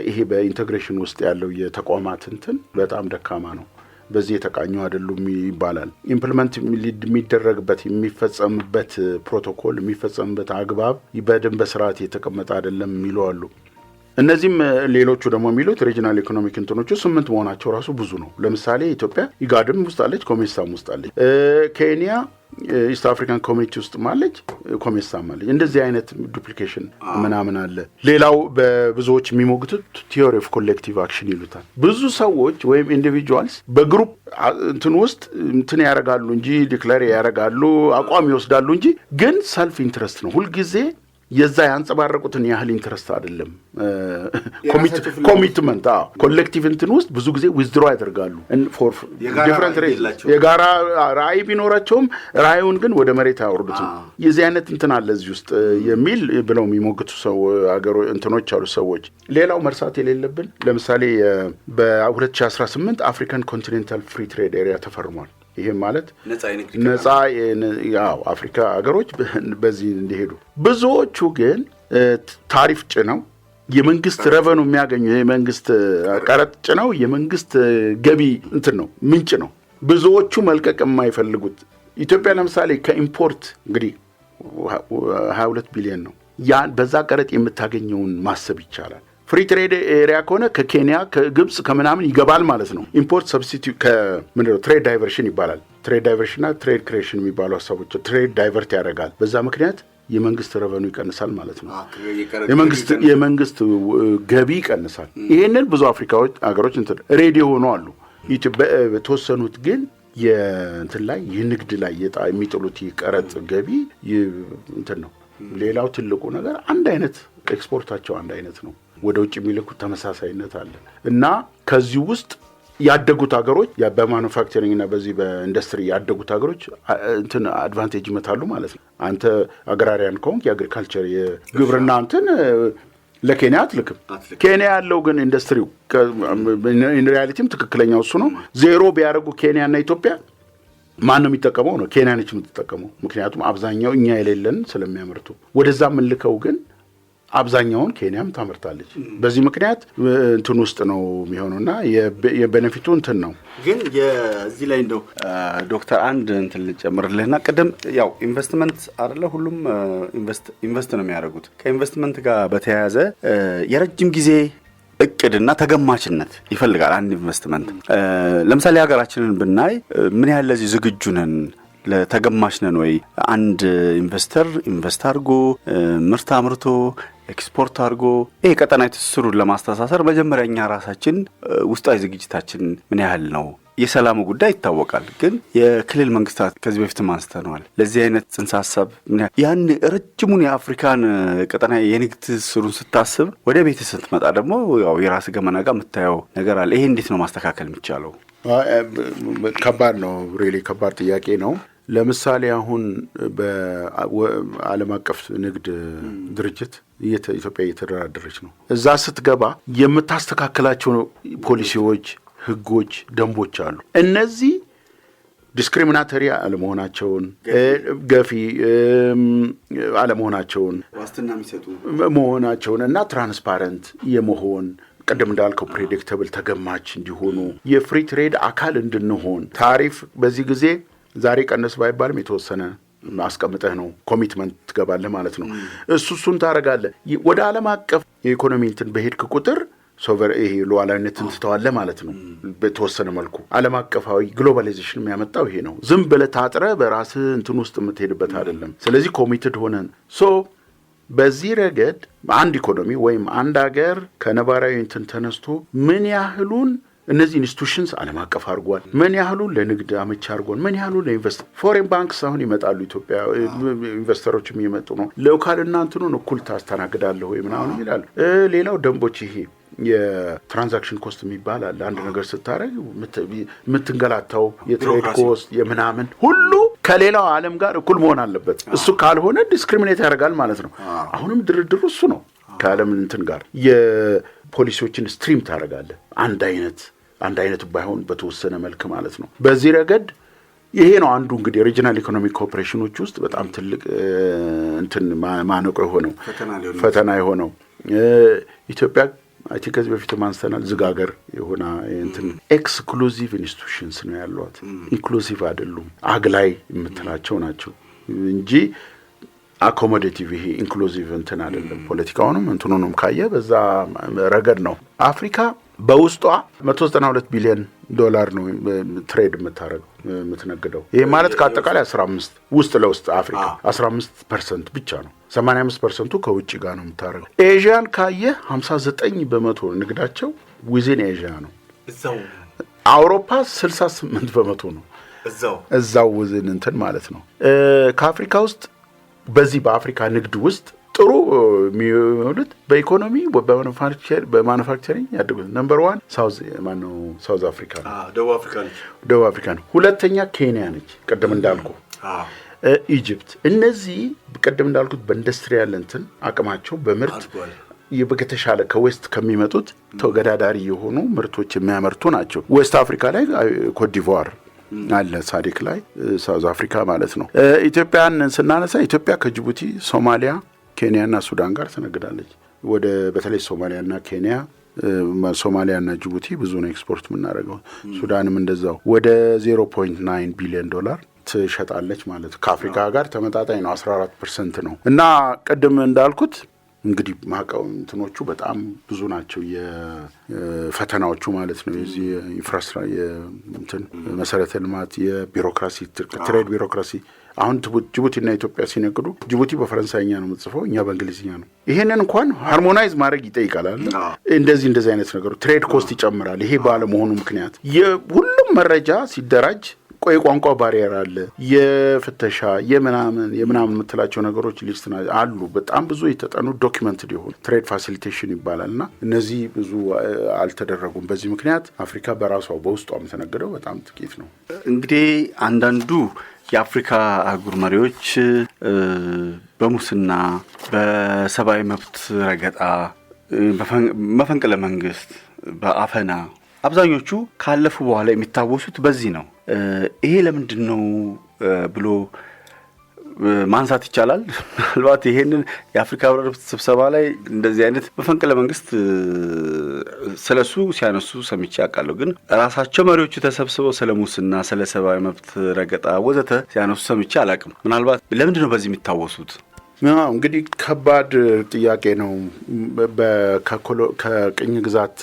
ይሄ በኢንቴግሬሽን ውስጥ ያለው የተቋማት እንትን በጣም ደካማ ነው። በዚህ የተቃኙ አይደሉም ይባላል። ኢምፕሊመንት የሚደረግበት የሚፈጸምበት ፕሮቶኮል የሚፈጸምበት አግባብ በደንብ በስርዓት የተቀመጠ አይደለም የሚሉ አሉ። እነዚህም ሌሎቹ ደግሞ የሚሉት ሪጂናል ኢኮኖሚክ እንትኖቹ 8 መሆናቸው ራሱ ብዙ ነው። ለምሳሌ ኢትዮጵያ ኢጋድም ውስጥ አለች፣ ኮሜሳም ውስጥ አለች። ኬንያ ኢስት አፍሪካን ኮሚኒቲ ውስጥ ማለች፣ ኮሜሳም አለች። እንደዚህ አይነት ዱፕሊኬሽን ምናምን አለ። ሌላው በብዙዎች የሚሞግቱት ቲዮሪ ኦፍ ኮሌክቲቭ አክሽን ይሉታል። ብዙ ሰዎች ወይም ኢንዲቪጁዋልስ በግሩፕ እንትን ውስጥ እንትን ያደርጋሉ እንጂ ዲክሌር ያደርጋሉ፣ አቋም ይወስዳሉ እንጂ ግን ሰልፍ ኢንትረስት ነው ሁልጊዜ የዛ ያንጸባረቁትን ያህል ኢንትረስት አይደለም። ኮሚትመንት ኮሌክቲቭ እንትን ውስጥ ብዙ ጊዜ ዊዝድሮ ያደርጋሉ ፎር ዲፈረንት ሬዝንስ። የጋራ ራዕይ ቢኖራቸውም ራዕዩን ግን ወደ መሬት አያወርዱትም። የዚህ አይነት እንትን አለ እዚህ ውስጥ የሚል ብለው የሚሞግቱ ሰው አገሮ እንትኖች አሉ ሰዎች። ሌላው መርሳት የሌለብን ለምሳሌ በ2018 አፍሪካን ኮንቲኔንታል ፍሪ ትሬድ ኤሪያ ተፈርሟል። ይሄ ማለት ነፃ አፍሪካ ሀገሮች በዚህ እንዲሄዱ። ብዙዎቹ ግን ታሪፍ ጭነው የመንግስት ረቨኑ የሚያገኙ የመንግስት ቀረጥ ጭነው የመንግስት ገቢ እንትን ነው ምንጭ ነው። ብዙዎቹ መልቀቅ የማይፈልጉት ኢትዮጵያ ለምሳሌ ከኢምፖርት እንግዲህ 22 ቢሊዮን ነው። ያን በዛ ቀረጥ የምታገኘውን ማሰብ ይቻላል። ፍሪ ትሬድ ኤሪያ ከሆነ ከኬንያ ከግብጽ ከምናምን ይገባል ማለት ነው። ኢምፖርት ሰብስቲቲዩት ከምንድነው ትሬድ ዳይቨርሽን ይባላል። ትሬድ ዳይቨርሽንና ትሬድ ክሬሽን የሚባሉ ሀሳቦች ትሬድ ዳይቨርት ያደርጋል። በዛ ምክንያት የመንግስት ረቨኑ ይቀንሳል ማለት ነው። የመንግስት ገቢ ይቀንሳል። ይሄንን ብዙ አፍሪካዎች ሀገሮች እንትን ሬዲ ሆኖ አሉ። በተወሰኑት ግን የእንትን ላይ የንግድ ላይ የሚጥሉት ቀረጥ ገቢ እንትን ነው። ሌላው ትልቁ ነገር አንድ አይነት ኤክስፖርታቸው አንድ አይነት ነው። ወደ ውጭ የሚልኩት ተመሳሳይነት አለ እና ከዚህ ውስጥ ያደጉት ሀገሮች በማኑፋክቸሪንግ እና በዚህ በኢንዱስትሪ ያደጉት ሀገሮች እንትን አድቫንቴጅ ይመታሉ ማለት ነው። አንተ አግራሪያን ከሆንክ የአግሪካልቸር የግብርና እንትን ለኬንያ አትልክም። ኬንያ ያለው ግን ኢንዱስትሪው ሪያሊቲም ትክክለኛው እሱ ነው። ዜሮ ቢያደርጉ ኬንያና ኢትዮጵያ ማን ነው የሚጠቀመው? ነው ኬንያ ነች የምትጠቀመው። ምክንያቱም አብዛኛው እኛ የሌለን ስለሚያመርቱ ወደዛ የምንልከው ግን አብዛኛውን ኬንያም ታመርታለች። በዚህ ምክንያት እንትን ውስጥ ነው የሚሆነውና የቤኔፊቱ እንትን ነው። ግን የዚህ ላይ እንደው ዶክተር አንድ እንትን ልጨምርልህና ቅድም ያው ኢንቨስትመንት አይደለ ሁሉም ኢንቨስት ነው የሚያደርጉት። ከኢንቨስትመንት ጋር በተያያዘ የረጅም ጊዜ እቅድና ተገማችነት ይፈልጋል አንድ ኢንቨስትመንት። ለምሳሌ ሀገራችንን ብናይ ምን ያህል ለዚህ ዝግጁ ነን? ለተገማች ነን ወይ? አንድ ኢንቨስተር ኢንቨስት አድርጎ ምርት አምርቶ ኤክስፖርት አድርጎ ይሄ ቀጠናዊ ትስስሩን ለማስተሳሰር መጀመሪያ እኛ ራሳችን ውስጣዊ ዝግጅታችን ምን ያህል ነው? የሰላሙ ጉዳይ ይታወቃል። ግን የክልል መንግስታት ከዚህ በፊትም አንስተነዋል። ለዚህ አይነት ጽንሰ ሀሳብ ያን ረጅሙን የአፍሪካን ቀጠና የንግድ ትስስሩን ስታስብ ወደ ቤት ስትመጣ ደግሞ ያው የራስ ገመና ጋር የምታየው ነገር አለ። ይሄ እንዴት ነው ማስተካከል የሚቻለው? ከባድ ነው። ሪሊ ከባድ ጥያቄ ነው። ለምሳሌ አሁን በዓለም አቀፍ ንግድ ድርጅት ኢትዮጵያ እየተደራደረች ነው። እዛ ስትገባ የምታስተካከላቸው ፖሊሲዎች፣ ህጎች፣ ደንቦች አሉ። እነዚህ ዲስክሪሚናተሪ አለመሆናቸውን፣ ገፊ አለመሆናቸውን፣ ዋስትና የሚሰጡ መሆናቸውን እና ትራንስፓረንት የመሆን ቀደም እንዳልከው ፕሬዲክተብል ተገማች እንዲሆኑ የፍሪ ትሬድ አካል እንድንሆን ታሪፍ በዚህ ጊዜ ዛሬ ቀነስ ባይባልም የተወሰነ አስቀምጠህ ነው ኮሚትመንት ትገባለህ ማለት ነው። እሱን ታደርጋለህ። ወደ ዓለም አቀፍ የኢኮኖሚ እንትን በሄድክ ቁጥር ሶቨር ይሄ ሉዓላዊነትን ትተዋለህ ማለት ነው። በተወሰነ መልኩ ዓለም አቀፋዊ ግሎባላይዜሽን የሚያመጣው ይሄ ነው። ዝም ብለህ ታጥረህ በራስህ እንትን ውስጥ የምትሄድበት አይደለም። ስለዚህ ኮሚትድ ሆነን በዚህ ረገድ አንድ ኢኮኖሚ ወይም አንድ ሀገር ከነባራዊ እንትን ተነስቶ ምን ያህሉን እነዚህ ኢንስቲትዩሽንስ ዓለም አቀፍ አድርጓል፣ ምን ያህሉን ለንግድ አመቺ አድርጓል፣ ምን ያህሉን ለኢንቨስት ፎሬን ባንክስ አሁን ይመጣሉ ኢትዮጵያ ኢንቨስተሮችም እየመጡ ነው። ሎካልና እንትኑን እኩል ታስተናግዳለህ ወይ ምናምን ይላሉ። ሌላው ደንቦች ይሄ የትራንዛክሽን ኮስት የሚባል አለ። አንድ ነገር ስታረግ የምትንገላታው የትሬድ ኮስት የምናምን ሁሉ ከሌላው ዓለም ጋር እኩል መሆን አለበት። እሱ ካልሆነ ዲስክሪሚኔት ያደርጋል ማለት ነው። አሁንም ድርድሩ እሱ ነው። ከዓለም እንትን ጋር የፖሊሲዎችን ስትሪም ታደርጋለህ። አንድ አይነት ባይሆን በተወሰነ መልክ ማለት ነው። በዚህ ረገድ ይሄ ነው አንዱ እንግዲህ ሪጂናል ኢኮኖሚክ ኮኦፕሬሽኖች ውስጥ በጣም ትልቅ እንትን ማነቆ የሆነው ፈተና የሆነው ኢትዮጵያ አይ ቲንክ ከዚህ በፊት ማንስተናል ዝጋገር የሆነ እንትን ኤክስክሉሲቭ ኢንስቲትዩሽንስ ነው ያሏት። ኢንክሉሲቭ አይደሉም፣ አግላይ የምትላቸው ናቸው እንጂ አኮሞዴቲቭ ይሄ ኢንክሉሲቭ እንትን አይደለም። ፖለቲካውንም እንትኑንም ካየ በዛ ረገድ ነው። አፍሪካ በውስጧ $192 ቢሊዮን ነው ትሬድ የምትነግደው። ይሄ ማለት ከአጠቃላይ 15 ውስጥ ለውስጥ አፍሪካ 15% ብቻ ነው። 85% ከውጭ ጋር ነው የምታረገው። ኤዥያን ካየ 59% ንግዳቸው ዊዝን ኤዥያ ነው። አውሮፓ 68% ነው እዛው ዊዝን እንትን ማለት ነው። ከአፍሪካ ውስጥ በዚህ በአፍሪካ ንግድ ውስጥ ጥሩ የሚሆኑት በኢኮኖሚ በማኑፋክቸሪንግ ያደጉት ነምበር 1 ሳውዝ አፍሪካ ነው። ደቡብ አፍሪካ ነው። ሁለተኛ ኬንያ ነች ቅድም እንዳልኩ። ኢጂፕት። እነዚህ ቅድም እንዳልኩት በኢንዱስትሪያል እንትን አቅማቸው በምርት የተሻለ ከዌስት ከሚመጡት ተወዳዳሪ የሆኑ ምርቶች የሚያመርቱ ናቸው። ዌስት አፍሪካ ላይ ኮት ዲቮር አለ፣ ሳዲክ ላይ ሳውዝ አፍሪካ ማለት ነው። ኢትዮጵያን ስናነሳ ኢትዮጵያ ከጅቡቲ፣ ሶማሊያ፣ ኬንያና ሱዳን ጋር ትነግዳለች። በተለይ ሶማሊያና ኬንያ፣ ሶማሊያና ጅቡቲ ብዙ ነው ኤክስፖርት የምናደርገው። ሱዳንም እንደዛው ወደ $0.9 ቢሊዮን ትሸጣለች ማለት ነው። ከአፍሪካ ጋር ተመጣጣኝ ነው። 14% ነው። እና ቅድም እንዳልኩት እንግዲህ ማቀው እንትኖቹ በጣም ብዙ ናቸው የፈተናዎቹ ማለት ነው። የዚህ ኢንፍራስትራክቸር መሰረተ ልማት፣ የቢሮክራሲ ትሬድ ቢሮክራሲ። አሁን ጅቡቲና ኢትዮጵያ ሲነግዱ ጅቡቲ በፈረንሳይኛ ነው የምትጽፈው፣ እኛ በእንግሊዝኛ ነው። ይሄንን እንኳን ሃርሞናይዝ ማድረግ ይጠይቃል። እንደዚህ አይነት ነገሮች ትሬድ ኮስት ይጨምራል። ይሄ ባለመሆኑ ምክንያት የሁሉም መረጃ ሲደራጅ የቋንቋ ባሪየር አለ፣ የፍተሻ የምናምን የምትላቸው ነገሮች ሊስት አሉ። በጣም ብዙ የተጠኑ ዶክመንትድ የሆኑ ትሬድ ፋሲሊቴሽን ይባላልና እነዚህ ብዙ አልተደረጉም። በዚህ ምክንያት አፍሪካ በራሷ በውስጧ የምትነግደው በጣም ጥቂት ነው። እንግዲህ አንዳንዱ የአፍሪካ አህጉር መሪዎች በሙስና፣ በሰብአዊ መብት ረገጣ፣ መፈንቅለ መንግስት፣ በአፈና አብዛኞቹ ካለፉ በኋላ የሚታወሱት በዚህ ነው። ይሄ ለምንድን ነው ብሎ ማንሳት ይቻላል። ምናልባት ይሄንን የአፍሪካ ህብረት ስብሰባ ላይ እንደዚህ አይነት መፈንቅለ መንግስት ስለሱ ሲያነሱ ሰምቼ አውቃለሁ። ግን ራሳቸው መሪዎቹ ተሰብስበው ስለ ሙስና፣ ስለ ሰብአዊ መብት ረገጣ ወዘተ ሲያነሱ ሰምቼ አላውቅም። ምናልባት ለምንድን ነው በዚህ የሚታወሱት? እንግዲህ ከባድ ጥያቄ ነው። ከቅኝ ግዛት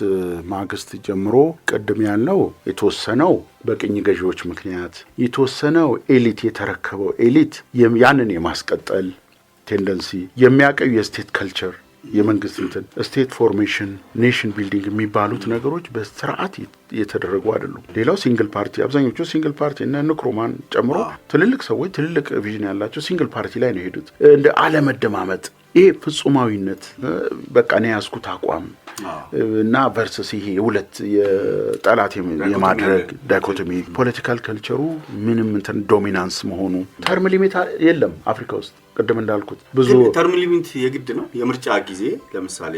ማግስት ጀምሮ ቅድም ያልነው የተወሰነው በቅኝ ገዢዎች ምክንያት፣ የተወሰነው ኤሊት የተረከበው ኤሊት ያንን የማስቀጠል ቴንደንሲ የሚያቀዩ የስቴት ካልቸር የመንግስት እንትን ስቴት ፎርሜሽን፣ ኔሽን ቢልዲንግ የሚባሉት ነገሮች በስርዓት የተደረጉ አይደሉም። ሌላው ሲንግል ፓርቲ፣ አብዛኞቹ ሲንግል ፓርቲ እና ንክሩማን ጨምሮ ትልልቅ ሰዎች ትልልቅ ቪዥን ያላቸው ሲንግል ፓርቲ ላይ ነው የሄዱት። እንደ አለመደማመጥ፣ ይሄ ፍጹማዊነት፣ በቃ እኔ ያዝኩት አቋም እና ቨርሰስ ይሄ የሁለት የጠላት የማድረግ ዳይኮቶሚ፣ ፖለቲካል ካልቸሩ ምንም እንትን ዶሚናንስ መሆኑ፣ ተርም ሊሚት የለም አፍሪካ ውስጥ። ቅድም እንዳልኩት ብዙ ተርም ሊሚት የግድ ነው። የምርጫ ጊዜ ለምሳሌ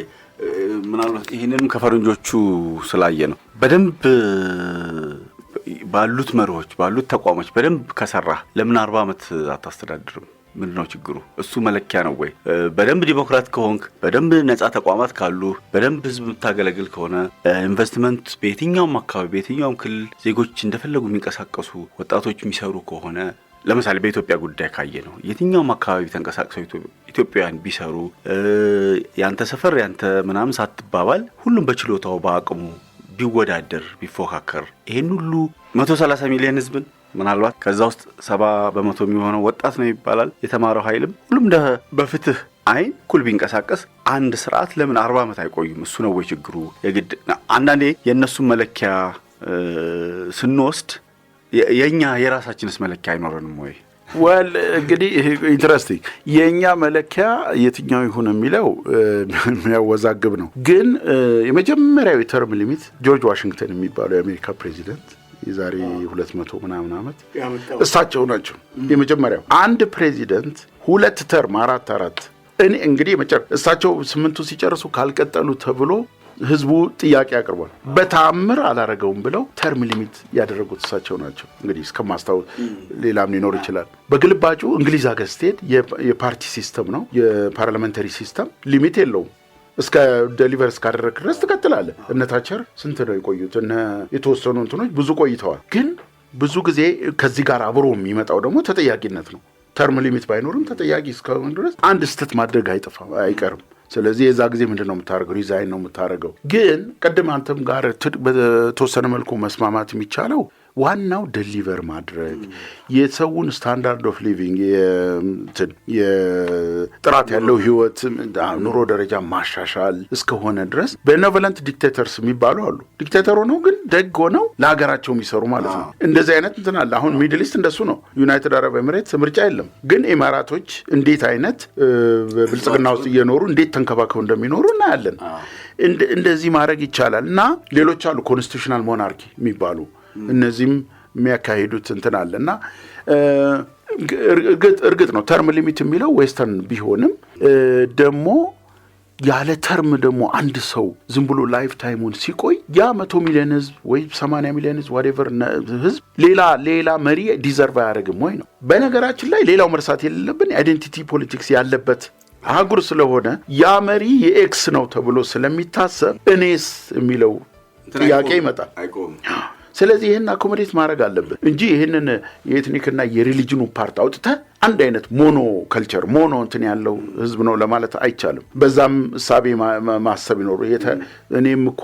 ምናልባት ይህንንም ከፈረንጆቹ ስላየ ነው በደንብ ባሉት መሪዎች ባሉት ተቋሞች በደንብ ከሰራ ለምን 40 ዓመት አታስተዳድርም? ምንድነው ችግሩ? እሱ መለኪያ ነው ወይ? በደንብ ዲሞክራት ከሆንክ፣ በደንብ ነጻ ተቋማት ካሉ፣ በደንብ ህዝብ የምታገለግል ከሆነ፣ ኢንቨስትመንት በየትኛውም አካባቢ በየትኛውም ክልል ዜጎች እንደፈለጉ የሚንቀሳቀሱ ወጣቶች የሚሰሩ ከሆነ፣ ለምሳሌ በኢትዮጵያ ጉዳይ ካየ ነው የትኛውም አካባቢ ተንቀሳቅሰው ኢትዮጵያውያን ቢሰሩ ያንተ ሰፈር ያንተ ምናምን ሳትባባል ሁሉም በችሎታው በአቅሙ ቢወዳደር ቢፎካከር ይሄን ሁሉ 130 ሚሊዮን ህዝብን ምናልባት ከዛ ውስጥ 70% የሚሆነው ወጣት ነው ይባላል። የተማረው ኃይልም ሁሉም በፍትህ አይን ኩል ቢንቀሳቀስ አንድ ስርዓት ለምን 40 ዓመት አይቆይም? እሱ ነው ወይ ችግሩ? የግድ አንዳንዴ የእነሱን መለኪያ ስንወስድ የኛ የራሳችንስ መለኪያ አይኖረንም ወይ? ወል እንግዲህ ኢንትረስቲንግ የኛ መለኪያ የትኛው ይሁን የሚለው የሚያወዛግብ ነው። ግን የመጀመሪያው ተርም ሊሚት ጆርጅ ዋሽንግተን የሚባለው የአሜሪካ ፕሬዚደንት የዛሬ 200 ምናምን ዓመት እሳቸው ናቸው የመጀመሪያው። አንድ ፕሬዚደንት 2 ተርም 4 እኔ እንግዲህ እሳቸው 8ቱ ሲጨርሱ ካልቀጠሉ ተብሎ ህዝቡ ጥያቄ አቅርቧል። በታምር አላረገውም ብለው ተርም ሊሚት ያደረጉት እሳቸው ናቸው። እንግዲህ እስከማስታወስ ሌላም ሊኖር ይችላል። በግልባጩ እንግሊዝ ሀገር ስትሄድ የፓርቲ ሲስተም ነው፣ የፓርላሜንታሪ ሲስተም ሊሚት የለውም። እስከ ዴሊቨር እስካደረግ ድረስ ትቀጥላለህ። እነ ታቸር ስንት ነው የቆዩት? እነ የተወሰኑ እንትኖች ብዙ ቆይተዋል። ግን ብዙ ጊዜ ከዚህ ጋር አብሮ የሚመጣው ደግሞ ተጠያቂነት ነው። ተርም ሊሚት ባይኖርም ተጠያቂ እስከሆነ ድረስ አንድ ስህተት ማድረግ አይቀርም። ስለዚህ የዛ ጊዜ ምንድን ነው የምታደርገው? ሪዛይን ነው የምታደርገው። ግን ቅድም አንተም ጋር በተወሰነ መልኩ መስማማት የሚቻለው ዋናው ደሊቨር ማድረግ የሰውን ስታንዳርድ ኦፍ ሊቪንግ የጥራት ያለው ህይወት ኑሮ ደረጃ ማሻሻል እስከሆነ ድረስ ቤኔቮለንት ዲክቴተርስ የሚባሉ አሉ። ዲክቴተር ሆነው ግን ደግ ሆነው ለሀገራቸው የሚሰሩ ማለት ነው። እንደዚህ አይነት እንትን አለ። አሁን ሚድል ኢስት እንደሱ ነው። ዩናይትድ አረብ ኤሚሬትስ ምርጫ የለም፣ ግን ኢማራቶች እንዴት አይነት ብልጽግና ውስጥ እየኖሩ እንዴት ተንከባከው እንደሚኖሩ እናያለን። እንደዚህ ማድረግ ይቻላል። እና ሌሎች አሉ ኮንስቲቱሽናል ሞናርኪ የሚባሉ እነዚህም የሚያካሂዱት እንትን አለ። እና እርግጥ ነው ተርም ሊሚት የሚለው ዌስተርን ቢሆንም ደግሞ ያለ ተርም ደግሞ አንድ ሰው ዝም ብሎ ላይፍ ታይሙን ሲቆይ ያ 100 ሚሊዮን ህዝብ ወይ 80 ሚሊዮን ህዝብ ዋትኤቨር ህዝብ ሌላ መሪ ዲዘርቭ አያደርግም ወይ ነው። በነገራችን ላይ ሌላው መርሳት የሌለብን አይዴንቲቲ ፖለቲክስ ያለበት አህጉር ስለሆነ ያ መሪ የኤክስ ነው ተብሎ ስለሚታሰብ እኔስ የሚለው ጥያቄ ይመጣል። ስለዚህ ይህን አኮሞዴት ማድረግ አለብን እንጂ ይህንን የኤትኒክና የሪሊጅኑ ፓርት አውጥተህ አንድ አይነት ሞኖ ከልቸር ሞኖ እንትን ያለው ህዝብ ነው ለማለት አይቻልም። በዛም እሳቤ ማሰብ ይኖር እኔም እኮ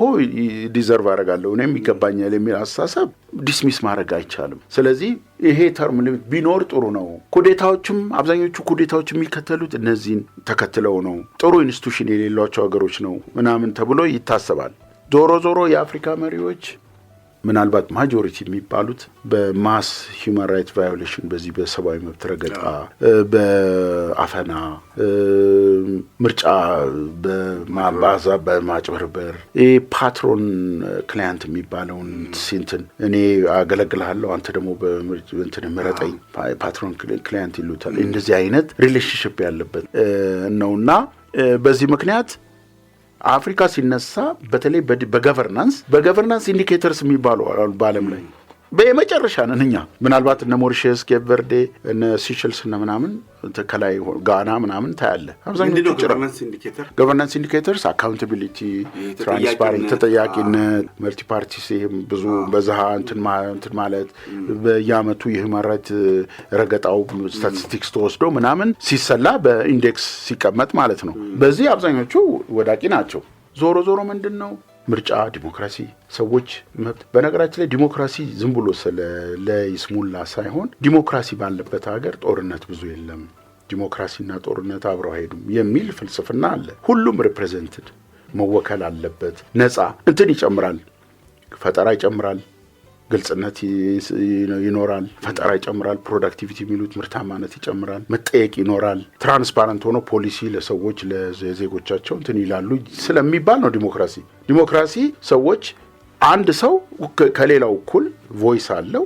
ዲዘርቭ አደርጋለሁ እኔም ይገባኛል የሚል አስተሳሰብ ዲስሚስ ማድረግ አይቻልም። ስለዚህ ይሄ ተርም ሊሚት ቢኖር ጥሩ ነው። ኩዴታዎችም አብዛኞቹ ኩዴታዎች የሚከተሉት እነዚህን ተከትለው ነው። ጥሩ ኢንስቲትዩሽን የሌሏቸው ሀገሮች ነው ምናምን ተብሎ ይታሰባል። ዞሮ የአፍሪካ መሪዎች ምናልባት ማጆሪቲ የሚባሉት በማስ ሂውማን ራይት ቫዮሌሽን በዚህ በሰብአዊ መብት ረገጣ፣ በአፈና ምርጫ በማባዛ በማጭበርበር ፓትሮን ክላይንት የሚባለውን ሲንትን እኔ አገለግልሃለሁ አንተ ደግሞ በእንትን ምረጠኝ ፓትሮን ክላይንት ይሉታል። እንደዚህ አይነት ሪሌሽንሽፕ ያለበት ነውና በዚህ ምክንያት አፍሪካ ሲነሳ በተለይ በገቨርናንስ ኢንዲኬተርስ የሚባሉ በዓለም ላይ በመጨረሻ ነን እኛ። ምናልባት እነ ሞሪሸስ፣ ኬፕ ቨርዴ፣ እነ ሲሸልስ እና ምናምን ከላይ ጋና ምናምን ታያለ። አብዛኛው ገቨርናንስ ኢንዲኬተርስ አካውንታቢሊቲ፣ ትራንስፓረንት፣ ተጠያቂነት፣ መልቲ ፓርቲ ሲም ብዙ በዛሃ እንትን ማለት በየአመቱ የሂውማን ራይት ረገጣው ስታቲስቲክስ ተወስዶ ምናምን ሲሰላ በኢንዴክስ ሲቀመጥ ማለት ነው። በዚህ አብዛኞቹ ወዳቂ ናቸው። ዞሮ ምንድነው ምርጫ፣ ዲሞክራሲ፣ ሰዎች መብት። በነገራችን ላይ ዲሞክራሲ ዝም ብሎ ለይስሙላ ሳይሆን ዲሞክራሲ ባለበት ሀገር ጦርነት ብዙ የለም፣ ዲሞክራሲና ጦርነት አብረው አይሄዱም የሚል ፍልስፍና አለ። ሁሉም ሪፕሬዘንትድ መወከል አለበት። ነፃ እንትን ይጨምራል፣ ፈጠራ ይጨምራል፣ ግልጽነት ይኖራል፣ ፈጠራ ይጨምራል፣ ፕሮዳክቲቪቲ የሚሉት ምርታማነት ይጨምራል፣ መጠየቅ ይኖራል፣ ትራንስፓረንት ሆኖ ፖሊሲ ለሰዎች ለዜጎቻቸው እንትን ይላሉ ስለሚባል ነው ዲሞክራሲ ሰዎች አንድ ሰው ከሌላው እኩል ቮይስ አለው፣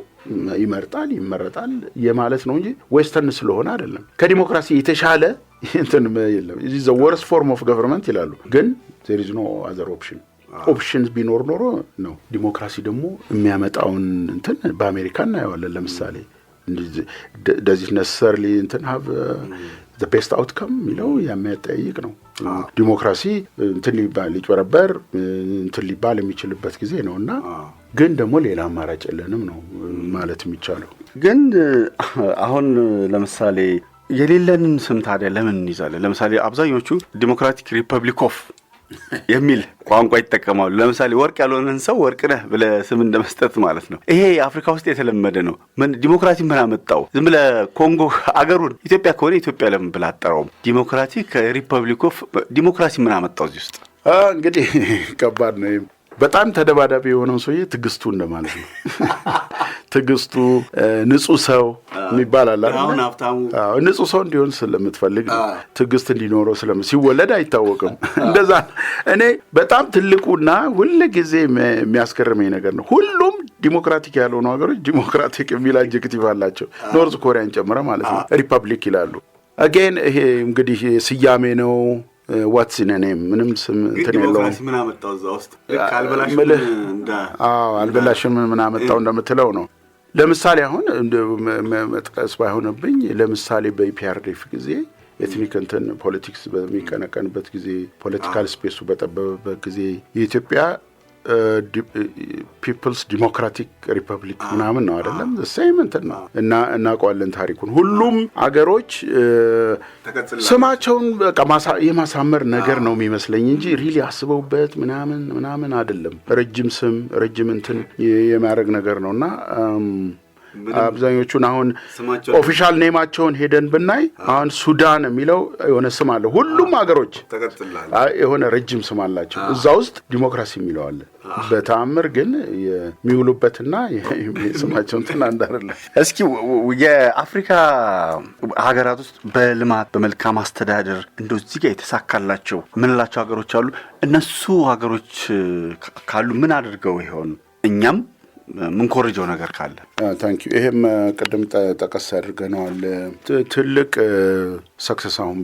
ይመርጣል፣ ይመረጣል የማለት ነው እንጂ ዌስተርን ስለሆነ አይደለም። ከዲሞክራሲ የተሻለ እንትን የለም። ኢዝ ዘ ወርስት ፎርም ኦፍ ገቨርንመንት ይላሉ፣ ግን there is no other ኦፕሽንስ ቢኖር ኖሮ ነው። ዲሞክራሲ ደግሞ የሚያመጣውን እንትን በአሜሪካ እናየዋለን። ለምሳሌ does it necessarily እንትን have the best outcome የሚለው የሚያጠያይቅ ነው። ዲሞክራሲ እንትን ሊጭበረበር እንትን ሊባል የሚችልበት ጊዜ ነውና ግን ደግሞ ሌላ አማራጭ የለንም ነው ማለት የሚቻለው። ግን አሁን ለምሳሌ የሌለንን ስም ታዲያ ለምን እንይዛለን? ለምሳሌ አብዛኞቹ ዲሞክራቲክ ሪፐብሊክ ኦፍ የሚል ቋንቋ ይጠቀማሉ። ለምሳሌ ወርቅ ያልሆነን ሰው ወርቅ ነህ ብለህ ስም እንደመስጠት ማለት ነው። ይሄ አፍሪካ ውስጥ የተለመደ ነው። ዲሞክራሲ ምን አመጣው? ዝም ብለህ ኮንጎ አገሩን ኢትዮጵያ ከሆነ ኢትዮጵያ ለምን ብለህ አጠራውም? ዲሞክራቲክ ሪፐብሊክ ኦፍ ዲሞክራሲ ምን አመጣው እዚህ ውስጥ? እንግዲህ ከባድ ነው። በጣም ተደባዳቢ የሆነው ሰውዬ ትግስቱ እንደማለት ነው። ትግስቱ ንጹህ ሰው የሚባል አለ። ንጹህ ሰው እንዲሆን ስለምትፈልግ ትግስት እንዲኖረው ሲወለድ አይታወቅም። እንደዛ እኔ በጣም ትልቁና ሁሉ ጊዜ የሚያስገርመኝ ነገር ነው። ሁሉም ዲሞክራቲክ ያልሆኑ ሀገሮች ዲሞክራቲክ የሚል አድጀክቲቭ አላቸው። ኖርዝ ኮሪያን ጨምረ ማለት ነው። ሪፐብሊክ ይላሉ። አጌን ይሄ እንግዲህ ስያሜ ነው። ዋትስ ኢን ኔም ምንም ስም እንትን የለውም። ዲሞክራሲ ምን አመጣው እዛ ውስጥ አልበላሽም ምን አመጣው እንደምትለው ነው። ለምሳሌ አሁን መጥቀስ ባይሆንብኝ ለምሳሌ በኢፒአርዲኤፍ ጊዜ ኤትኒክ እንትን ፖለቲክስ በሚቀነቀንበት ጊዜ ፖለቲካል ስፔሱ በጠበበበት ጊዜ የኢትዮጵያ ፒፕልስ ዲሞክራቲክ ሪፐብሊክ ምናምን ነው አይደለም ሴም እንትን ነው እና እናውቀዋለን ታሪኩን። ሁሉም አገሮች ስማቸውን በቃ የማሳመር ነገር ነው የሚመስለኝ እንጂ ሪሊ አስበውበት ምናምን አይደለም። ረጅም ስም ረጅም እንትን የማድረግ ነገር ነውና አብዛኞቹን አሁን ኦፊሻል ኔማቸውን ሄደን ብናይ አሁን ሱዳን የሚለው የሆነ ስም አለ። ሁሉም ሀገሮች የሆነ ረጅም ስም አላቸው። እዛ ውስጥ ዲሞክራሲ የሚለው አለ። በተአምር ግን የሚውሉበትና ስማቸውን አንድ አይደለም። እስኪ የአፍሪካ ሀገራት ውስጥ በልማት በመልካም አስተዳደር እንደው እዚህ ጋር የተሳካላቸው ምንላቸው ሀገሮች አሉ? እነሱ ሀገሮች ካሉ ምን አድርገው ይሆን? እኛም ምን ኮርጀው ነገር ካለ ታንክ ዩ። ይሄም ቀደም ጠቀስ አድርገናል። ትልቅ ሰክሰስ አሁን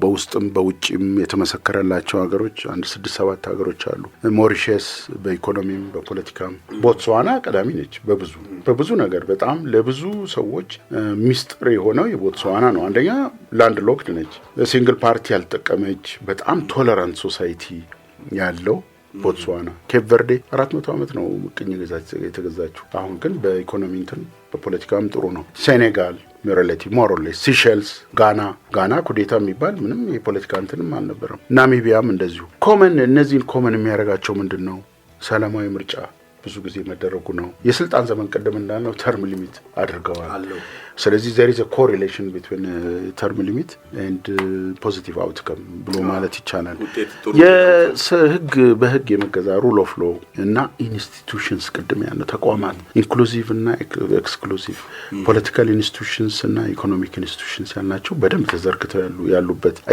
በውስጥም በውጭም የተመሰከረላቸው ሀገሮች 6-7 ሀገሮች አሉ። ሞሪሸስ በኢኮኖሚም በፖለቲካም፣ ቦትስዋና ቀዳሚ ነች በብዙ ነገር። በጣም ለብዙ ሰዎች ሚስጥር የሆነው የቦትስዋና ነው። አንደኛ ላንድ ሎክድ ነች፣ ሲንግል ፓርቲ ያልጠቀመች በጣም ቶለራንት ሶሳይቲ ያለው ቦትስዋና። ኬፕ ቨርዴ 400 ዓመት ነው ቅኝ ግዛት የተገዛችው። አሁን ግን በኢኮኖሚ እንትን በፖለቲካም ጥሩ ነው። ሴኔጋል ሪሌቲቭ ሞሮሌስ፣ ሲሸልስ፣ ጋና ኩዴታ የሚባል ምንም የፖለቲካ እንትንም አልነበረም። ናሚቢያም እንደዚሁ። እነዚህን ኮመን የሚያደርጋቸው ምንድን ነው? ሰላማዊ ምርጫ ብዙ ጊዜ መደረጉ ነው። የስልጣን ዘመን ቀደም እንዳልነው ተርም ሊሚት አድርገዋል። ስለዚህ there is a correlation between term limit and positive outcome ብሎ ማለት ይቻላል። በህግ የመገዛ ሩል ኦፍ ሎ እና ኢንስቲትዩሽንስ ቅድም ያለው ተቋማት ኢንክሉሲቭ እና ኤክስክሉሲቭ ፖለቲካል ኢንስቲትዩሽንስ እና ኢኮኖሚክ ኢንስቲትዩሽንስ ያልናቸው በደንብ ተዘርግተው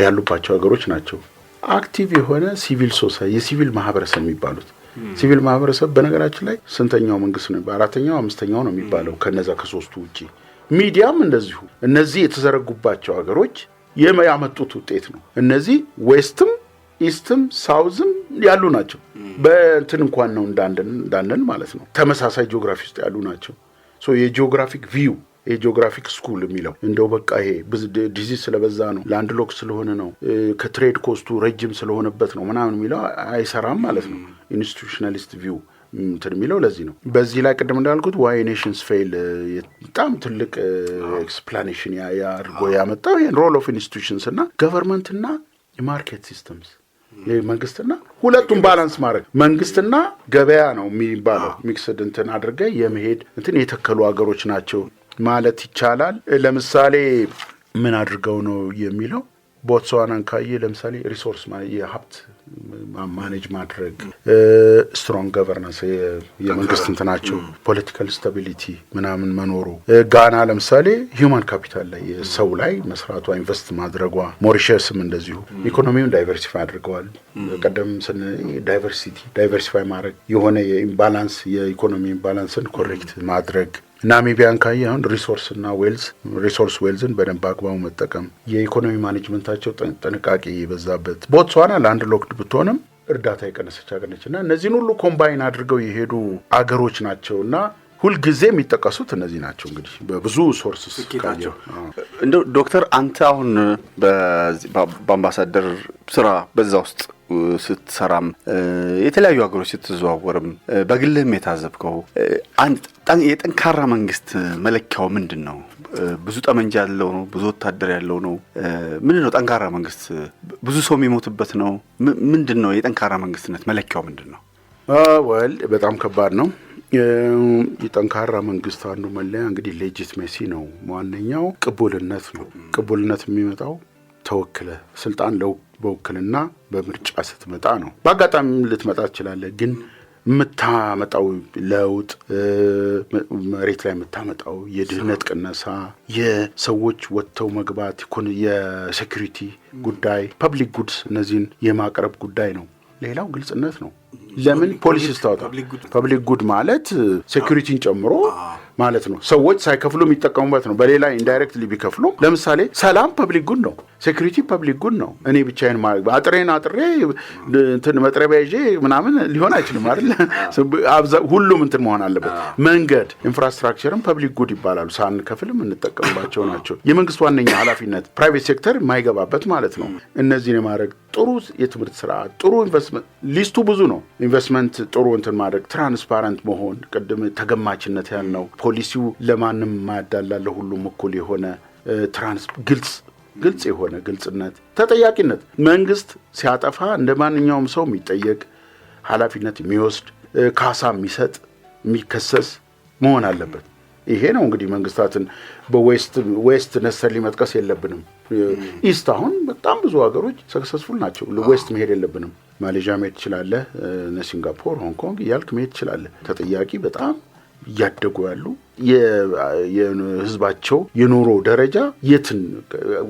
ያሉባቸው ሀገሮች ናቸው። አክቲቭ የሆነ ሲቪል ሶሳይቲ የሲቪል ማህበረሰብ የሚባሉት ሲቪል ማህበረሰብ በነገራችን ላይ ስንተኛው መንግስት ነው? 4ኛው 5ኛው ነው የሚባለው ከነዛ ከሶስቱ ውጪ። ሚዲያም እንደዚሁ እነዚህ የተዘረጉባቸው ሀገሮች ያመጡት ውጤት ነው። እነዚህ ዌስትም ኢስትም ሳውዝም ያሉ ናቸው። በእንትን እንኳን ነው እንዳንደን ማለት ነው ተመሳሳይ ጂኦግራፊ ውስጥ ያሉ ናቸው። ሶ የጂኦግራፊክ ቪው የጂኦግራፊክ ስኩል የሚለው እንደው በቃ ይሄ ዲዚዝ ስለበዛ ነው ላንድ ሎክ ስለሆነ ነው ከትሬድ ኮስቱ ረጅም ስለሆነበት ነው ምናምን የሚለው አይሰራም ማለት ነው። ኢንስቲትዩሽናሊስት ቪው እንትን የሚለው ለዚህ ነው። በዚህ ላይ ቅድም እንዳልኩት ዋይ ኔሽንስ ፌል በጣም ትልቅ ኤክስፕላኔሽን አድርጎ ያመጣው ይሄን ሮል ኦፍ ኢንስቲትዩሽንስ እና ገቨርንመንት እና የማርኬት ሲስተምስ መንግስትና ሁለቱም ባላንስ ማድረግ መንግስትና ገበያ ነው የሚባለው ሚክስድ እንትን አድርገ የመሄድ እንትን የተከሉ ሀገሮች ናቸው ማለት ይቻላል። ለምሳሌ ምን አድርገው ነው የሚለው ቦትስዋናን ካየ ለምሳሌ ሪሶርስ የሀብት ማኔጅ ማድረግ ስትሮንግ ገቨርናንስ የመንግስት እንትናቸው ፖለቲካል ስታቢሊቲ ምናምን መኖሩ። ጋና ለምሳሌ ሂውማን ካፒታል ላይ ሰው ላይ መስራቷ ኢንቨስት ማድረጓ። ሞሪሸስም እንደዚሁ ኢኮኖሚውን ዳይቨርሲፋይ አድርገዋል። ቀደም ዳይቨርሲፋይ ማድረግ የሆነ የኢምባላንስ የኢኮኖሚ ኢምባላንስን ኮሬክት ማድረግ። ናሚቢያን ካየ አሁን ሪሶርስ ዌልዝን በደንብ አግባቡ መጠቀም የኢኮኖሚ ማኔጅመንታቸው ጥንቃቄ የበዛበት። ቦትስዋና ላንድ ሎክድ ብትሆንም እርዳታ የቀነሰች ሀገር ነች እና እነዚህን ሁሉ ኮምባይን አድርገው የሄዱ አገሮች ናቸው እና ሁልጊዜ የሚጠቀሱት እነዚህ ናቸው። እንግዲህ በብዙ ሶርስስ ካየው እንደው ዶክተር አንተ አሁን በአምባሳደር ስራ በዛ ውስጥ ስትሰራም የተለያዩ ሀገሮች ስትዘዋወርም በግልህም የታዘብከው የጠንካራ መንግስት መለኪያው ምንድን ነው? ብዙ ጠመንጃ ያለው ነው? ብዙ ወታደር ያለው ነው? ምንድን ነው ጠንካራ መንግስት? ብዙ ሰው የሚሞትበት ነው? ምንድን ነው የጠንካራ መንግስትነት መለኪያው ምንድን ነው? በጣም ከባድ ነው። የጠንካራ መንግስት አንዱ መለያ እንግዲህ ሌጂትሜሲ ነው። ዋነኛው ቅቡልነት ነው። ቅቡልነት የሚመጣው ተወክለ ስልጣን በውክልና በምርጫ ስትመጣ ነው። በአጋጣሚ ልትመጣ ትችላለህ፣ ግን የምታመጣው ለውጥ መሬት ላይ የምታመጣው የድህነት ቅነሳ፣ የሰዎች ወጥተው መግባት፣ የሴኩሪቲ ጉዳይ፣ ፐብሊክ ጉድስ እነዚህን የማቅረብ ጉዳይ ነው። ሌላው ግልጽነት ነው። ለምን ፖሊሲ ስታወጣ ፐብሊክ ጉድ ማለት ሴኩሪቲን ጨምሮ ማለት ነው። ሰዎች ሳይከፍሉ የሚጠቀሙበት ነው። በሌላ ኢንዳይሬክትሊ ቢከፍሉ ለምሳሌ ሰላም ፐብሊክ ጉድ ነው። ሴኩሪቲ ፐብሊክ ጉድ ነው። እኔ ብቻዬን ማለት አጥሬ እንትን መጥረቢያ ይዤ ምናምን ሊሆን አይችልም አይደል? ሁሉም እንትን መሆን አለበት። መንገድ ኢንፍራስትራክቸርም ፐብሊክ ጉድ ይባላሉ። ሳንከፍልም እንጠቀምባቸው ናቸው። የመንግስት ዋነኛ ኃላፊነት ፕራይቬት ሴክተር የማይገባበት ማለት ነው። እነዚህን የማድረግ ጥሩ የትምህርት ስርዓት፣ ጥሩ ኢንቨስትመንት፣ ሊስቱ ብዙ ነው። ኢንቨስትመንት ጥሩ እንትን ማድረግ፣ ትራንስፓረንት መሆን፣ ቅድም ተገማችነት ያልነው ፖሊሲው ለማንም ማያዳላ ለሁሉም እኩል የሆነ ግልጽ የሆነ ግልጽነት፣ ተጠያቂነት፣ መንግስት ሲያጠፋ እንደ ማንኛውም ሰው የሚጠየቅ ኃላፊነት የሚወስድ ካሳ የሚሰጥ የሚከሰስ መሆን አለበት። ይሄ ነው እንግዲህ መንግስታትን በዌስት ነሰሊ መጥቀስ የለብንም። ኢስት አሁን በጣም ብዙ ሀገሮች ሰክሰስፉል ናቸው። ዌስት መሄድ የለብንም። ማሌዥያ መሄድ ትችላለህ፣ ሲንጋፖር፣ ሆንግ ኮንግ እያልክ መሄድ ትችላለህ። ተጠያቂ በጣም እያደጉ ያሉ የህዝባቸው የኑሮ ደረጃ የትን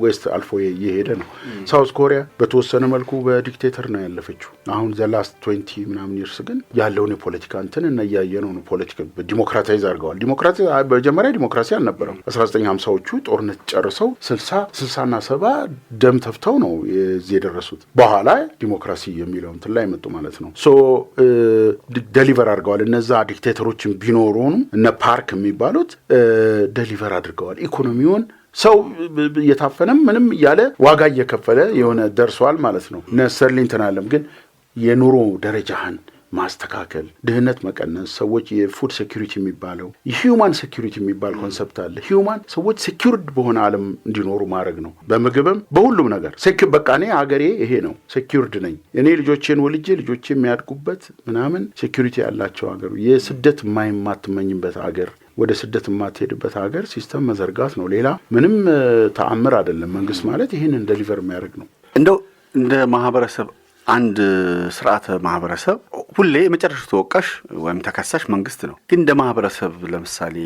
ዌስት አልፎ የሄደ ነው። ሳውዝ ኮሪያ በተወሰነ መልኩ በዲክቴተር ነው ያለፈችው። አሁን ዘላስት 20 ምናምን ይርስ ግን ያለውን የፖለቲካ እንትን እያየ ነው። ፖለቲካ ዲሞክራታይዝ አድርገዋል። በመጀመሪያ ዲሞክራሲ አልነበረም። 1950ዎቹ ጦርነት ጨርሰው 60 እና 70 ደም ተፍተው ነው እዚህ የደረሱት። በኋላ ዲሞክራሲ የሚለው እንትን ላይ መጡ ማለት ነው። ደሊቨር አድርገዋል። እነዛ ዲክቴተሮችን ቢኖሩም እነ ፓርክ ባሉት ደሊቨር አድርገዋል። ኢኮኖሚውን ሰው እየታፈነም ምንም እያለ ዋጋ እየከፈለ የሆነ ደርሷል ማለት ነው። ነሰርሊ እንትናለም ግን የኑሮ ደረጃህን ማስተካከል፣ ድህነት መቀነስ፣ ሰዎች የፉድ ሴኩሪቲ የሚባለው የሂውማን ሴኩሪቲ የሚባል ኮንሰፕት አለ። ሂውማን ሰዎች ሴኩርድ በሆነ ዓለም እንዲኖሩ ማድረግ ነው። በምግብም በሁሉም ነገር በቃ እኔ ሀገሬ ይሄ ነው፣ ሴኩርድ ነኝ እኔ ልጆቼን ወልጄ ልጆቼ የሚያድጉበት ምናምን ሴኩሪቲ ያላቸው ሀገር፣ የስደት የማትመኝበት ሀገር፣ ወደ ስደት የማትሄድበት ሀገር ሲስተም መዘርጋት ነው። ሌላ ምንም ተአምር አይደለም። መንግስት ማለት ይህንን ደሊቨር የሚያደርግ ነው። እንደው እንደ ማህበረሰብ አንድ ስርዓተ ማህበረሰብ ሁሌ የመጨረሻው ተወቃሽ ወይም ተከሳሽ መንግስት ነው። ግን እንደ ማህበረሰብ ለምሳሌ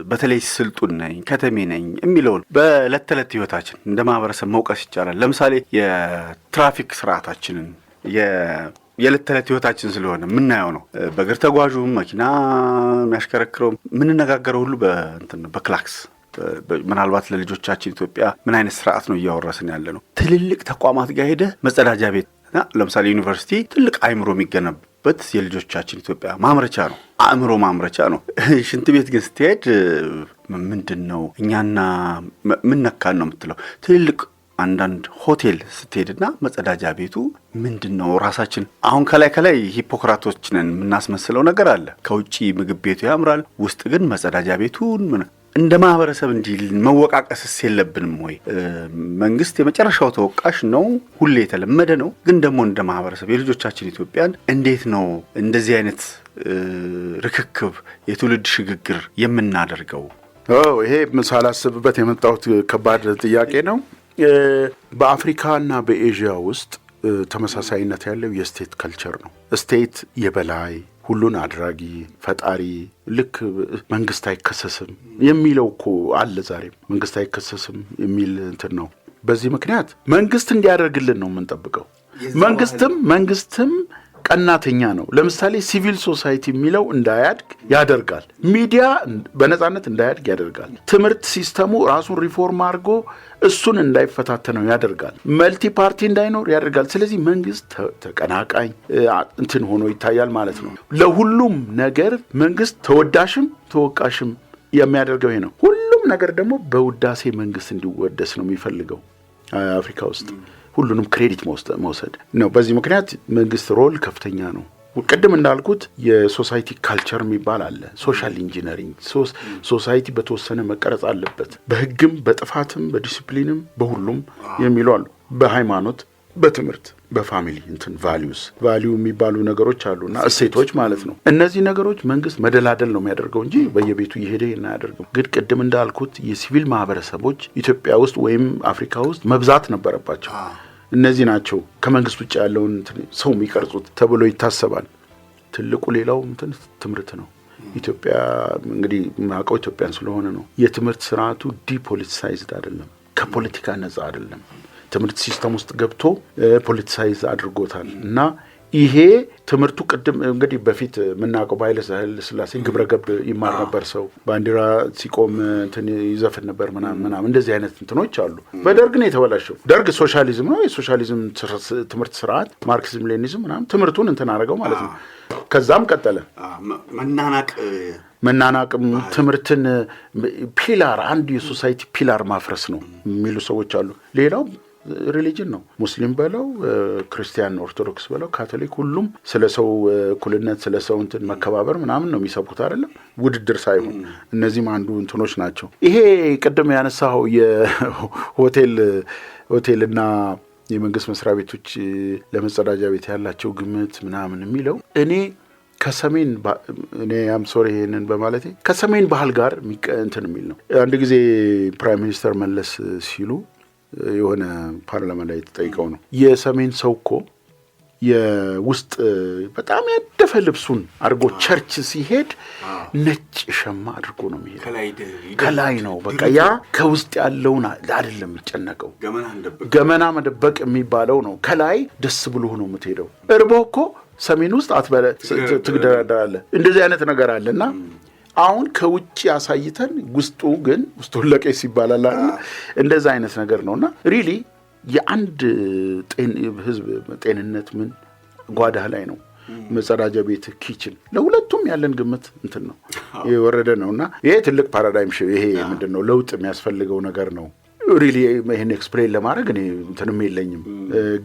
በተለይ ስልጡን ነኝ ከተሜ ነኝ የሚለውን በዕለት ተዕለት ህይወታችን እንደ ማህበረሰብ መውቀስ ይቻላል። ለምሳሌ የትራፊክ ስርዓታችንን የዕለት ተዕለት ህይወታችን ስለሆነ የምናየው ነው። በእግር ተጓዡም መኪና የሚያሽከረክረው የምንነጋገረው ሁሉ በክላክስ ምናልባት ለልጆቻችን ኢትዮጵያ ምን አይነት ስርዓት ነው እያወረስን ያለ ነው። ትልልቅ ተቋማት ጋር ሄደ መጸዳጃ ቤት ለምሳሌ ዩኒቨርሲቲ ትልቅ አእምሮ የሚገነብበት የልጆቻችን ኢትዮጵያ ማምረቻ ነው፣ አእምሮ ማምረቻ ነው። ሽንት ቤት ግን ስትሄድ ምንድን ነው እኛና ምን ነካን ነው የምትለው። ትልልቅ አንዳንድ ሆቴል ስትሄድና መጸዳጃ ቤቱ ምንድን ነው ራሳችን አሁን ከላይ ሂፖክራቶች ነን የምናስመስለው ነገር አለ። ከውጪ ምግብ ቤቱ ያምራል፣ ውስጥ ግን መጸዳጃ ቤቱን እንደ ማህበረሰብ እንዲል መወቃቀስስ የለብንም ወይ? መንግስት የመጨረሻው ተወቃሽ ነው፣ ሁሌ የተለመደ ነው። ግን ደግሞ እንደ ማህበረሰብ የልጆቻችን ኢትዮጵያን እንዴት ነው እንደዚህ አይነት ርክክብ የትውልድ ሽግግር የምናደርገው? ይሄ ሳላስብበት የመጣሁት ከባድ ጥያቄ ነው። በአፍሪካና በኤዥያ ውስጥ ተመሳሳይነት ያለው የስቴት ከልቸር ነው። ስቴት የበላይ ሁሉን አድራጊ ፈጣሪ፣ ልክ መንግስት አይከሰስም የሚለው እኮ አለ። ዛሬም መንግስት አይከሰስም የሚል እንትን ነው። በዚህ ምክንያት መንግስት እንዲያደርግልን ነው የምንጠብቀው። መንግስትም ቀናተኛ ነው። ለምሳሌ ሲቪል ሶሳይቲ የሚለው እንዳያድግ ያደርጋል። ሚዲያ በነጻነት እንዳያድግ ያደርጋል። ትምህርት ሲስተሙ ራሱን ሪፎርም አድርጎ እሱን እንዳይፈታተነው ያደርጋል። መልቲ ፓርቲ እንዳይኖር ያደርጋል። ስለዚህ መንግስት ተቀናቃኝ እንትን ሆኖ ይታያል ማለት ነው። ለሁሉም ነገር መንግስት ተወዳሽም ተወቃሽም የሚያደርገው ይሄ ነው። ሁሉም ነገር ደግሞ በውዳሴ መንግስት እንዲወደስ ነው የሚፈልገው። አፍሪካ ውስጥ ሁሉንም ክሬዲት መውሰድ ነው። በዚህ ምክንያት መንግስት ሮል ከፍተኛ ነው። ቅድም እንዳልኩት የሶሳይቲ ካልቸር የሚባል አለ። ሶሻል ኢንጂነሪንግ ሶሳይቲ በተወሰነ መቀረጽ አለበት። በህግም በጥፋትም በዲሲፕሊንም በሁሉም የሚሉ አሉ። በሃይማኖት፣ በትምህርት፣ በፋሚሊ እንትን ቫሊዩ የሚባሉ ነገሮች አሉና እሴቶች ማለት ነው። እነዚህ ነገሮች መንግስት መደላደል ነው የሚያደርገው እንጂ በየቤቱ እየሄደ እናያደርገው። ግን ቅድም እንዳልኩት የሲቪል ማህበረሰቦች ኢትዮጵያ ውስጥ ወይም አፍሪካ ውስጥ መብዛት ነበረባቸው። እነዚህ ናቸው ከመንግስት ውጭ ያለውን ሰው የሚቀርጹት ተብሎ ይታሰባል። ትልቁ ሌላው እንትን ትምህርት ነው። ኢትዮጵያ እንግዲህ ማቀው ኢትዮጵያን ስለሆነ ነው። የትምህርት ስርዓቱ ዲፖለቲሳይዝድ አይደለም፣ ከፖለቲካ ነፃ አይደለም። ትምህርት ሲስተም ውስጥ ገብቶ ፖለቲሳይዝ አድርጎታል እና ይሄ ትምህርቱ ቅድም እንግዲህ በፊት የምናውቀው በኃይለ ሥላሴ ግብረ ገብ ይማር ነበር ሰው ባንዲራ ሲቆም እንትን ይዘፍን ነበር ምናምን እንደዚህ አይነት እንትኖች አሉ። በደርግ ነው የተበላሸው። ደርግ ሶሻሊዝም ነው የሶሻሊዝም ትምህርት ስርዓት ማርክሲዝም ሌኒዝም ምናምን ትምህርቱን እንትን አደረገው ማለት ነው። ከዛም ቀጠለ መናናቅም ትምህርትን ፒላር አንድ የሶሳይቲ ፒላር ማፍረስ ነው የሚሉ ሰዎች አሉ። ሌላው ሪሊጅን ነው። ሙስሊም በለው ክርስቲያን ኦርቶዶክስ በለው ካቶሊክ ሁሉም ስለ ሰው እኩልነት ስለ ሰው እንትን መከባበር ምናምን ነው የሚሰብኩት አይደለም ውድድር ሳይሆን እነዚህም አንዱ እንትኖች ናቸው። ይሄ ቅድም ያነሳው የሆቴልና የመንግስት መስሪያ ቤቶች ለመጸዳጃ ቤት ያላቸው ግምት ምናምን የሚለው እኔ ከሰሜን እኔ አምሶሪ ይሄንን በማለቴ ከሰሜን ባህል ጋር እንትን የሚል ነው። አንድ ጊዜ ፕራይም ሚኒስተር መለስ ሲሉ የሆነ ፓርላማ ላይ ተጠይቀው ነው የሰሜን ሰው እኮ የውስጥ በጣም ያደፈ ልብሱን አድርጎ ቸርች ሲሄድ ነጭ ሸማ አድርጎ ነው የሚሄደው። ከላይ ነው በቃ ያ ከውስጥ ያለውን አይደለም የሚጨነቀው። ገመና መደበቅ የሚባለው ነው። ከላይ ደስ ብሎ ነው የምትሄደው። እርቦ እኮ ሰሜን ውስጥ አትበለ ትግደራደራለህ። እንደዚህ አይነት ነገር አለና አሁን ከውጭ አሳይተን ውስጡን ለቄስ ይባላል እንደዛ አይነት ነገር ነውና ሪሊ የአንድ ህዝብ ጤንነት ምን ጓዳ ላይ ነው መጸዳጃ ቤት ኪችን ለሁለቱም ያለን ግምት እንትን ነው የወረደ ነውና ይሄ ትልቅ ፓራዳይም ሽፍት ይሄ ምንድነው ለውጥ የሚያስፈልገው ነገር ነው። ሪሊ ይሄን ኤክስፕሌን ለማድረግ እኔ እንትንም የለኝም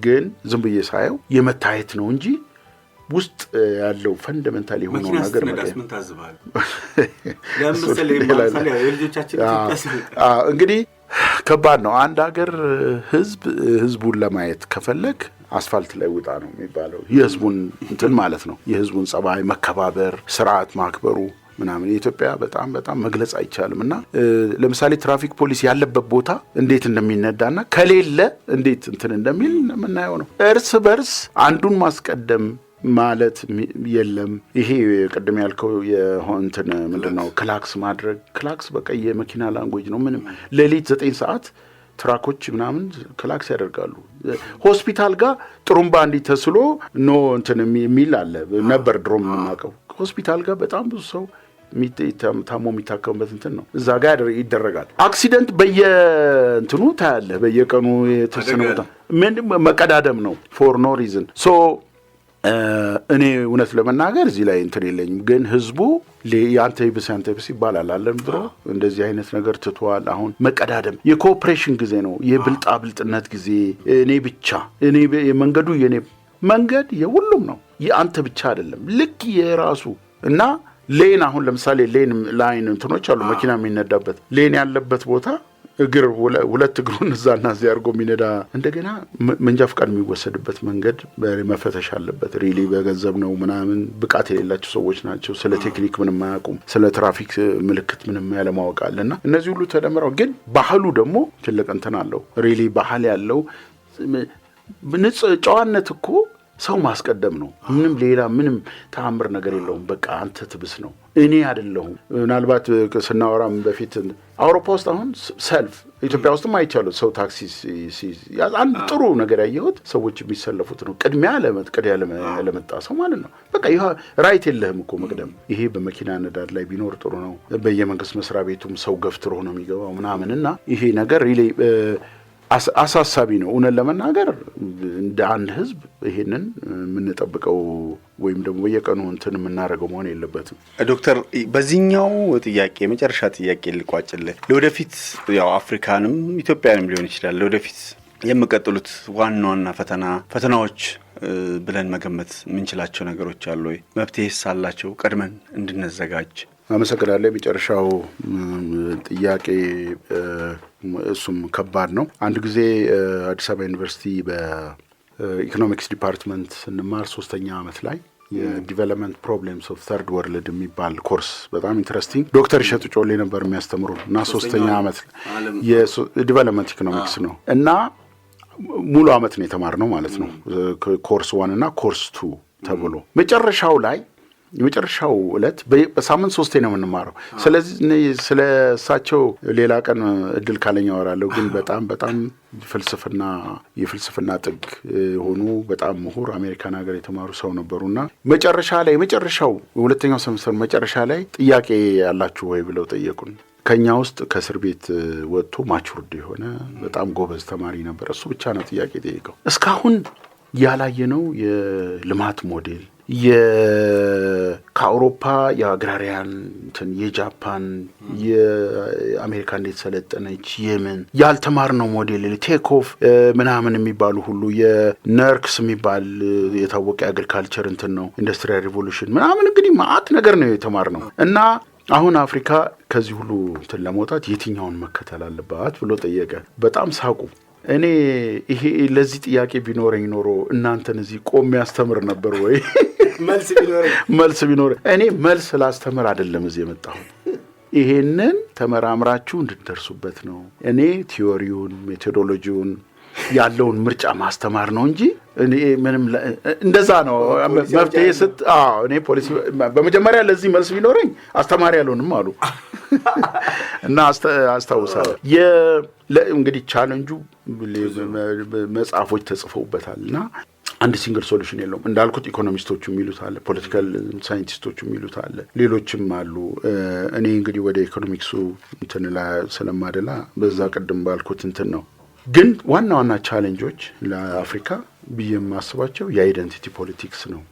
ግን ዝም ብዬ ሳየው የመታየት ነው እንጂ ውስጥ ያለው ፈንዳሜንታል የሆነው ነገር ምን ታዝባለህ? እንግዲህ ከባድ ነው። አንድ ሀገር ህዝቡን ለማየት ከፈለግ አስፋልት ላይ ውጣ ነው የሚባለው። የህዝቡን እንትን ማለት ነው የህዝቡን ጸባይ መከባበር ስርዓት ማክበሩ ምናምን የኢትዮጵያ በጣም መግለጽ አይቻልምና ለምሳሌ ትራፊክ ፖሊስ ያለበት ቦታ እንዴት እንደሚነዳና ከሌለ እንዴት እንትን እንደሚል የምናየው ነው። እርስ በርስ አንዱን ማስቀደም ማለት የለም። ይሄ ቅድም ያልከው የሆንትን ምንድነው ክላክስ ማድረግ ክላክስ በቃ የመኪና ላንጉዌጅ ነው። ምንም ሌሊት 9 ሰዓት ትራኮች ምናምን ክላክስ ያደርጋሉ። ሆስፒታል ጋር ጥሩምባ እንዲተስሎ ኖ እንትን የሚል አለ ነበር ድሮም የምናውቀው። ሆስፒታል ጋር በጣም ብዙ ሰው ታሞ የሚታከምበት እንትን ነው እዛ ጋር ይደረጋል። አክሲደንት በየእንትኑ ታያለ በየቀኑ የተወሰነ ቦታ ምን መቀዳደም ነው ፎር ኖ ሪዝን ሶ እኔ እውነት ለመናገር እዚህ ላይ እንትን የለኝም። ግን ህዝቡ ያንተ ይብስ ይባላል አለም ድሮ እንደዚህ አይነት ነገር ትቷል። አሁን መቀዳደም የኮኦፕሬሽን ጊዜ ነው። የብልጣብልጥነት ጊዜ እኔ ብቻ የመንገዱ የኔ መንገድ የሁሉም ነው የአንተ ብቻ አይደለም። ልክ የራሱ እና ሌን አሁን ለምሳሌ ሌን ላይን እንትኖች አሉ መኪና የሚነዳበት ሌን ያለበት ቦታ እግር ሁለት እግሩን እዛና እዚያ አድርጎ የሚነዳ እንደገና መንጃ ፈቃድ የሚወሰድበት መንገድ መፈተሽ አለበት። ሪሊ በገንዘብ ነው ምናምን ብቃት የሌላቸው ሰዎች ናቸው። ስለ ቴክኒክ ምንም አያውቁም። ስለ ትራፊክ ምልክት ምንም ያለማወቅ አለና እነዚህ ሁሉ ተደምረው ግን ባህሉ ደግሞ ትልቅ እንትን አለው። ሪሊ ባህል ያለው ጨዋነት እኮ ሰው ማስቀደም ነው። ምንም ሌላ ምንም ተአምር ነገር የለውም። በቃ አንተ ትብስ ነው እኔ አይደለሁም። ምናልባት ስናወራም በፊት አውሮፓ ውስጥ አሁን ሰልፍ ኢትዮጵያ ውስጥም አይቻሉት ሰው ታክሲ አንድ ጥሩ ነገር ያየሁት ሰዎች የሚሰለፉት ነው። ቅድሚያ ለመጣ ሰው ማለት ነው። በቃ ይሄ ራይት የለህም እኮ መቅደም። ይሄ በመኪና ነዳድ ላይ ቢኖር ጥሩ ነው። በየመንግስት መስሪያ ቤቱም ሰው ገፍትሮ ነው የሚገባው ምናምንና ይሄ ነገር ሪሊ አሳሳቢ ነው። እውነት ለመናገር እንደ አንድ ህዝብ ይሄንን የምንጠብቀው ወይም ደግሞ በየቀኑ እንትን የምናደርገው መሆን የለበትም። ዶክተር በዚህኛው ጥያቄ መጨረሻ ጥያቄ ልቋጭልህ። ለወደፊት ያው አፍሪካንም ኢትዮጵያንም ሊሆን ይችላል ለወደፊት የሚቀጥሉት ዋና ፈተናዎች ብለን መገመት የምንችላቸው ነገሮች አሉ ወይ? መፍትሄስ አላቸው ቀድመን እንድንዘጋጅ? አመሰግናለሁ። የመጨረሻው ጥያቄ እሱም ከባድ ነው። አንድ ጊዜ አዲስ አበባ ዩኒቨርሲቲ በኢኮኖሚክስ ዲፓርትመንት ስንማር 3ኛ ዓመት ላይ የዲቨሎፕመንት ፕሮብሌምስ ኦፍ ተርድ ወርልድ የሚባል ኮርስ በጣም ኢንትረስቲንግ ዶክተር እሸቱ ጮሌ ነበር የሚያስተምሩ እና 3ኛ ዓመት የዲቨሎፕመንት ኢኮኖሚክስ ነው እና ሙሉ ዓመት ነው የተማርነው ማለት ነው። ኮርስ 1 እና ኮርስ 2 ተብሎ መጨረሻው ላይ የመጨረሻው ዕለት በሳምንት 3 ነው የምንማረው። ስለዚህ ስለ እሳቸው ሌላ ቀን እድል ካለኝ አወራለሁ። ግን በጣም የፍልስፍና ጥግ የሆኑ በጣም ምሁር አሜሪካን ሀገር የተማሩ ሰው ነበሩና የመጨረሻው ሁለተኛው ሴሚስተር መጨረሻ ላይ ጥያቄ ያላችሁ ወይ ብለው ጠየቁን። ከኛ ውስጥ ከእስር ቤት ወጥቶ ማቹርድ የሆነ በጣም ጎበዝ ተማሪ ነበር። እሱ ብቻ ነው ጥያቄ ጠየቀው። እስካሁን ያላየነው የልማት ሞዴል ከአውሮፓ የአግራሪያን የጃፓን የአሜሪካ እንዴት ሰለጠነች የምን ያልተማርነው ሞዴል ቴክ ኦፍ ምናምን የሚባሉ ሁሉ የነርክስ የሚባል የታወቀ አግሪካልቸር ነው ኢንዱስትሪያል ሪቮሉሽን ምናምን እንግዲህ ማአት ነገር ነው የተማርነው። እና አሁን አፍሪካ ከዚህ ሁሉ ለመውጣት የትኛውን መከተል አለባት ብሎ ጠየቀ። በጣም ሳቁ። እኔ ይሄ ለዚህ ጥያቄ ቢኖረኝ ኖሮ እናንተን እዚህ ቆሜ ያስተምር ነበር ወይ? መልስ ቢኖረኝ እኔ መልስ ላስተምር አይደለም እዚህ የመጣሁት። ይሄንን ተመራምራችሁ እንድትደርሱበት ነው። እኔ ቲዮሪውን ሜቶዶሎጂውን ያለውን ምርጫ ማስተማር ነው እንጂ እኔ ምንም እንደዛ ነው መፍትሄ እኔ ፖሊሲ በመጀመሪያ ለዚህ መልስ ቢኖረኝ አስተማሪ ያልሆንም አሉ። እና አስታውሳለሁ እንግዲህ ቻሌንጁ መጽሐፎች ተጽፈውበታል እና አንድ ሲንግል ሶሉሽን የለውም። እንዳልኩት ኢኮኖሚስቶቹ የሚሉት አለ፣ ፖለቲካል ሳይንቲስቶቹ የሚሉት አለ፣ ሌሎችም አሉ። እኔ እንግዲህ ወደ ኢኮኖሚክሱ ስለማደላ በዛ ቅድም ባልኩት ነው። ግን ዋና ቻሌንጆች ለአፍሪካ ብዬ የማስባቸው የአይደንቲቲ ፖለቲክስ ነው።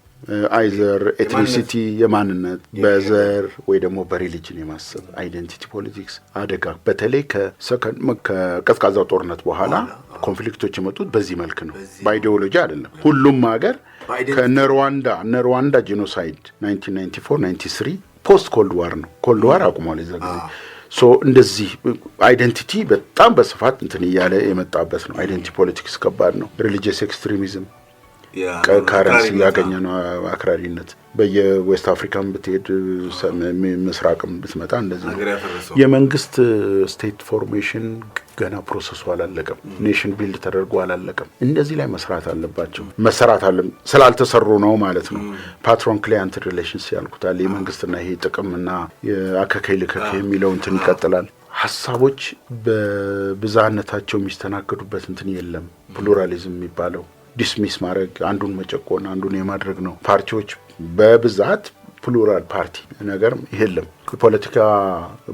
አይዘር ኤትኒሲቲ የማንነት በዘር ወይ ደግሞ በሪሊጅን የማሰብ አይደንቲቲ ፖለቲክስ አደጋ በተለይ ከቀዝቃዛው ጦርነት በኋላ ኮንፍሊክቶች የመጡት በዚህ መልክ ነው። በአይዲዮሎጂ አይደለም። ሁሉም ሀገር ከነሩዋንዳ ጄኖሳይድ 1994-93 ፖስት ኮልድ ዋር ነው። ኮልድ ዋር አቁሟል የዛ ጊዜ። እንደዚህ አይደንቲቲ በጣም በስፋት እያለ የመጣበት ነው። አይደንቲቲ ፖለቲክስ ከባድ ነው። ሪሊጂየስ ኤክስትሪሚዝም ከረንሲ ያገኘ ነው። አክራሪነት በየዌስት አፍሪካም ብትሄድ ምስራቅም ብትመጣ እንደዚህ ነው። የመንግስት ስቴት ፎርሜሽን ገና ፕሮሰሱ አላለቀም። ኔሽን ቢልድ ተደርጎ አላለቀም። እንደዚህ ላይ መስራት አለባቸው። ስላልተሰሩ ነው ማለት ነው። ፓትሮን ክላይንት ሪሌሽንስ ያልኩታል። የመንግስትና ይሄ ጥቅምና የአከካይ ልከክ የሚለው ይቀጥላል። ሀሳቦች በብዛነታቸው የሚስተናገዱበት የለም። ፕሉራሊዝም የሚባለው ዲስሚስ ማድረግ አንዱን መጨቆን አንዱን የማድረግ ነው። ፓርቲዎች በብዛት ፕሉራል ፓርቲ ነገር የለም። የፖለቲካ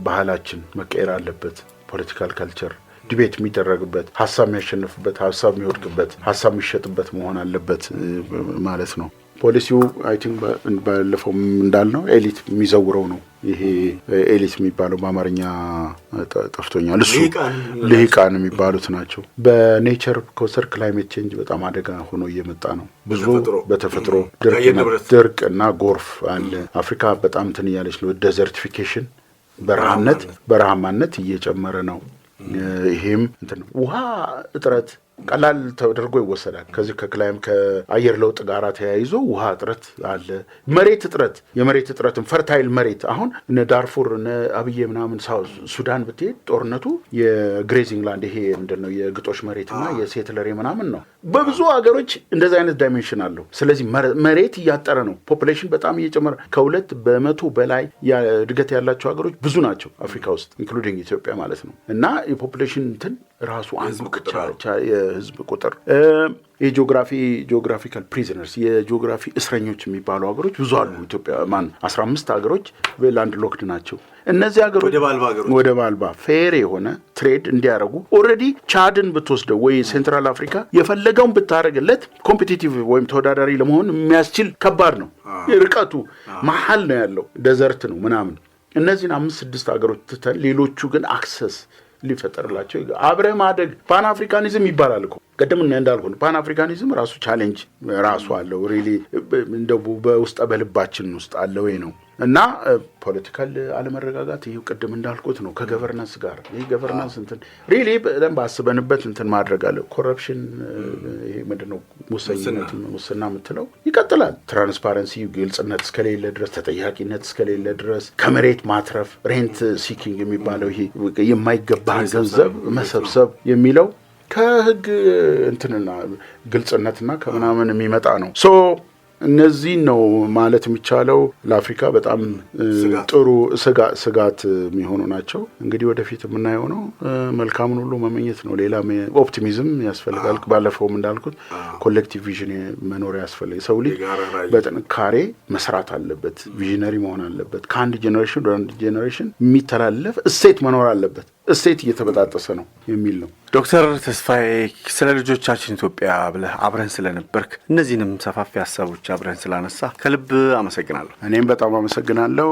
ባህላችን መቀየር አለበት። ፖለቲካል ካልቸር ዲቤት የሚደረግበት፣ ሀሳብ የሚያሸንፍበት፣ ሀሳብ የሚወድቅበት፣ ሀሳብ የሚሸጥበት መሆን አለበት ማለት ነው። ፖሊሲው አይ ቲንክ ባለፈው እንዳልነው ኤሊት የሚዘውረው ነው። ይሄ ኤሊት የሚባለው በአማርኛ ጠፍቶኛል። እሱ ልሂቃን የሚባሉት ናቸው። በኔቸር ኮስተር ክላይሜት ቼንጅ በጣም አደጋ ሆኖ እየመጣ ነው። ብዙ በተፈጥሮ ድርቅ እና ጎርፍ አለ። አፍሪካ በጣም እያለች ነው። ዴዘርቲፊኬሽን በረሃማነት እየጨመረ ነው። ይሄም ውሃ እጥረት ቀላል ተደርጎ ይወሰዳል። ከዚህ ከአየር ለውጥ ጋር ተያይዞ ውሃ እጥረት አለ። የመሬት እጥረትም ፈርታይል መሬት አሁን እነ ዳርፉር እነ አብዬ ምናምን ሱዳን ብትሄድ ጦርነቱ የግሬዚንግ ላንድ ይሄ ምንድነው የግጦሽ መሬትና የሴትለሬ ምናምን ነው። በብዙ ሀገሮች እንደዚህ አይነት ዳይሜንሽን አለው። ስለዚህ መሬት እያጠረ ነው። ፖፑሌሽን በጣም እየጨመረ 2% በላይ እድገት ያላቸው ሀገሮች ብዙ ናቸው አፍሪካ ውስጥ ኢንክሉዲንግ ኢትዮጵያ ማለት ነው። እና የፖፑሌሽን ራሱ አንዱ የህዝብ ቁጥር ጂኦግራፊካል ፕሪዝነርስ የጂኦግራፊ እስረኞች የሚባሉ ሀገሮች ብዙ አሉ። ኢትዮጵያ 15 ሀገሮች ላንድ ሎክድ ናቸው። እነዚህ ሀገሮች ወደብ አልባ ፌር የሆነ ትሬድ እንዲያደርጉ ኦልሬዲ ቻድን ብትወስደው ወይ ሴንትራል አፍሪካ የፈለገውን ብታደርግለት ኮምፒቲቲቭ ወይም ተወዳዳሪ ለመሆን የሚያስችል ከባድ ነው። ርቀቱ መሀል ነው ያለው፣ ደዘርት ነው ምናምን። እነዚህን 5-6 ሀገሮች ትተን ሌሎቹ ግን አክሰስ ሊፈጠርላቸው አብረ ማደግ ፓን አፍሪካኒዝም ይባላል እኮ ቀደም እንዳልኩት ፓን አፍሪካኒዝም ራሱ ቻሌንጅ ራሱ አለው። ሪሊ እንደው በውስጥ በልባችን ውስጥ አለ ወይ ነው። እና ፖለቲካል አለመረጋጋት ይሄው ቀደም እንዳልኩት ነው ከገቨርናንስ ጋር። ይሄ ገቨርናንስ ሪሊ በደንብ አስበንበት ማድረግ አለ። ኮረፕሽን ይሄ ምንድነው ሙስና የምትለው ይቀጥላል። ትራንስፓረንሲ ግልጽነት እስከሌለ ድረስ፣ ተጠያቂነት እስከሌለ ድረስ ከመሬት ማትረፍ ሬንት ሲኪንግ የሚባለው ይሄ የማይገባ ገንዘብ መሰብሰብ የሚለው ከህግ ግልጽነትና ከምናምን የሚመጣ ነው። እነዚህ ነው ማለት የሚቻለው ለአፍሪካ በጣም ጥሩ ስጋት የሚሆኑ ናቸው። እንግዲህ ወደፊት የምናየው ነው። መልካምን ሁሉ መመኘት ነው። ሌላ ኦፕቲሚዝም ያስፈልጋል። ባለፈውም እንዳልኩት ኮሌክቲቭ ቪዥን መኖር ያስፈልጋል። ሰው ልጅ በጥንካሬ መስራት አለበት። ቪዥነሪ መሆን አለበት። ከአንድ ጄኔሬሽን ወደ አንድ ጄኔሬሽን የሚተላለፍ እሴት መኖር አለበት። እሴት እየተበጣጠሰ ነው የሚል ነው። ዶክተር ተስፋዬ ስለ ልጆቻችን ኢትዮጵያ ብለህ አብረን ስለነበርክ እነዚህንም ሰፋፊ ሀሳቦች አብረን ስላነሳ ከልብ አመሰግናለሁ። እኔም በጣም አመሰግናለሁ።